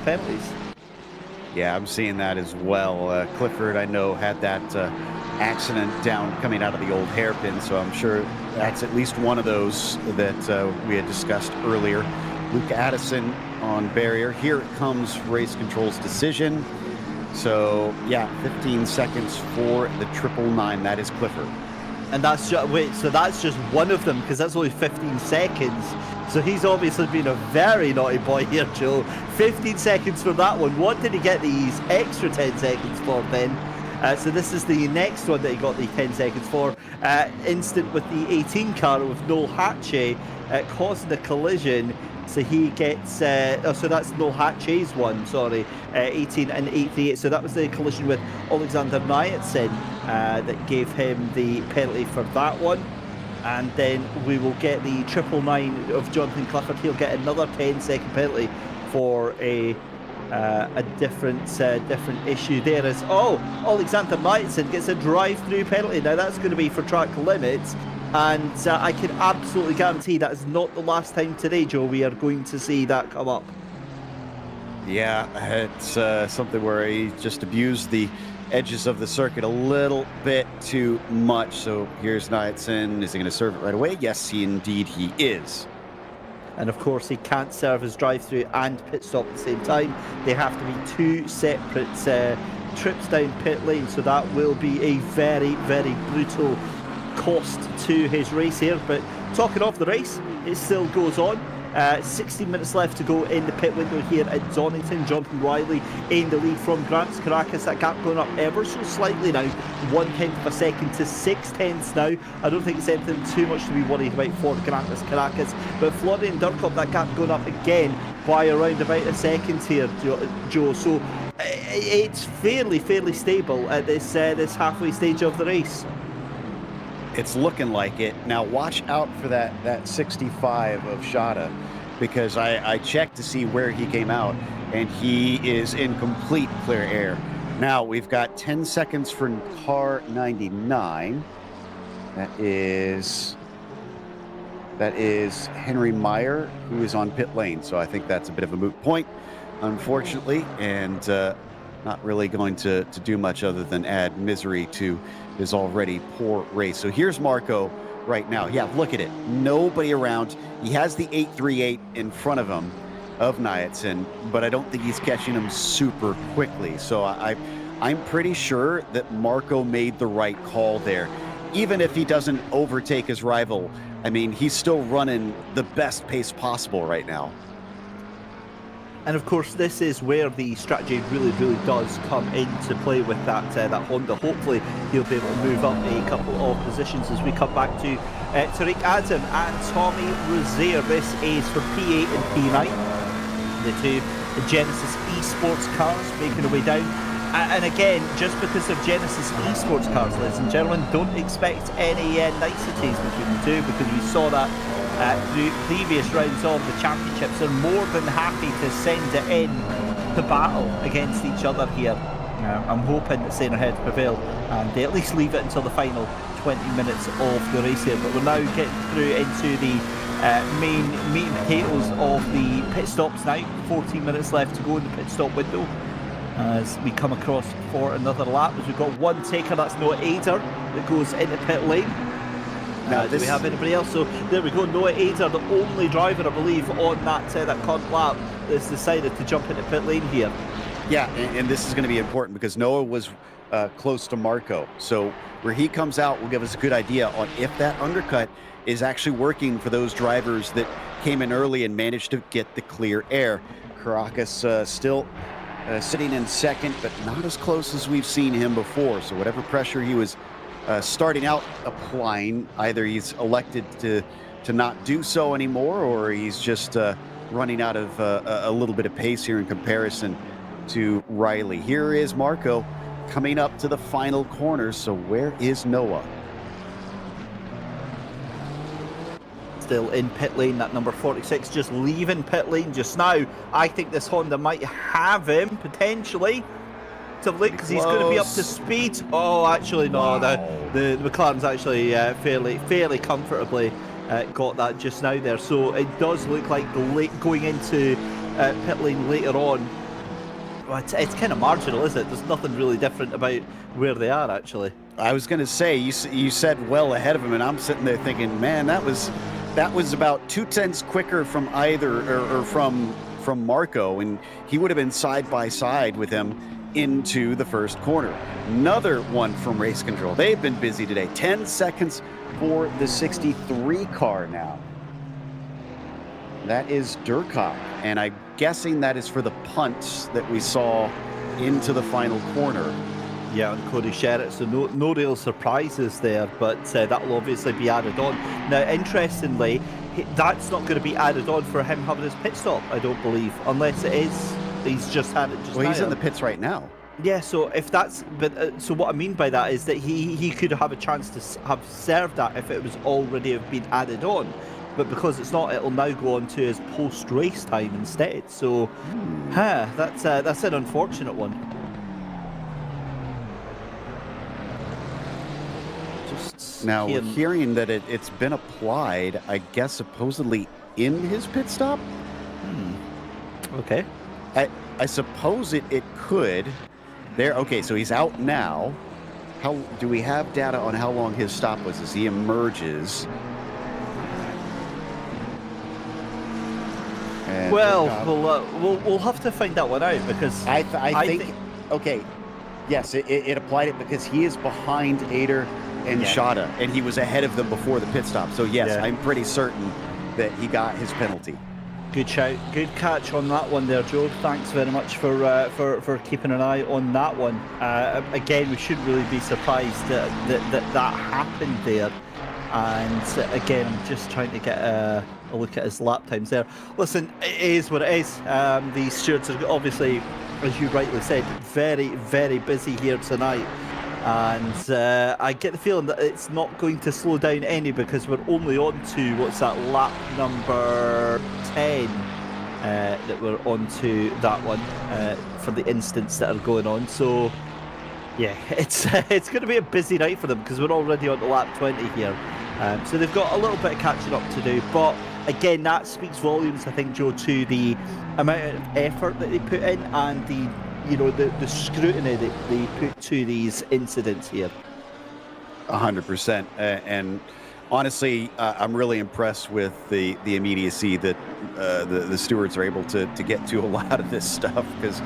penalties. Yeah, I'm seeing that as well. Clifford, I know, had that accident down coming out of the old hairpin, so I'm sure that's at least one of those that we had discussed earlier. Luke Addison on barrier. Here it comes race control's decision. So, yeah, 15 seconds for the 999. That is Clifford. And that's just, so that's just one of them, because that's only 15 seconds. So he's obviously been a very naughty boy here, Joe. 15 seconds for that one. What did he get these extra 10 seconds for then? So this is the next one that he got the 10 seconds for. Instant with the 18 car with Noel Hatchey causing the collision. So he gets, so that's Noel Hatchey's one, sorry, 18 and 88. So that was the collision with Alexander Nyatsin that gave him the penalty for that one. And then we will get the 999 of Jonathan Clifford. He'll get another 10-second penalty for a different issue there. Is Alexander Nyatsin gets a drive-through penalty. Now that's going to be for track limits. And I can absolutely guarantee that is not the last time today, Joe, we are going to see that come up. Yeah, it's something where he just abused the edges of the circuit a little bit too much. So here's Nyatsin. Is he going to serve it right away? Yes, indeed he is. And of course, he can't serve his drive-through and pit stop at the same time. They have to be two separate trips down pit lane. So that will be a very, very brutal cost to his race here. But talking of the race, it still goes on. 16 minutes left to go in the pit window here at Donington. Jonathan Riley in the lead from Grant Caracas. That gap going up ever so slightly now, 1/10 of a second to 6/10 now. I don't think it's anything too much to be worried about for Grant Caracas, but Florian Durkop, that gap going up again by around about a second here, Joe. So it's fairly stable at this halfway stage of the race. It's looking like it. Now watch out for that 65 of Shada, because I checked to see where he came out, and he is in complete clear air. Now we've got 10 seconds for car 99. That is Henry Meyer, who is on pit lane. So I think that's a bit of a moot point, unfortunately, and not really going to do much other than add misery to his already poor race. So here's Marco right now. Yeah, look at it. Nobody around. He has the 838 in front of him of Nyatsin, but I don't think he's catching him super quickly. So I'm pretty sure that Marco made the right call there. Even if he doesn't overtake his rival, I mean, he's still running the best pace possible right now. And of course, this is where the strategy really does come into play with that Honda. Hopefully, he'll be able to move up a couple of positions as we come back to Tariq Adam and Tommy Rozier. This is for P8 and P9. The two Genesis esports cars making their way down And again, just because of Genesis esports cars, ladies and gentlemen, don't expect any niceties between the two, because we saw that through previous rounds of the championships. They're more than happy to send it in to battle against each other here. I'm hoping that saner heads prevail and they at least leave it until the final 20 minutes of the race here. But we're now getting through into the main meat and potatoes of the pit stops now. 14 minutes left to go in the pit stop window as we come across for another lap. As we've got one taker, that's Noah Ader, that goes into pit lane. Now, do we have anybody else? So there we go, Noah Ader, the only driver, I believe, on that current lap that's decided to jump into pit lane here. Yeah, and this is going to be important because Noah was close to Marco. So where he comes out will give us a good idea on if that undercut is actually working for those drivers that came in early and managed to get the clear air. Caracas still sitting in second, but not as close as we've seen him before. So whatever pressure he was starting out applying, either he's elected to not do so anymore, or he's just running out of a little bit of pace here in comparison to Riley. Here is Marco coming up to the final corner. So where is Noah? Still in pit lane, that number 46, just leaving pit lane just now. I think this Honda might have him potentially to look, because he's going to be up to speed. Oh, actually no, wow. the McLaren's actually fairly comfortably got that just now there. So it does look like going into pit lane later on. Well, it's kind of marginal, isn't it? There's nothing really different about where they are, actually. I was going to say, you said well ahead of him, and I'm sitting there thinking, man, that was about 2/10 quicker from either or from Marco, and he would have been side by side with him into the first corner. Another one from Race Control. They've been busy today. 10 seconds for the 63 car now. That is Durkop, and I'm guessing that is for the punt that we saw into the final corner. Yeah, on Cody Sherritt, so no real surprises there, but that will obviously be added on. Now, interestingly, that's not going to be added on for him having his pit stop, I don't believe, unless it is. He's just had it just now. Well, he's in the pits right now. Yeah, so if that's, but so what I mean by that is that he could have a chance to have served that if it was already have been added on. But because it's not, it'll now go on to his post-race time instead. So, that's an unfortunate one. Just now we're hearing that it's been applied, I guess, supposedly in his pit stop. Okay. I suppose it could. There. Okay, so he's out now. How do we have data on how long his stop was as he emerges? And well, we'll have to find that one out, because I think okay, yes, it applied it because he is behind Ader and Shada, and he was ahead of them before the pit stop. So yes, I'm pretty certain that he got his penalty. Good shout, good catch on that one there, Joe. Thanks very much for keeping an eye on that one. Again, we shouldn't really be surprised that happened there. And again, I'm just trying to get a look at his lap times there. Listen, it is what it is. The stewards are obviously, as you rightly said, very, very busy here tonight. And I get the feeling that it's not going to slow down any, because we're only on to, what's that, lap number 10 that we're on to that one for the instants that are going on. So yeah, it's going to be a busy night for them, because we're already on to lap 20 here. So they've got a little bit of catching up to do, but again, that speaks volumes, I think, Joe, to the amount of effort that they put in and the scrutiny that they put to these incidents here. 100%. And honestly, I'm really impressed with the immediacy that the stewards are able to get to a lot of this stuff, because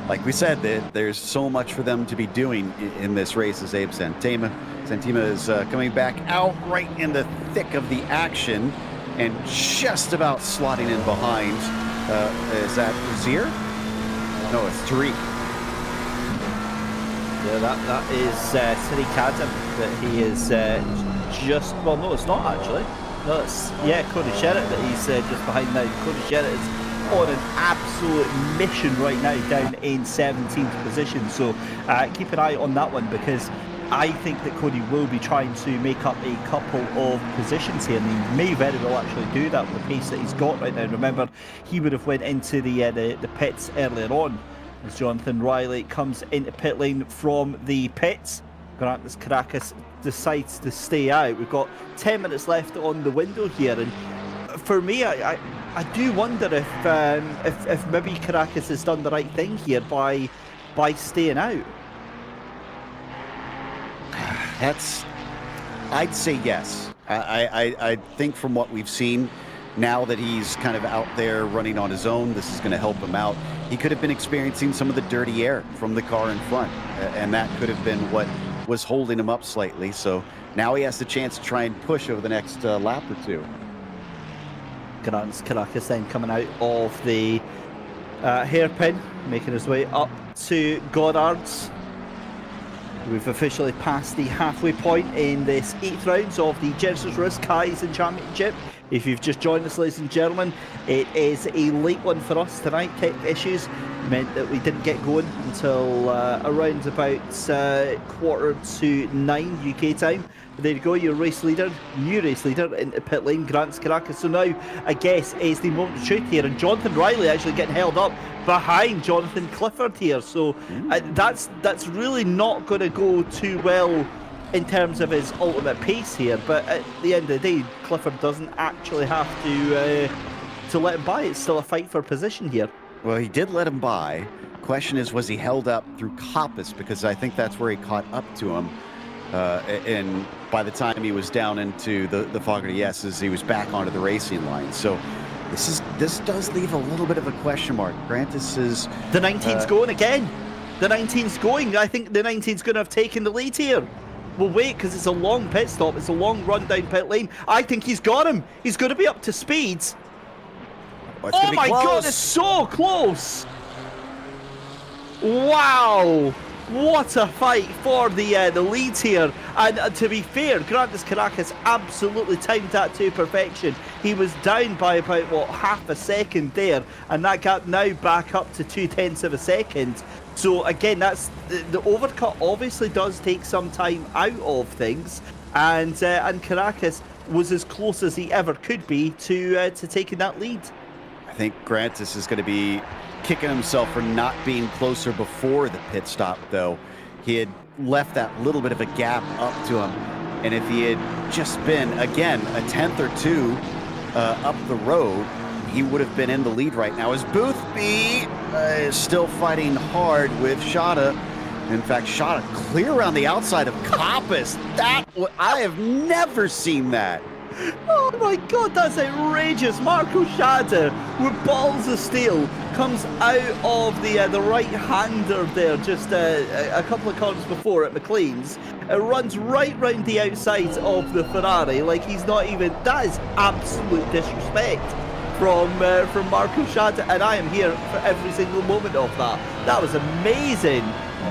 like we said, there's so much for them to be doing in this race. As Abe Santima is coming back out right in the thick of the action and just about slotting in behind. Is that Zier? No, it's Tariq. Yeah, that is Tariq Adam, that he is just, well, no, it's not actually. No, it's, Cody Sherritt that he's just behind now. Cody Sherritt is on an absolute mission right now, down in 17th position. So keep an eye on that one, because I think that Cody will be trying to make up a couple of positions here, and he may very well actually do that with the pace that he's got right now. Remember, he would have went into the pits earlier on, as Jonathan Riley comes into pit lane from the pits. Grantis Caracas decides to stay out. We've got 10 minutes left on the window here, and for me, I do wonder if maybe Caracas has done the right thing here by staying out. I'd say yes. I think from what we've seen, now that he's kind of out there running on his own, this is going to help him out. He could have been experiencing some of the dirty air from the car in front, and that could have been what was holding him up slightly. So now he has the chance to try and push over the next lap or two. Grantis Caracas then coming out of the hairpin, making his way up to Goddard's. We've officially passed the halfway point in this 8th round of the Genisus Risk Kaizen Championship. If you've just joined us, ladies and gentlemen, it is a late one for us tonight. Tech issues meant that we didn't get going until around about 8:45 UK time. But there you go, your race leader, new race leader into pit lane, Grantis Caracas. So now, I guess, is the moment of truth here. And Jonathan Riley actually getting held up behind Jonathan Clifford here. So that's really not going to go too well in terms of his ultimate pace here. But at the end of the day, Clifford doesn't actually have to let him by. It's still a fight for position here. Well, he did let him by. Question is, was he held up through Coppice? Because I think that's where he caught up to him. And by the time he was down into the Fogarty S's, he was back onto the racing line. So this does leave a little bit of a question mark. Grantis is... The 19's going again. The 19's going. I think the 19's going to have taken the lead here. We'll wait, because it's a long pit stop. It's a long run down pit lane. I think he's got him. He's going to be up to speed. Oh my God, it's so close. Wow. What a fight for the leads here. And to be fair, Grantis Caracas absolutely timed that to perfection. He was down by about, what, half a second there. And that gap now back up to 0.2 of a second. So again, that's the overcut obviously does take some time out of things. And Caracas was as close as he ever could be to taking that lead. I think Grantis is going to be kicking himself for not being closer before the pit stop, though. He had left that little bit of a gap up to him, and if he had just been, again, a 10th or 2 up the road, he would have been in the lead right now, as Boothby is still fighting hard with Shada. In fact, Shada clear around the outside of Coppice. I have never seen that. Oh my God, that's outrageous. Marco Shada, with balls of steel, comes out of the right-hander there, just a couple of corners before at McLean's. It runs right round the outside of the Ferrari, like he's not even... That is absolute disrespect from Marco Shada, and I am here for every single moment of that. That was amazing.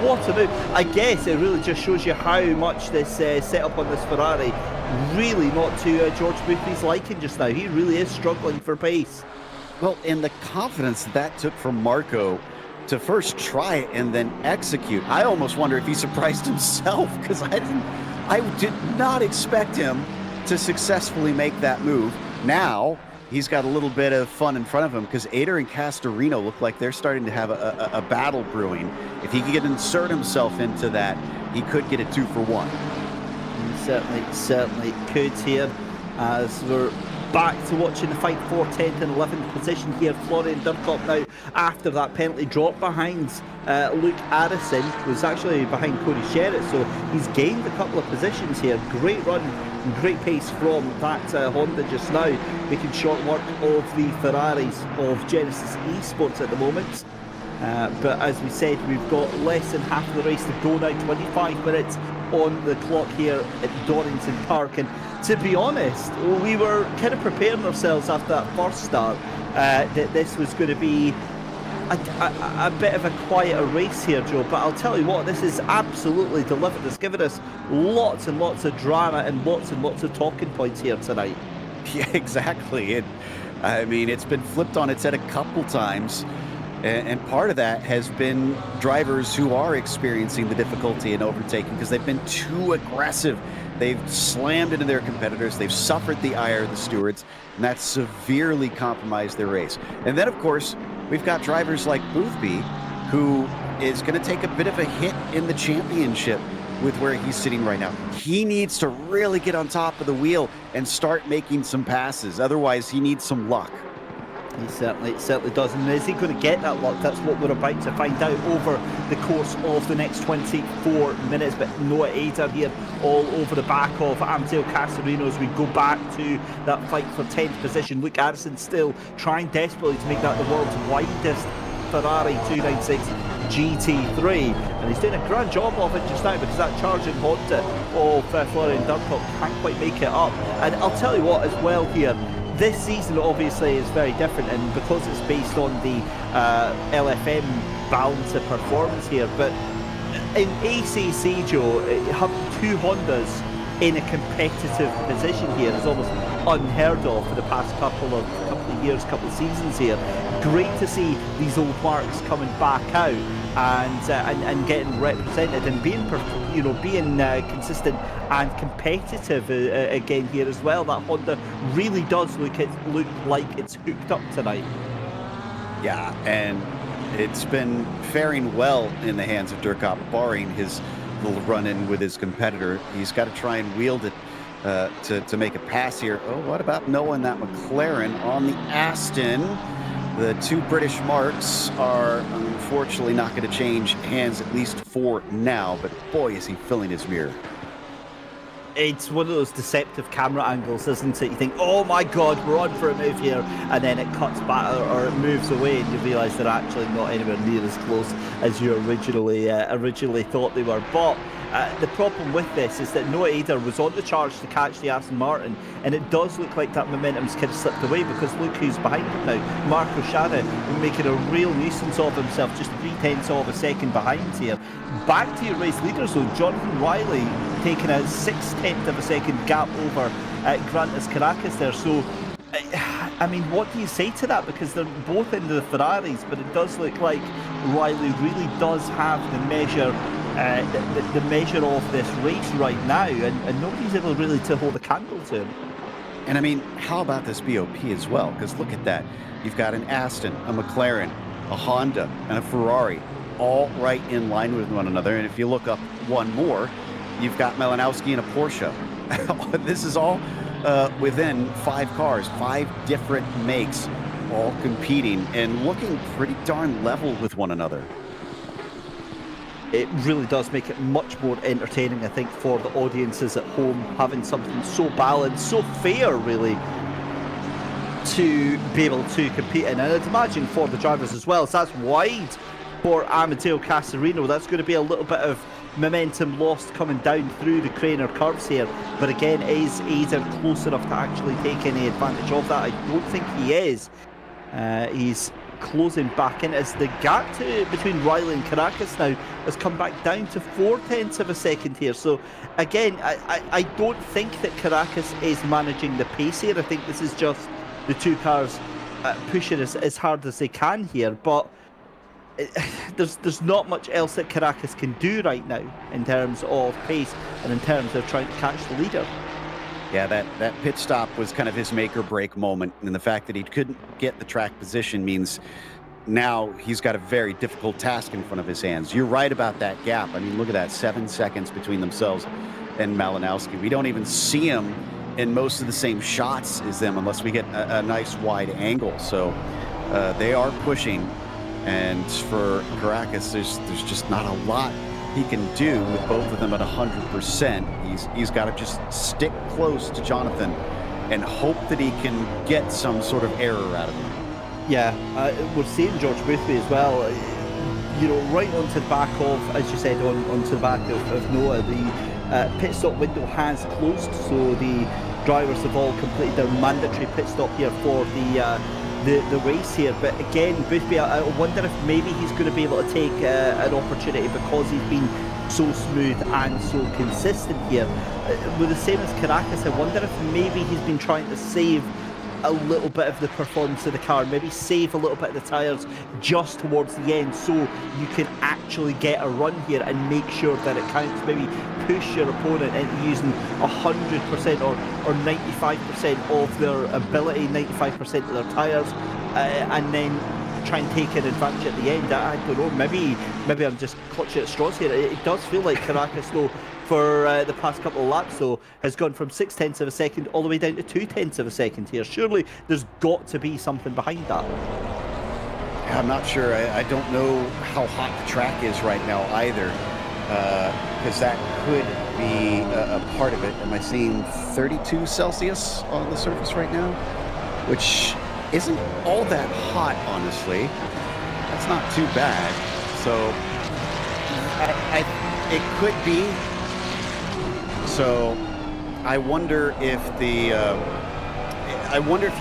What a move. I guess it really just shows you how much this setup on this Ferrari really not to George Boothby's liking just now. He really is struggling for pace. Well, and the confidence that took from Marco to first try it and then execute. I almost wonder if he surprised himself, because I did not expect him to successfully make that move. Now he's got a little bit of fun in front of him, because Ader and Castorino look like they're starting to have a battle brewing. If he could insert himself into that, he could get a 2-for-1. He certainly could here, as we're back to watching the fight for 10th and 11th position here. Florian Durkop now, after that penalty drop behind Luke Addison, was actually behind Cody Sherritt, so he's gained a couple of positions here. Great run and great pace from that Honda just now, making short work of the Ferraris of Genesis Esports at the moment. But as we said, we've got less than half of the race to go now, 25 minutes on the clock here at Donington Park. And to be honest, we were kind of preparing ourselves after that first start that this was going to be a bit of a quieter race here, Joe. But I'll tell you what, this is absolutely delivered. It's given us lots and lots of drama and lots of talking points here tonight. Yeah, exactly. And I mean, it's been flipped on its head a couple times. And part of that has been drivers who are experiencing the difficulty in overtaking because they've been too aggressive. They've slammed into their competitors. They've suffered the ire of the stewards, and that's severely compromised their race. And then, of course, we've got drivers like Boothby, who is going to take a bit of a hit in the championship with where he's sitting right now. He needs to really get on top of the wheel and start making some passes. Otherwise, he needs some luck. He certainly does. And is he going to get that luck? That's what we're about to find out over the course of the next 24 minutes. But Noah Ada here all over the back of Amadeo Casarino as we go back to that fight for 10th position. Luke Addison still trying desperately to make that the world's widest Ferrari 296 GT3, and he's doing a grand job of it just now because that charging Honda of Florian Dunlop can't quite make it up. And I'll tell you what as well here, this season obviously is very different, and because it's based on the LFM balance of performance here, but in ACC, Joe, having two Hondas in a competitive position here is almost unheard of for the past couple of years, couple of seasons here. Great to see these old marks coming back out and getting represented and being consistent and competitive again here as well. That Honda really does look like it's hooked up tonight. Yeah, and it's been faring well in the hands of Durkop, barring his little run-in with his competitor. He's got to try and wield it to make a pass here. Oh, what about Noah and that McLaren on the Aston? The two British marks are unfortunately not going to change hands, at least for now, but boy, is he filling his mirror. It's one of those deceptive camera angles, isn't it? You think, oh my God, we're on for a move here, and then it cuts back or it moves away, and you realise they're actually not anywhere near as close as you originally thought they were. But the problem with this is that Noah Ada was on the charge to catch the Aston Martin, and it does look like that momentum's kind of slipped away because look who's behind him now. Marco Schada making a real nuisance of himself, just 0.3 of a second behind here. Back to your race leaders though, Jonathan Riley taking a 0.6 of a second gap over Grantis Caracas there. So, I mean, what do you say to that? Because they're both into the Ferraris, but it does look like Riley really does have the measure the measure of this race right now, and nobody's able really to hold a candle to him. And I mean, how about this BOP as well? Because look at that. You've got an Aston, a McLaren, a Honda, and a Ferrari, all right in line with one another. And if you look up one more, you've got Malinowski and a Porsche. This is all within 5 cars, 5 different makes, all competing and looking pretty darn level with one another. It really does make it much more entertaining, I think, for the audiences at home, having something so balanced, so fair, really, to be able to compete in. And I'd imagine for the drivers as well, so that's wide for Amadeo Casarino. That's going to be a little bit of momentum lost coming down through the Craner curves here. But again, is Ada close enough to actually take any advantage of that? I don't think he is. He's closing back in as the gap between Riley and Caracas now has come back down to 0.4 of a second here. So again, I don't think that Caracas is managing the pace here. I think this is just the two cars pushing as hard as they can here, but there's not much else that Caracas can do right now in terms of pace and in terms of trying to catch the leader. Yeah, that pit stop was kind of his make or break moment, and the fact that he couldn't get the track position means now he's got a very difficult task in front of his hands. You're right about that gap. I mean, look at that, 7 seconds between themselves and Malinowski. We don't even see him in most of the same shots as them unless we get a nice wide angle. So they are pushing, and for Caracas, there's just not a lot he can do with both of them at 100%. He's got to just stick close to Jonathan and hope that he can get some sort of error out of him. Yeah, we're seeing George Boothby as well. You know, right onto the back of, as you said, onto the back of Noah. The pit stop window has closed, so the drivers have all completed their mandatory pit stop here for the race here. But again, Boothby, I wonder if maybe he's going to be able to take an opportunity because he's been so smooth and so consistent here. With the same as Caracas, I wonder if maybe he's been trying to save a little bit of the performance of the car, maybe save a little bit of the tyres just towards the end so you can actually get a run here and make sure that it counts. Maybe push your opponent into using 100% or 95% of their ability, 95% of their tyres, and then try and take an advantage at the end. I don't know, maybe I'm just clutching at straws here. It does feel like Caracas, though, for the past couple of laps, though, has gone from 0.6 of a second all the way down to 0.2 of a second here. Surely there's got to be something behind that. I'm not sure. I don't know how hot the track is right now either, because that could be a part of it. Am I seeing 32 Celsius on the surface right now? Which isn't all that hot, honestly. That's not too bad. So it could be. So I wonder if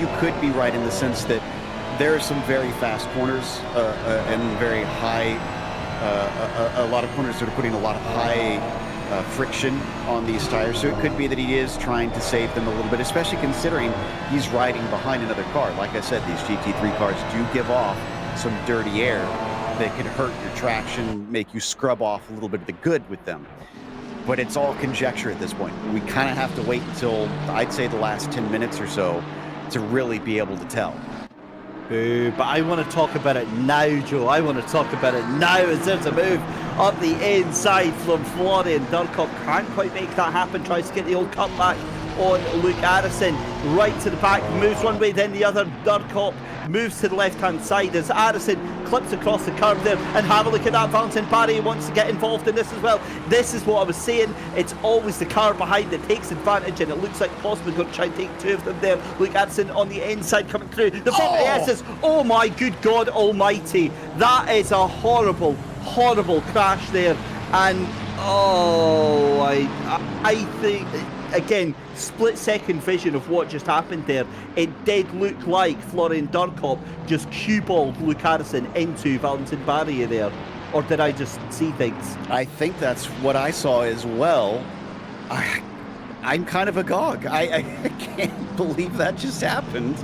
you could be right in the sense that there are some very fast corners and very high, a lot of corners that are putting a lot of high friction on these tires. So it could be that he is trying to save them a little bit, especially considering he's riding behind another car. Like I said, these GT3 cars do give off some dirty air that can hurt your traction, make you scrub off a little bit of the good with them. But it's all conjecture at this point. We kind of have to wait until, I'd say, the last 10 minutes or so to really be able to tell. But I want to talk about it now, Joe. I want to talk about it now as there's a move up the inside from Florian Durkop. Can't quite make that happen. Tries to get the old cutback on Luke Addison. Right to the back, moves one way, then the other. Durkop moves to the left-hand side as Addison clips across the curve there. And have a look at that. Valentin Barry wants to get involved in this as well. This is what I was saying. It's always the car behind that takes advantage, and it looks like possibly going to try and take two of them there. Luke Addison on the inside coming through. The front of the S's. Oh my good God almighty. That is a horrible, horrible crash there. And I think, again, split-second vision of what just happened there. It did look like Florian Durkop just cue-balled Luke Harrison into Valentin Barry there. Or did I just see things? I think that's what I saw as well. I'm kind of agog. I can't believe that just happened.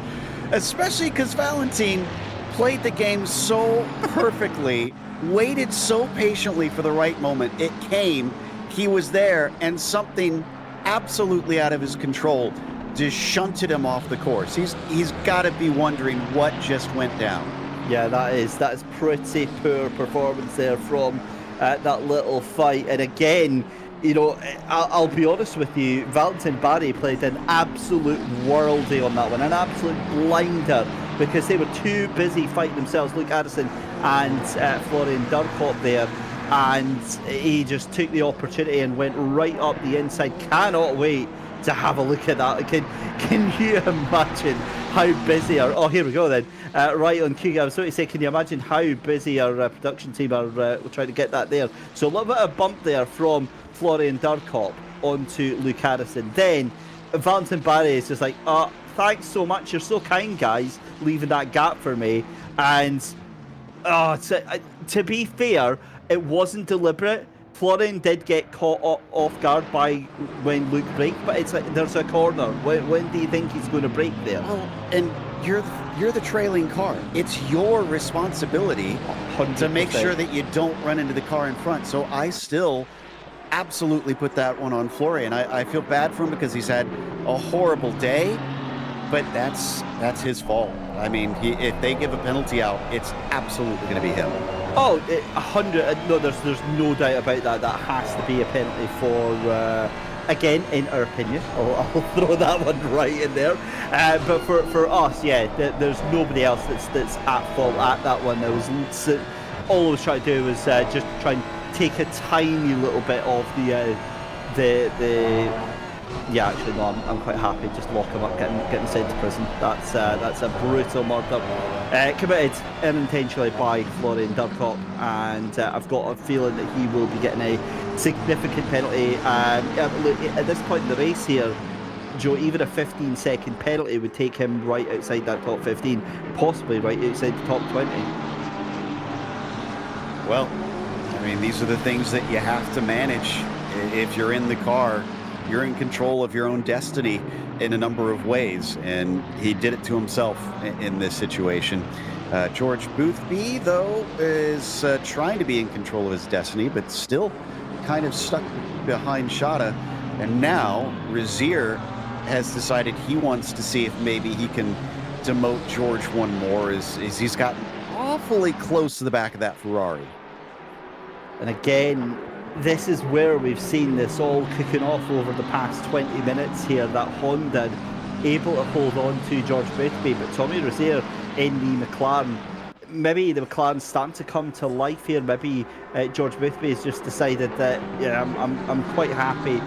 Especially because Valentin played the game so perfectly, waited so patiently for the right moment. It came, he was there, and something absolutely out of his control just shunted him off the course. He's got to be wondering what just went down. Yeah, that is pretty poor performance there from that little fight. And again, you know, I'll be honest with you, Valentin Barry played an absolute worldie on that one, an absolute blinder, because they were too busy fighting themselves, Luke Addison and Florian Durkop there. And he just took the opportunity and went right up the inside. Cannot wait to have a look at that. Can you imagine how busy oh, here we go then. Right on cue. I was going to say, can you imagine how busy our production team are trying to get that there? So a little bit of bump there from Florian Durkop onto Luke Harrison. Then Valentin Barry is just like, thanks so much. You're so kind, guys, leaving that gap for me. And to be fair, it wasn't deliberate. Florian did get caught off guard by when Luke braked, but it's like there's a corner. When do you think he's going to brake there? Oh, and you're the trailing car. It's your responsibility 100%. To make sure that you don't run into the car in front. So I still absolutely put that one on Florian. I feel bad for him because he's had a horrible day, but that's his fault. I mean, if they give a penalty out, it's absolutely going to be him. Oh, 100. No, there's no doubt about that. That has to be a penalty for, again, in our opinion. I'll throw that one right in there. But for us, yeah, there's nobody else that's at fault at that one. All I was trying to do was just try and take a tiny little bit of the. Yeah, actually, no, I'm quite happy. Just lock him up, getting sent to prison. That's a brutal murder. Committed unintentionally by Florian Durkop, and I've got a feeling that he will be getting a significant penalty. Look, at this point in the race here, Joe, even a 15-second penalty would take him right outside that top 15, possibly right outside the top 20. Well, I mean, these are the things that you have to manage if you're in the car. you're in control of your own destiny in a number of ways, and he did it to himself in this situation. George Boothby, though, is trying to be in control of his destiny, but still kind of stuck behind Shada. And now Razier has decided he wants to see if maybe he can demote George one more, as he's gotten awfully close to the back of that Ferrari. And again, this is where we've seen this all kicking off over the past 20 minutes here, that Honda able to hold on to George Boothby, but Tommy Rozier in the McLaren, maybe the McLaren's starting to come to life here. Maybe George Boothby has just decided that, yeah, I'm quite happy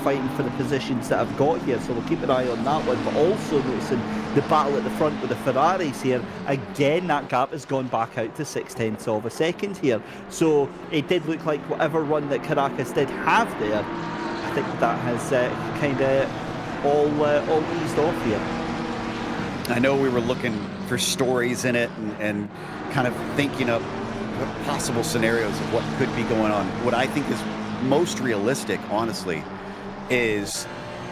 fighting for the positions that I've got here, so we'll keep an eye on that one. But also noticing the battle at the front with the Ferraris here, again that gap has gone back out to 0.6 of a second here. So it did look like whatever run that Caracas did have there, I think that has kind of all eased off here. I know we were looking for stories in it and kind of thinking of possible scenarios of what could be going on. What I think is most realistic, honestly, is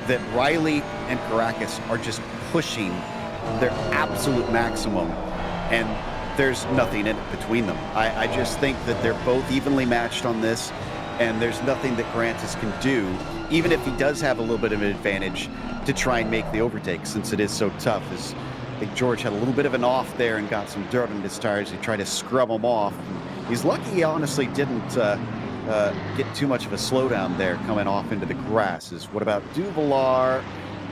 that Riley and Caracas are just pushing their absolute maximum, and there's nothing in it between them. I just think that they're both evenly matched on this, and there's nothing that Grantis can do, even if he does have a little bit of an advantage, to try and make the overtake, since it is so tough. As I think George had a little bit of an off there and got some dirt on his tires. He tried to scrub them off. He's lucky he honestly didn't get too much of a slowdown there coming off into the grasses. What about Duvallard,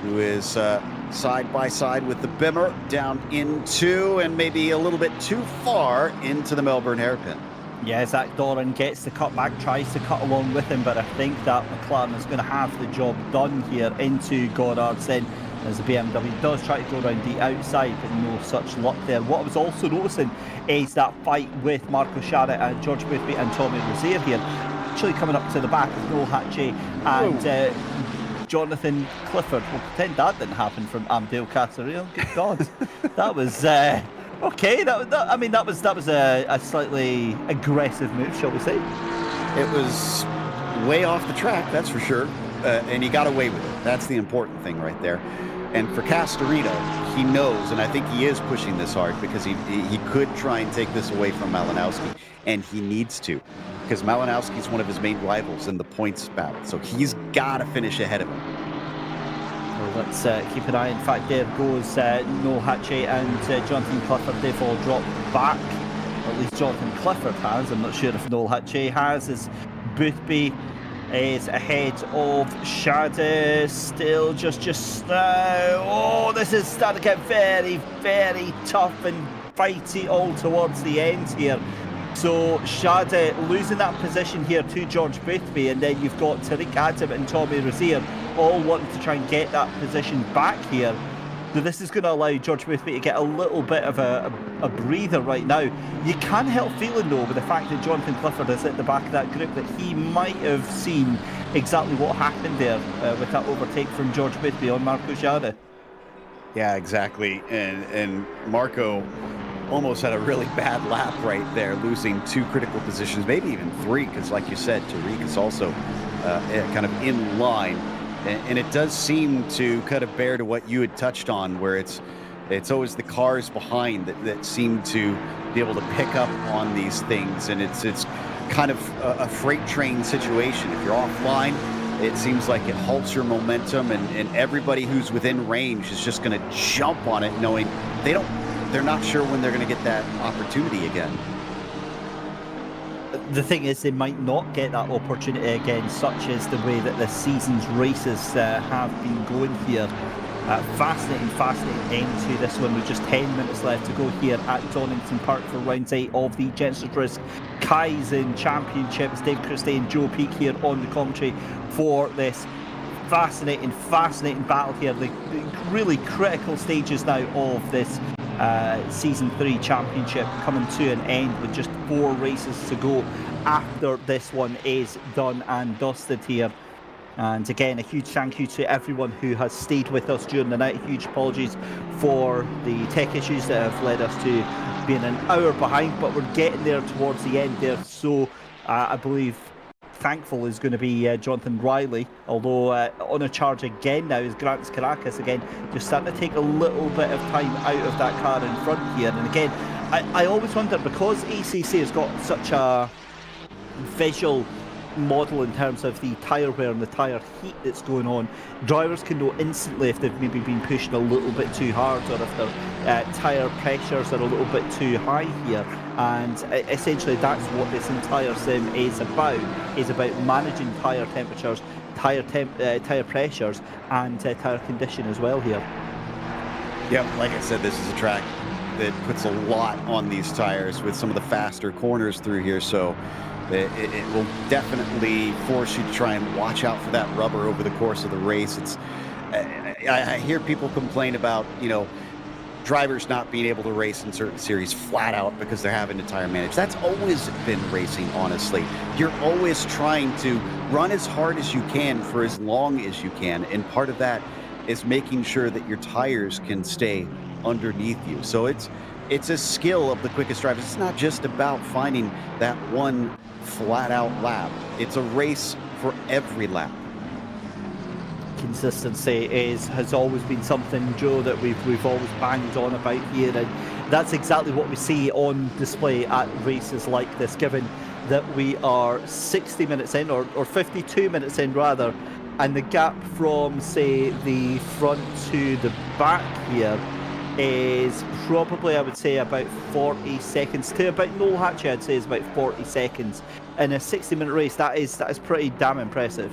who is side by side with the Bimmer down into, and maybe a little bit too far into the Melbourne hairpin? Yeah, Zach Doran gets the cutback, tries to cut along with him, but I think that McLaren is going to have the job done here into Goddard's then, as the BMW does try to go around the outside, but no such luck there. What I was also noticing is that fight with Marco Shara and George Boothby and Tommy Rozier here, actually coming up to the back of Noel Hatchie and Jonathan Clifford. We'll pretend that didn't happen from Amdale Casariel. Good God. That was... okay, that was a slightly aggressive move, shall we say? It was way off the track, that's for sure, and he got away with it. That's the important thing right there. And for Castorino, he knows, and I think he is pushing this hard, because he could try and take this away from Malinowski, and he needs to, because Malinowski is one of his main rivals in the points battle, so he's got to finish ahead of him. Well, let's keep an eye. In fact, there goes Noel Hatchie and Jonathan Clifford. They've all dropped back, or at least Jonathan Clifford has. I'm not sure if Noel Hatchie has, as Boothby is ahead of Shada, still just now. Oh, this is starting to get very, very tough and fighty all towards the end here. So Shada losing that position here to George Boothby, and then you've got Tariq Adam and Tommy Rozier all wanting to try and get that position back here. So this is going to allow George Boothby to get a little bit of a breather right now. You can't help feeling, though, with the fact that Jonathan Clifford is at the back of that group, that he might have seen exactly what happened there with that overtake from George Boothby on Marco Shada. Yeah, exactly. And Marco almost had a really bad lap right there, losing 2 critical positions, maybe even 3, because like you said, Tariq is also kind of in line. And it does seem to kind of bear to what you had touched on, where it's always the cars behind that seem to be able to pick up on these things, and it's kind of a freight train situation. If you're offline, it seems like it halts your momentum, and everybody who's within range is just going to jump on it, knowing they're not sure when they're going to get that opportunity again. The thing is, they might not get that opportunity again, such as the way that this season's races have been going here. Fascinating end to this one with just 10 minutes left to go here at Donington Park for round 8 of the Genisus Risk Kaizen Championship. It's Dave Christie and Joe Peake here on the commentary for this fascinating battle here. The really critical stages now of this Season 3 Championship coming to an end with just 4 races to go after this one is done and dusted here. And again, a huge thank you to everyone who has stayed with us during the night. Huge apologies for the tech issues that have led us to being an hour behind, but we're getting there towards the end there. So I believe thankful is going to be Jonathan Riley, although on a charge again now is Grant Caracas again, just starting to take a little bit of time out of that car in front here. And again, I always wonder, because ACC has got such a visual model in terms of the tyre wear and the tyre heat that's going on, drivers can know instantly if they've maybe been pushing a little bit too hard, or if their tyre pressures are a little bit too high here. And essentially that's what this entire sim is about managing tyre temperatures, tyre pressures, and tyre condition as well here. Yeah, like I said, this is a track that puts a lot on these tires with some of the faster corners through here, so it will definitely force you to try and watch out for that rubber over the course of the race. I hear people complain about, drivers not being able to race in certain series flat out because they're having to tire manage. That's always been racing, honestly. You're always trying to run as hard as you can for as long as you can, and part of that is making sure that your tires can stay underneath you. So it's a skill of the quickest drivers. It's not just about finding that one flat out lap. It's a race for every lap. Consistency has always been something, Joe, that we've always banged on about here, and that's exactly what we see on display at races like this, given that we are 60 minutes in, or 52 minutes in rather, and the gap from, say, the front to the back here is probably, I would say, about 40 seconds to about Noel Hatchie. I'd say is about 40 seconds in a 60-minute race. That is pretty damn impressive.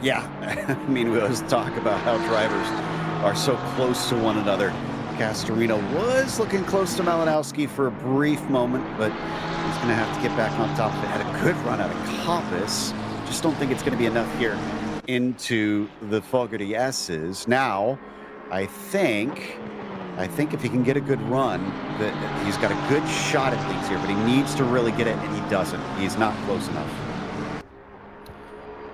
Yeah, I mean, we always talk about how drivers are so close to one another. Castorino was looking close to Malinowski for a brief moment, but he's going to have to get back on top of it. Had a good run out of Coppice. Just don't think it's going to be enough here into the Fogarty S's. Now, I think if he can get a good run, that he's got a good shot at things here, but he needs to really get it, and he doesn't. He's not close enough.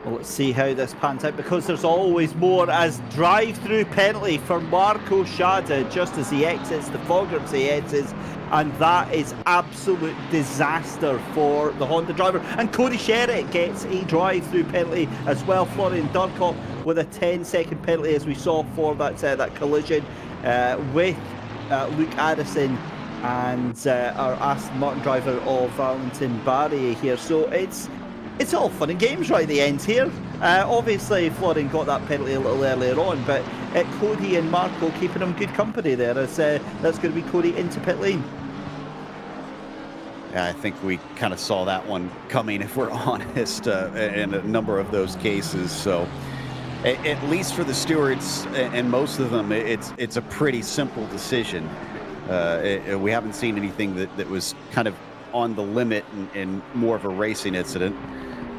Well, let's see how this pans out, because there's always more, as drive-through penalty for Marco Schade just as he exits the Fogarty S's, and that is absolute disaster for the Honda driver. And Cody Sherritt gets a drive-through penalty as well. Florian Durkop with a 10-second penalty, as we saw for that collision with Luke Addison and our Aston Martin driver of Valentin Barrier here. So it's all fun and games right at the end here. Obviously, Florian got that penalty a little earlier on, but Cody and Marco keeping him good company there, as that's going to be Cody into pit lane. Yeah, I think we kind of saw that one coming, if we're honest, in a number of those cases. So at least for the stewards, and most of them, it's a pretty simple decision. We haven't seen anything that was kind of on the limit and more of a racing incident.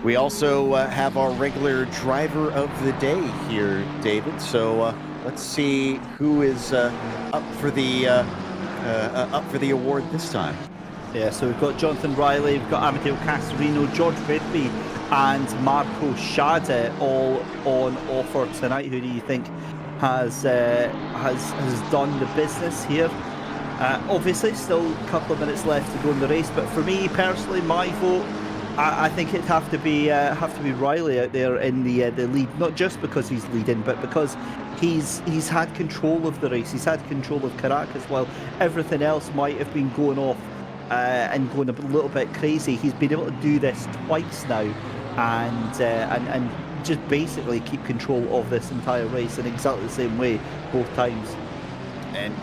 We also have our regular driver of the day here, David. So let's see who is up for the award this time. Yeah, so we've got Jonathan Riley, we've got Amadeo Castorino, George Bidby, and Marco Schade all on offer tonight. Who do you think has done the business here? Obviously, still a couple of minutes left to go in the race, but for me personally, my vote, I think it'd have to be Riley out there in the lead, not just because he's leading, but because he's had control of the race. He's had control of Caracas, while everything else might have been going off and going a little bit crazy. He's been able to do this twice now, and just basically keep control of this entire race in exactly the same way both times. And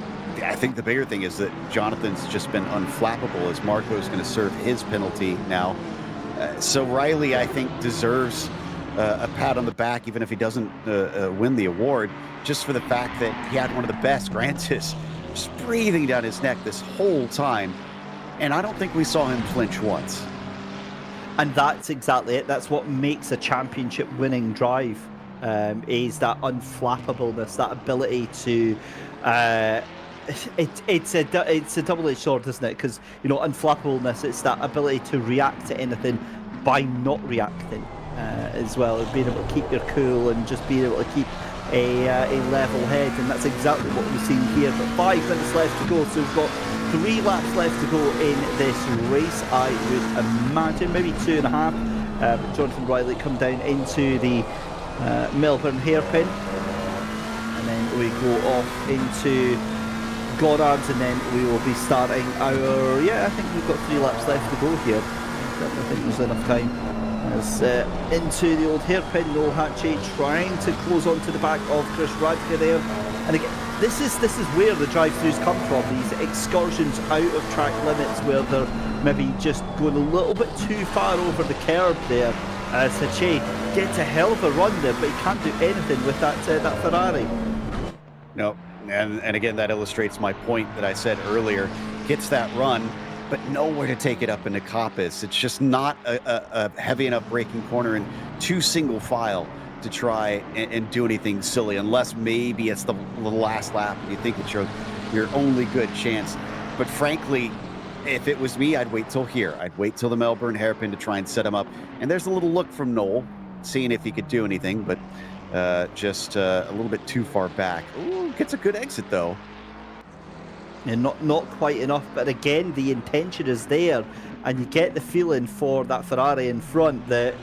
I think the bigger thing is that Jonathan's just been unflappable, as Marco's going to serve his penalty now. So Riley, I think, deserves a pat on the back, even if he doesn't win the award, just for the fact that he had one of the best. Grant is just breathing down his neck this whole time, and I don't think we saw him flinch once. And that's exactly it. That's what makes a championship winning drive, is that unflappableness, that ability to... It's a double-edged sword, isn't it? Because, unflappableness, it's that ability to react to anything by not reacting as well, being able to keep your cool and just being able to keep a level head, and that's exactly what we've seen here. But 5 minutes left to go, so we've got 3 laps left to go in this race. I would imagine maybe 2.5. Jonathan Riley come down into the Melbourne hairpin, and then we go off into Goddard's, and then we will be starting our, I think we've got 3 laps left to go here. I think there's enough time. As into the old hairpin, Noel Hatchie trying to close onto the back of Chris Radke there. And again, this is where the drive-throughs come from, these excursions out of track limits where they're maybe just going a little bit too far over the curb there. Hatchie gets a hell of a run there, but he can't do anything with that Ferrari. No, and again, that illustrates my point that I said earlier. Gets that run, but nowhere to take it up into Coppice. It's just not a heavy enough braking corner and too single file to try and do anything silly, unless maybe it's the last lap and you think it's your only good chance. But frankly, if it was me, I'd wait till here. I'd wait till the Melbourne hairpin to try and set him up. And there's a little look from Noel, seeing if he could do anything, but just a little bit too far back. Ooh, gets a good exit though. And not quite enough, but again, the intention is there, and you get the feeling for that Ferrari in front that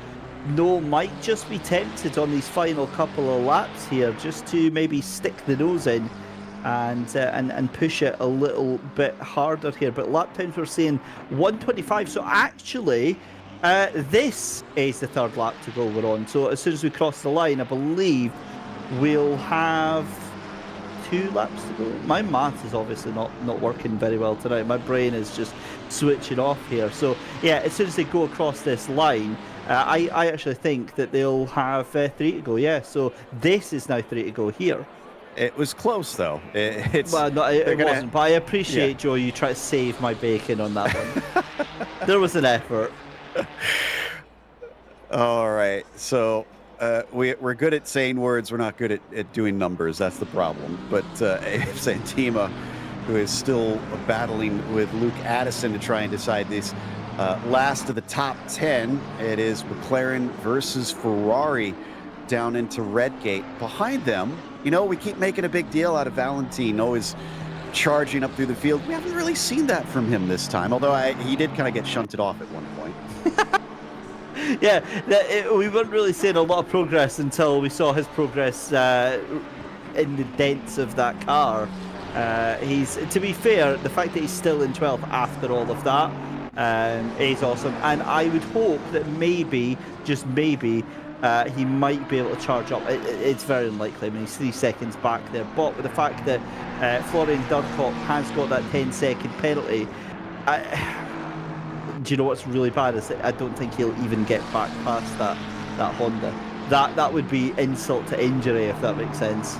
Noel might just be tempted on these final couple of laps here, just to maybe stick the nose in and push it a little bit harder here. But lap times we're seeing 1:25, so actually this is the 3rd lap to go we're on. So as soon as we cross the line, I believe we'll have 2 laps to go. My maths is obviously not working very well tonight. My brain is just switching off here. So yeah, as soon as they go across this line, I actually think that they'll have 3 to go. Yeah, so this is now 3 to go here. It was close though. It wasn't, but I appreciate, Joe, you try to save my bacon on that one. There was an effort. All right, so we're good at saying words. We're not good at doing numbers. That's the problem. But AF Santima, who is still battling with Luke Addison to try and decide this last of the top 10. It is McLaren versus Ferrari down into Redgate. Behind them, we keep making a big deal out of Valentine, always charging up through the field. We haven't really seen that from him this time, although he did kind of get shunted off at one point. Yeah, we weren't really seeing a lot of progress until we saw his progress in the dents of that car. To be fair, the fact that he's still in 12th after all of that is awesome. And I would hope that maybe, just maybe, he might be able to charge up. It's very unlikely. I mean, he's 3 seconds back there. But with the fact that Florian Dudkoff has got that 10-second penalty, do you know what's really bad is that I don't think he'll even get back past that Honda. That would be insult to injury, if that makes sense.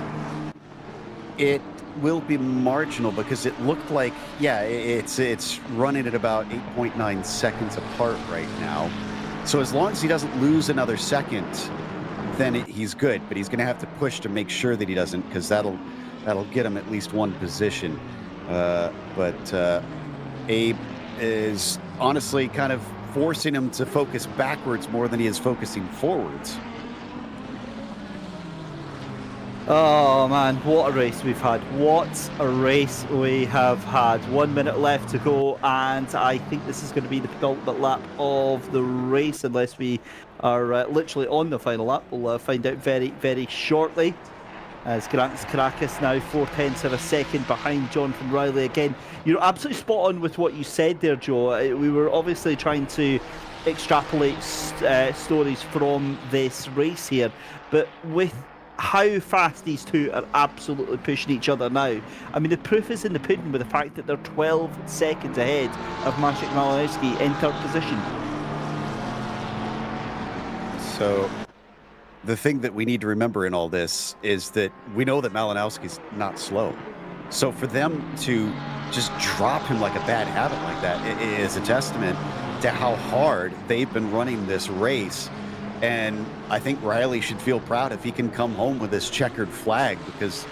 It will be marginal because it looked like, it's running at about 8.9 seconds apart right now. So as long as he doesn't lose another second, then he's good. But he's going to have to push to make sure that he doesn't, because that'll get him at least one position. But Abe is honestly kind of forcing him to focus backwards more than he is focusing forwards. Oh man, what a race we've had. What a race we have had. 1 minute left to go, and I think this is going to be the penultimate lap of the race, unless we are literally on the final lap. We'll find out very, very shortly. As Grantis Caracas now 0.4 of a second behind Jonathan Riley. Again, you're absolutely spot on with what you said there, Joe. We were obviously trying to extrapolate stories from this race here, but with how fast these two are absolutely pushing each other now. I mean, the proof is in the pudding with the fact that they're 12 seconds ahead of Maciek Malinowski in 3rd position. So the thing that we need to remember in all this is that we know that Malinowski's not slow. So for them to just drop him like a bad habit like that is a testament to how hard they've been running this race. And I think Riley should feel proud if he can come home with this checkered flag, because,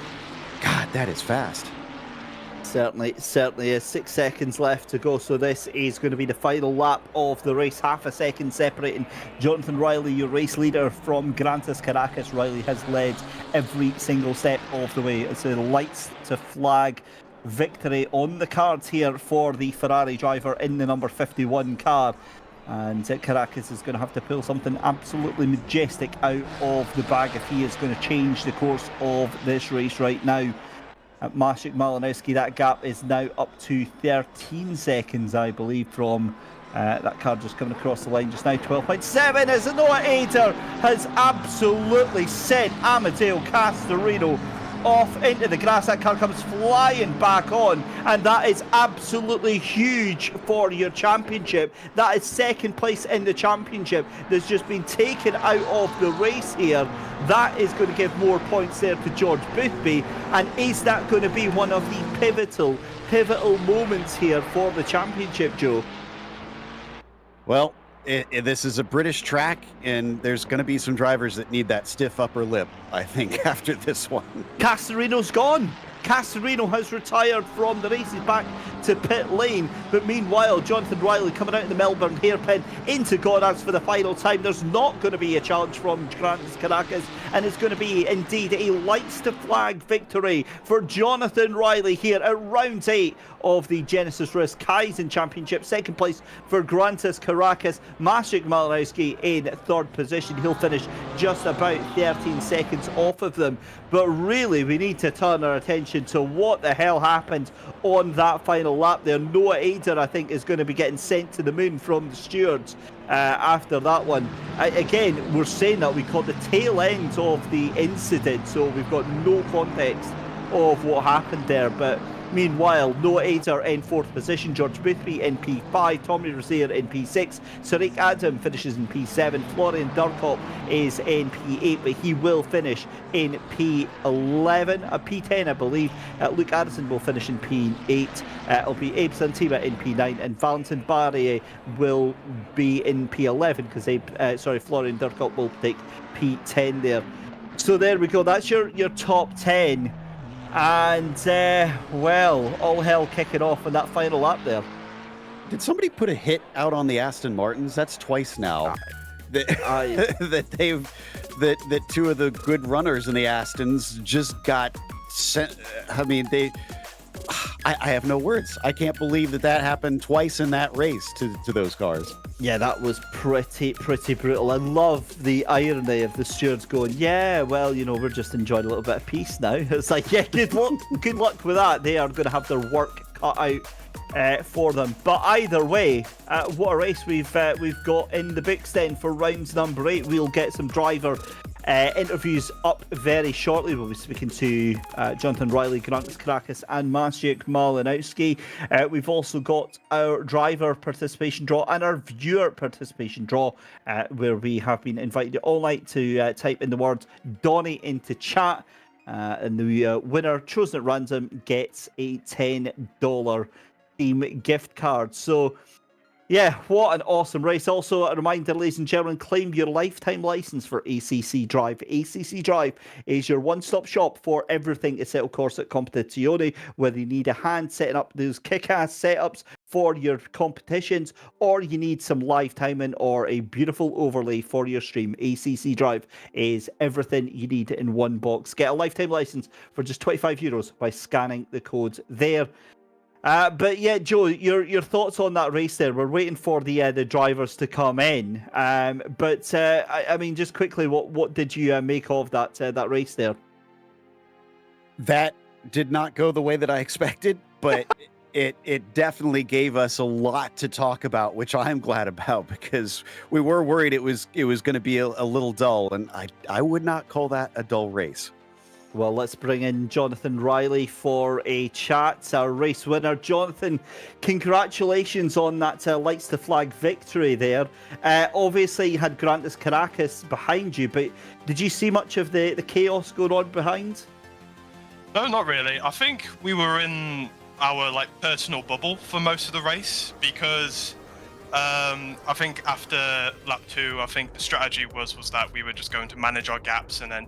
God, that is fast. Certainly is. 6 seconds left to go, so this is going to be the final lap of the race. Half a second separating Jonathan Riley, your race leader, from Grantis Caracas. Riley has led every single step of the way. It's the lights to flag victory on the cards here for the Ferrari driver in the number 51 car. And Caracas is going to have to pull something absolutely majestic out of the bag if he is going to change the course of this race right now. At Maciek Malinowski, that gap is now up to 13 seconds, I believe, from that car just coming across the line just now. 12.7 as Noah Ader has absolutely sent Amadeo Castorino off into the grass. That car comes flying back on, and that is absolutely huge for your championship. That is second place in the championship that's just been taken out of the race here. That is going to give more points there to George Boothby, and is that going to be one of the pivotal moments here for the championship, Joe? Well, this is a British track, and there's going to be some drivers that need that stiff upper lip, I think, after this one. Castorino's gone. Castorino has retired from the race. He's back to pit lane. But meanwhile, Jonathan Riley coming out in the Melbourne hairpin into Goddard's for the final time. There's not going to be a challenge from Grandes Caracas, and it's going to be indeed a lights to flag victory for Jonathan Riley here at round 8 of the Genisus Risk Kaizen Championship. Second place for Grandes Caracas. Maciek Malinowski in third position. He'll finish just about 13 seconds off of them. But really, we need to turn our attention to what the hell happened on that final lap there. Noah Ader, I think, is going to be getting sent to the moon from the stewards after that one. Again, we're saying that we caught the tail end of the incident, so we've got no context of what happened there. But meanwhile, Noah Ader in fourth position, George Boothby in P5, Tommy Rozier in P6, Sadiq Adam finishes in P7, Florian Durkop is in P8, but he will finish in P11, P10 I believe. Luke Addison will finish in P8, it'll be Abe Santima in P9, and Valentin Barrier will be in P11 because Florian Durkop will take P10 there. So there we go, that's your top 10. And, well, all hell kicking off on that final lap there. Did somebody put a hit out on the Aston Martins? That's twice now. That two of the good runners in the Astons just got sent. I mean, I have no words. I can't believe that happened twice in that race to those cars. Yeah, that was pretty brutal. I love the irony of the stewards going, yeah, well, you know, we're just enjoying a little bit of peace now. It's like, yeah, good luck with that. They are going to have their work cut out for them. But either way, what a race we've got in the books then for rounds number 8. We'll get some driver interviews up very shortly. We'll be speaking to Jonathan Riley, Grandes Caracas and Maciek Malinowski. We've also got our driver participation draw and our viewer participation draw, where we have been invited all night to type in the word Donny into chat. And the winner chosen at random gets a $10 Steam gift card. So yeah, what an awesome race. Also, a reminder, ladies and gentlemen, claim your lifetime license for ACC Drive. ACC Drive is your one-stop shop for everything to settle course at Competizione, whether you need a hand setting up those kick-ass setups for your competitions, or you need some live timing or a beautiful overlay for your stream. ACC Drive is everything you need in one box. Get a lifetime license for just €25 by scanning the codes there. But yeah, Joe, your thoughts on that race there? We're waiting for the drivers to come in. But I mean, just quickly, what did you make of that race there? That did not go the way that I expected, but it definitely gave us a lot to talk about, which I'm glad about, because we were worried it was going to be a little dull, and I would not call that a dull race. Well, let's bring in Jonathan Riley for a chat, our race winner. Jonathan, congratulations on that lights to flag victory there. Obviously, you had Grandes Caracas behind you, but did you see much of the chaos going on behind? No, not really. I think we were in our personal bubble for most of the race, because I think after lap 2, I think the strategy was that we were just going to manage our gaps, and then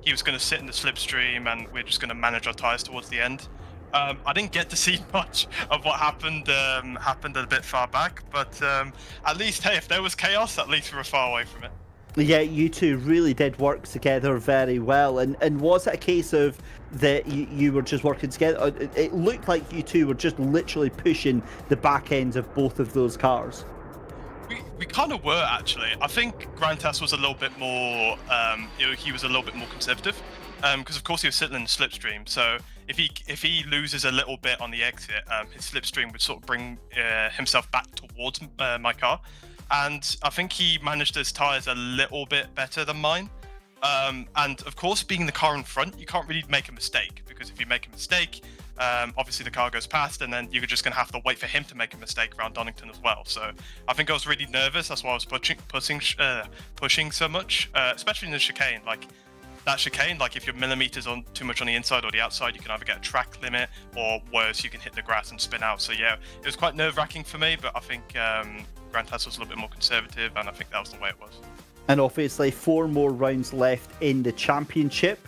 he was going to sit in the slipstream, and we're just going to manage our tyres towards the end. I didn't get to see much of what happened a bit far back, but at least, hey, if there was chaos, at least we were far away from it. Yeah, you two really did work together very well. And was it a case of that you were just working together? It looked like you two were just literally pushing the back ends of both of those cars. We kind of were, actually. I think Grantas was a little bit more, he was a little bit more conservative, because of course he was sitting in the slipstream. So if he loses a little bit on the exit, his slipstream would sort of bring himself back towards my car. And I think he managed his tyres a little bit better than mine. And of course, being the car in front, you can't really make a mistake, because if you make a mistake, obviously the car goes past, and then you're just going to have to wait for him to make a mistake around Donington as well. So I think I was really nervous. That's why I was pushing so much, especially in the chicane. Like that chicane, like if you're millimeters on too much on the inside or the outside, you can either get a track limit, or worse, you can hit the grass and spin out. So yeah, it was quite nerve-wracking for me, but I think Grantas was a little bit more conservative, and I think that was the way it was. And obviously 4 more rounds left in the championship.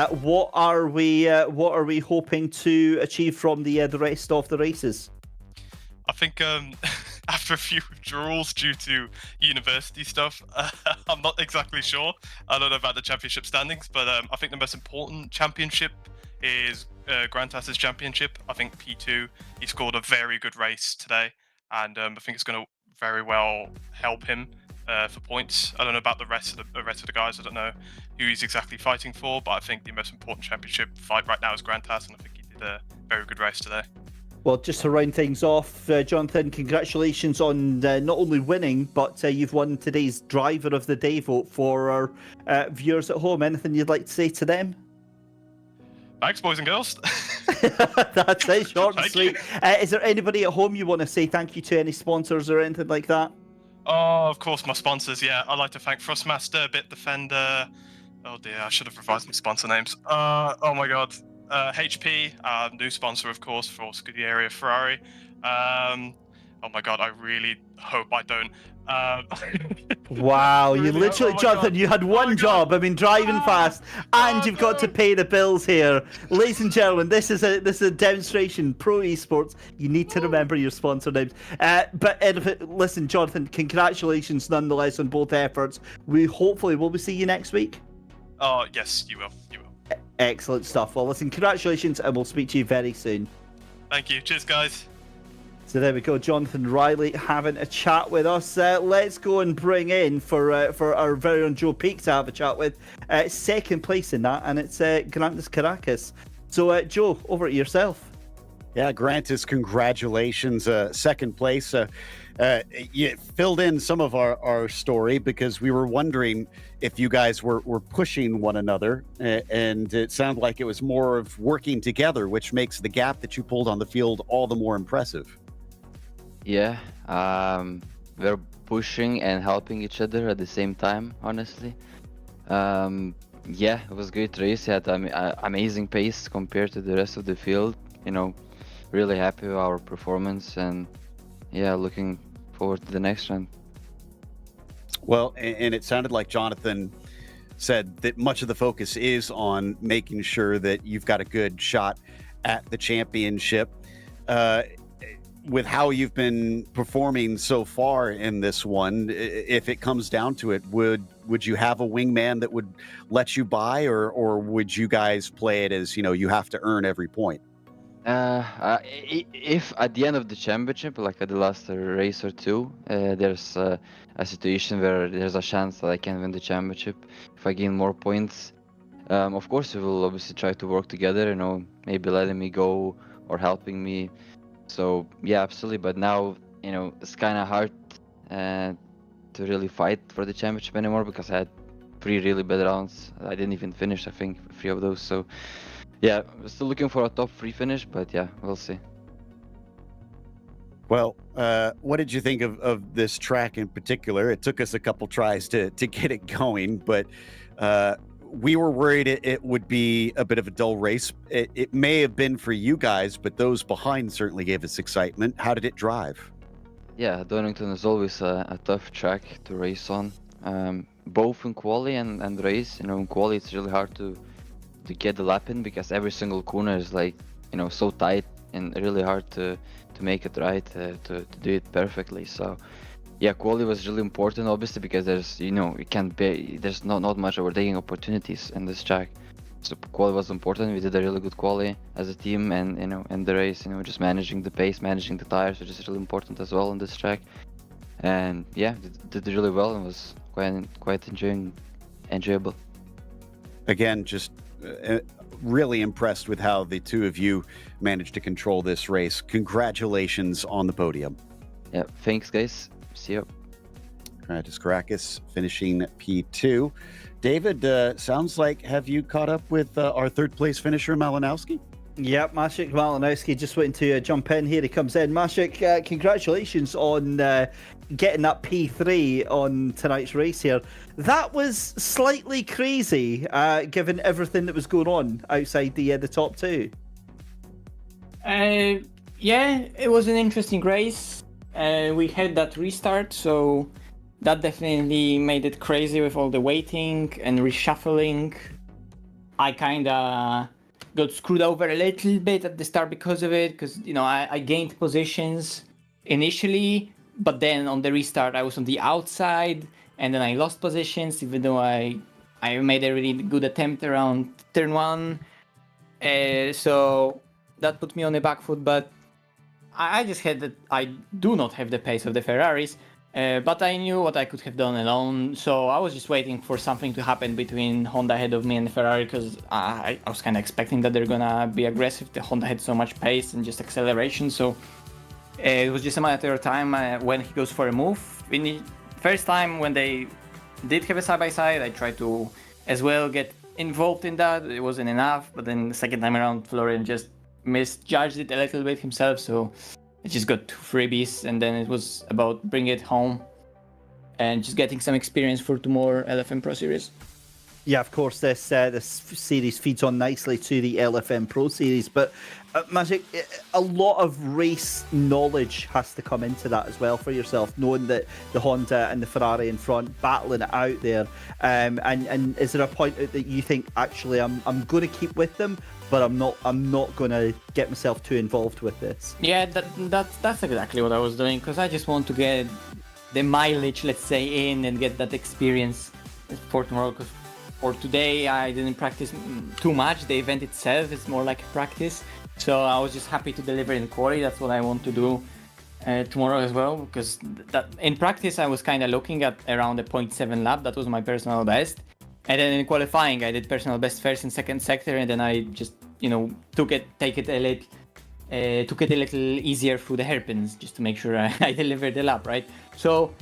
What are we hoping to achieve from the rest of the races? I think after a few withdrawals due to university stuff, I'm not exactly sure. I don't know about the championship standings, but I think the most important championship is Grantas's championship. I think P2, he scored a very good race today, and I think it's going to very well help him for points. I don't know about the rest of the guys. I don't know who he's exactly fighting for, but I think the most important championship fight right now is Grantas, and I think he did a very good race today. Well, just to round things off, Jonathan, congratulations on not only winning, but you've won today's Driver of the Day vote for our viewers at home. Anything you'd like to say to them? Thanks, boys and girls. That's it, short and Thank sweet. Is there anybody at home you want to say thank you to, any sponsors or anything like that? Oh, of course, my sponsors. Yeah, I'd like to thank Frostmaster, Bit Defender. Oh dear, I should have revised my sponsor names. Oh my god. HP, new sponsor, of course, for Scuderia Ferrari. Oh my god, I really hope I don't. Wow, you Really? literally, Oh my Jonathan, God. you had Oh one my job. God. I mean, driving fast, and Oh you've got to no. pay the bills here. Ladies and gentlemen, this is a demonstration. Pro Esports, you need to remember your sponsor names. But listen, Jonathan, congratulations nonetheless on both efforts. Will we see you next week? Oh yes, you will. You will. Excellent stuff. Well, listen, congratulations, and we'll speak to you very soon. Thank you. Cheers, guys. So there we go, Jonathan Riley having a chat with us. Let's go and bring in for our very own Joe Peak to have a chat with. Second place in that, and it's Grantas Caracas. So Joe, over to yourself. Yeah, Grantas, congratulations. Second place. You filled in some of our story because we were wondering if you guys were pushing one another, and it sounded like it was more of working together, which makes the gap that you pulled on the field all the more impressive. Yeah, we're pushing and helping each other at the same time, honestly. Yeah, it was a great race. He had amazing pace compared to the rest of the field. You know, really happy with our performance, and yeah, looking forward to the next round. Well, and it sounded like Jonathan said that much of the focus is on making sure that you've got a good shot at the championship. With how you've been performing so far in this one, if it comes down to it, would you have a wingman that would let you by, or would you guys play it as, you have to earn every point? If at the end of the championship, like at the last race or two, there's a situation where there's a chance that I can win the championship if I gain more points, of course we will obviously try to work together, maybe letting me go or helping me. So yeah, absolutely. But now, it's kind of hard to really fight for the championship anymore because I had 3 really bad rounds. I didn't even finish, I think, 3 of those. So yeah, we're still looking for a top 3 finish, but yeah, we'll see. Well, what did you think of this track in particular? It took us a couple tries to get it going, but we were worried it would be a bit of a dull race. It may have been for you guys, but those behind certainly gave us excitement. How did it drive? Yeah, Donington is always a tough track to race on, both in quali and race. In quali it's really hard to get the lap in because every single corner is so tight and really hard to make it right, to do it perfectly. So yeah, quali was really important, obviously, because there's there's not much overtaking opportunities in this track. So quali was important. We did a really good quali as a team, and in the race, just managing the pace, managing the tires, which is really important as well on this track. and yeah, did really well and was quite enjoyable. Again, just really impressed with how the two of you managed to control this race. Congratulations on the podium. Yeah, thanks guys. See you. Karakis finishing P2. David, sounds like, have you caught up with our third place finisher, Malinowski? Yep, Maciek Malinowski just waiting to jump in. Here he comes in. Maciek, congratulations on getting that P3 on tonight's race here. That was slightly crazy, given everything that was going on outside the top two. Yeah, it was an interesting race. We had that restart, so that definitely made it crazy with all the waiting and reshuffling. I kinda got screwed over a little bit at the start because of it, because I gained positions initially, but then on the restart I was on the outside, and then I lost positions, even though I made a really good attempt around turn 1. So that put me on the back foot, but I just had that I do not have the pace of the Ferraris, but I knew what I could have done alone, so I was just waiting for something to happen between Honda ahead of me and the Ferrari, because I was kind of expecting that they're gonna be aggressive. The Honda had so much pace and just acceleration, so it was just a matter of time when he goes for a move. In the first time when they did have a side-by-side, I tried to as well get involved in that. It wasn't enough, but then the second time around, Florian just misjudged it a little bit himself, so I just got 2 freebies, and then it was about bringing it home and just getting some experience for 2 more LFM Pro Series. Yeah, of course, this series feeds on nicely to the LFM Pro Series, but Maciek, a lot of race knowledge has to come into that as well for yourself, knowing that the Honda and the Ferrari in front, battling it out there. And is there a point that you think, actually, I'm going to keep with them, but I'm not going to get myself too involved with this? Yeah, that's exactly what I was doing, because I just want to get the mileage, let's say, in and get that experience for tomorrow. Because for today, I didn't practice too much. The event itself is more like a practice. So I was just happy to deliver in quality. That's what I want to do tomorrow as well. Because that in practice, I was kind of looking at around a 0.7 lap. That was my personal best. And then in qualifying, I did personal best first and second sector. And then I just, took it a little easier through the hairpins, just to make sure I delivered the lap, right? So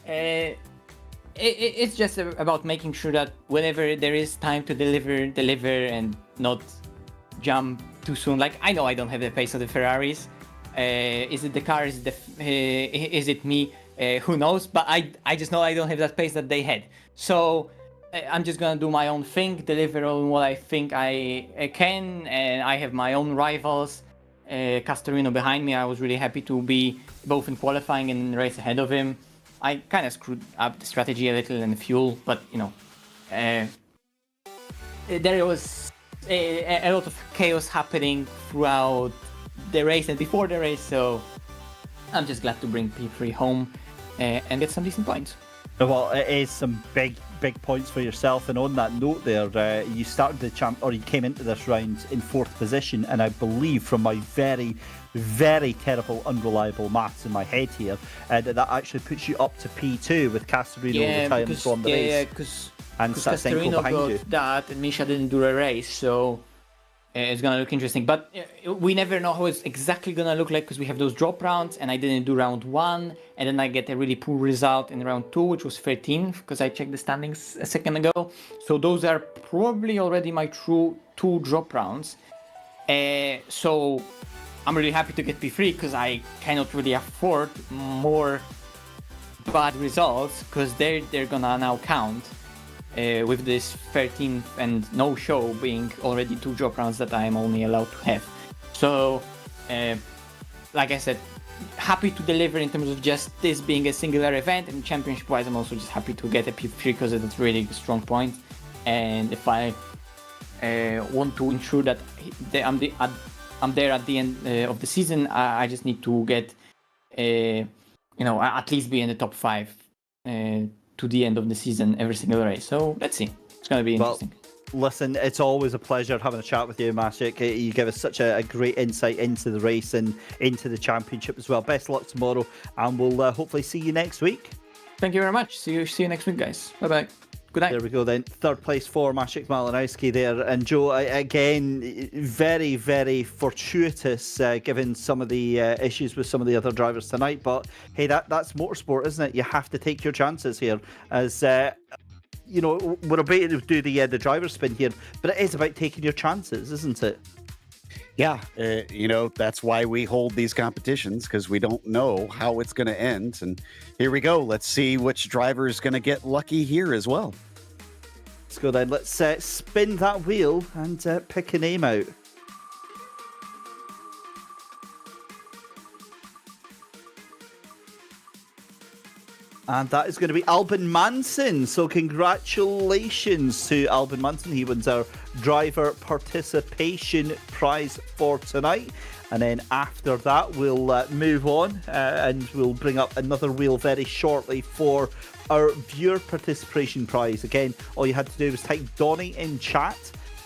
it's just about making sure that whenever there is time to deliver and not jump too soon. Like, I know I don't have the pace of the Ferraris. Is it the car? Is it me? Who knows? But I just know I don't have that pace that they had. So I'm just gonna do my own thing, deliver on what I think I can, and I have my own rivals. Castorino behind me. I was really happy to be both in qualifying and race ahead of him. I kind of screwed up the strategy a little and the fuel, but there was a lot of chaos happening throughout the race and before the race, so I'm just glad to bring P3 home and get some decent points. Well, it is some big points for yourself, and on that note there, you started you came into this round in 4th position, and I believe from my very, very terrible, unreliable maths in my head here, that actually puts you up to P2 with Castorino retiring from the race. Yeah, because Castorino got you. that, and Misha didn't do a race, so it's gonna look interesting. But we never know how it's exactly gonna look like, because we have those drop rounds, and I didn't do round 1, and then I get a really poor result in round 2, which was 13th, because I checked the standings a second ago. So those are probably already my true 2 drop rounds. So I'm really happy to get P3, because I cannot really afford more bad results, because they're gonna now count. With this 13th and no show being already 2 drop rounds that I am only allowed to have. So, like I said, happy to deliver in terms of just this being a singular event, and championship wise, I'm also just happy to get a P3 because it's really a strong point. And if I want to ensure that I'm there at the end of the season, I just need to get, at least be in the top 5. To the end of the season every single race. So let's see. It's going to be interesting. Listen, it's always a pleasure having a chat with you, Mashik. You give us such a great insight into the race and into the championship as well. Best of luck tomorrow, and we'll hopefully see you next week. Thank you very much. See you next week, guys. Bye-bye. Good night. There we go then. Third place for Mashik Malinowski there. And Joe, again, very, very fortuitous given some of the issues with some of the other drivers tonight. But hey, that's motorsport, isn't it? You have to take your chances here. As you know, we're about to do the driver's spin here, but it is about taking your chances, isn't it? Yeah, you know, that's why we hold these competitions, because we don't know how it's going to end. And here we go. Let's see which driver is going to get lucky here as well. Let's go then. Let's spin that wheel and pick a name out. And that is going to be Albin Manson. So congratulations to Albin Manson. He wins our driver participation prize for tonight. And then after that, we'll move on and we'll bring up another wheel very shortly for our viewer participation prize. Again, all you had to do was type Donnie in chat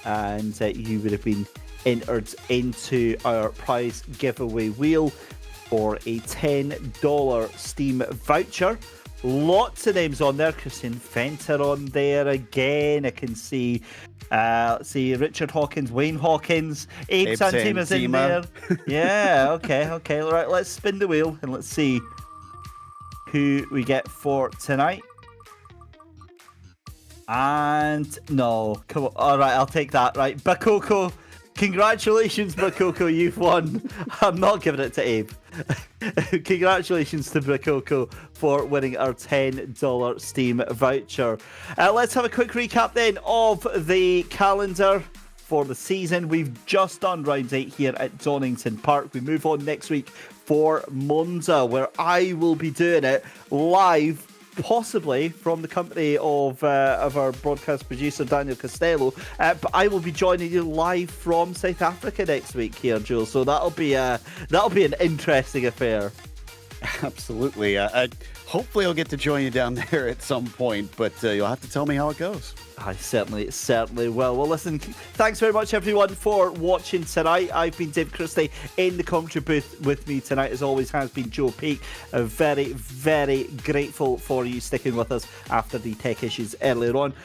and you would have been entered into our prize giveaway wheel for a $10 Steam voucher. Lots of names on there. Christian Venter on there again. I can see let's see, Richard Hawkins, Wayne Hawkins, Abe Santima's in there. Yeah, okay. All right, let's spin the wheel and let's see who we get for tonight. And no, come on. All right, I'll take that. Right, Bakoko. Congratulations, Bakoko, you've won. I'm not giving it to Abe. Congratulations to Bakoko for winning our $10 Steam voucher. Let's have a quick recap then of the calendar for the season. We've just done round 8 here at Donington Park. We move on next week for Monza, where I will be doing it live, possibly from the company of our broadcast producer Daniel Costello, but I will be joining you live from South Africa next week here, Joe. So that'll be an interesting affair. Absolutely. Hopefully I'll get to join you down there at some point, but you'll have to tell me how it goes. I certainly will. Well, listen, thanks very much, everyone, for watching tonight. I've been Dave Christie. In the commentary booth with me tonight, as always, has been Joe Peake. Very, very grateful for you sticking with us after the tech issues earlier on.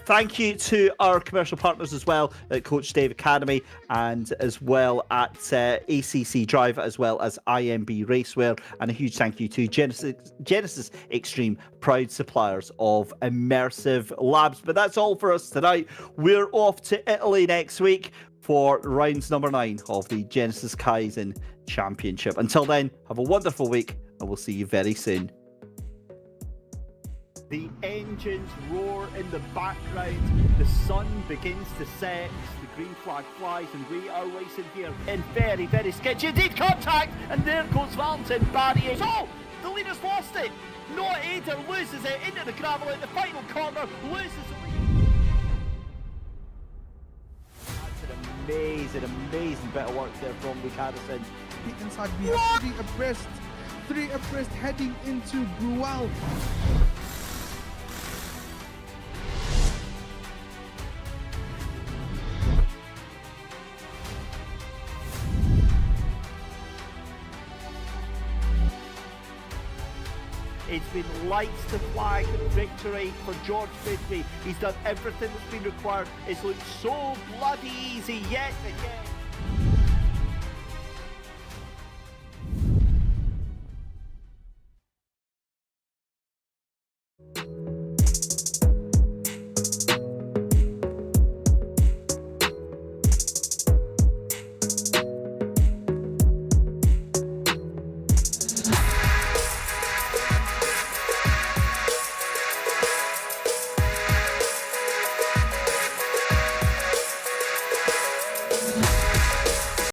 Thank you to our commercial partners as well, at Coach Dave Academy, and as well at ACC Drive, as well as IMB Racewear. And a huge thank you to Genesis Extreme, proud suppliers of immersive labs. But that's all for us tonight. We're off to Italy next week for rounds number 9 of the Genisus Kaizen Championship. Until then, have a wonderful week, and we'll see you very soon. The engines roar in the background, the sun begins to set, the green flag flies, and we are racing here in very, very sketchy deep contact, and there goes Valentin Barrier. Oh, the leader's lost it. Noah Ader loses it into the gravel in the final corner, loses the lead. That's an amazing bit of work there from Luke Harrison. Inside we have three abreast heading into Brual. It's been lights to flag victory for George Bidby. He's done everything that's been required. It's looked so bloody easy yet again.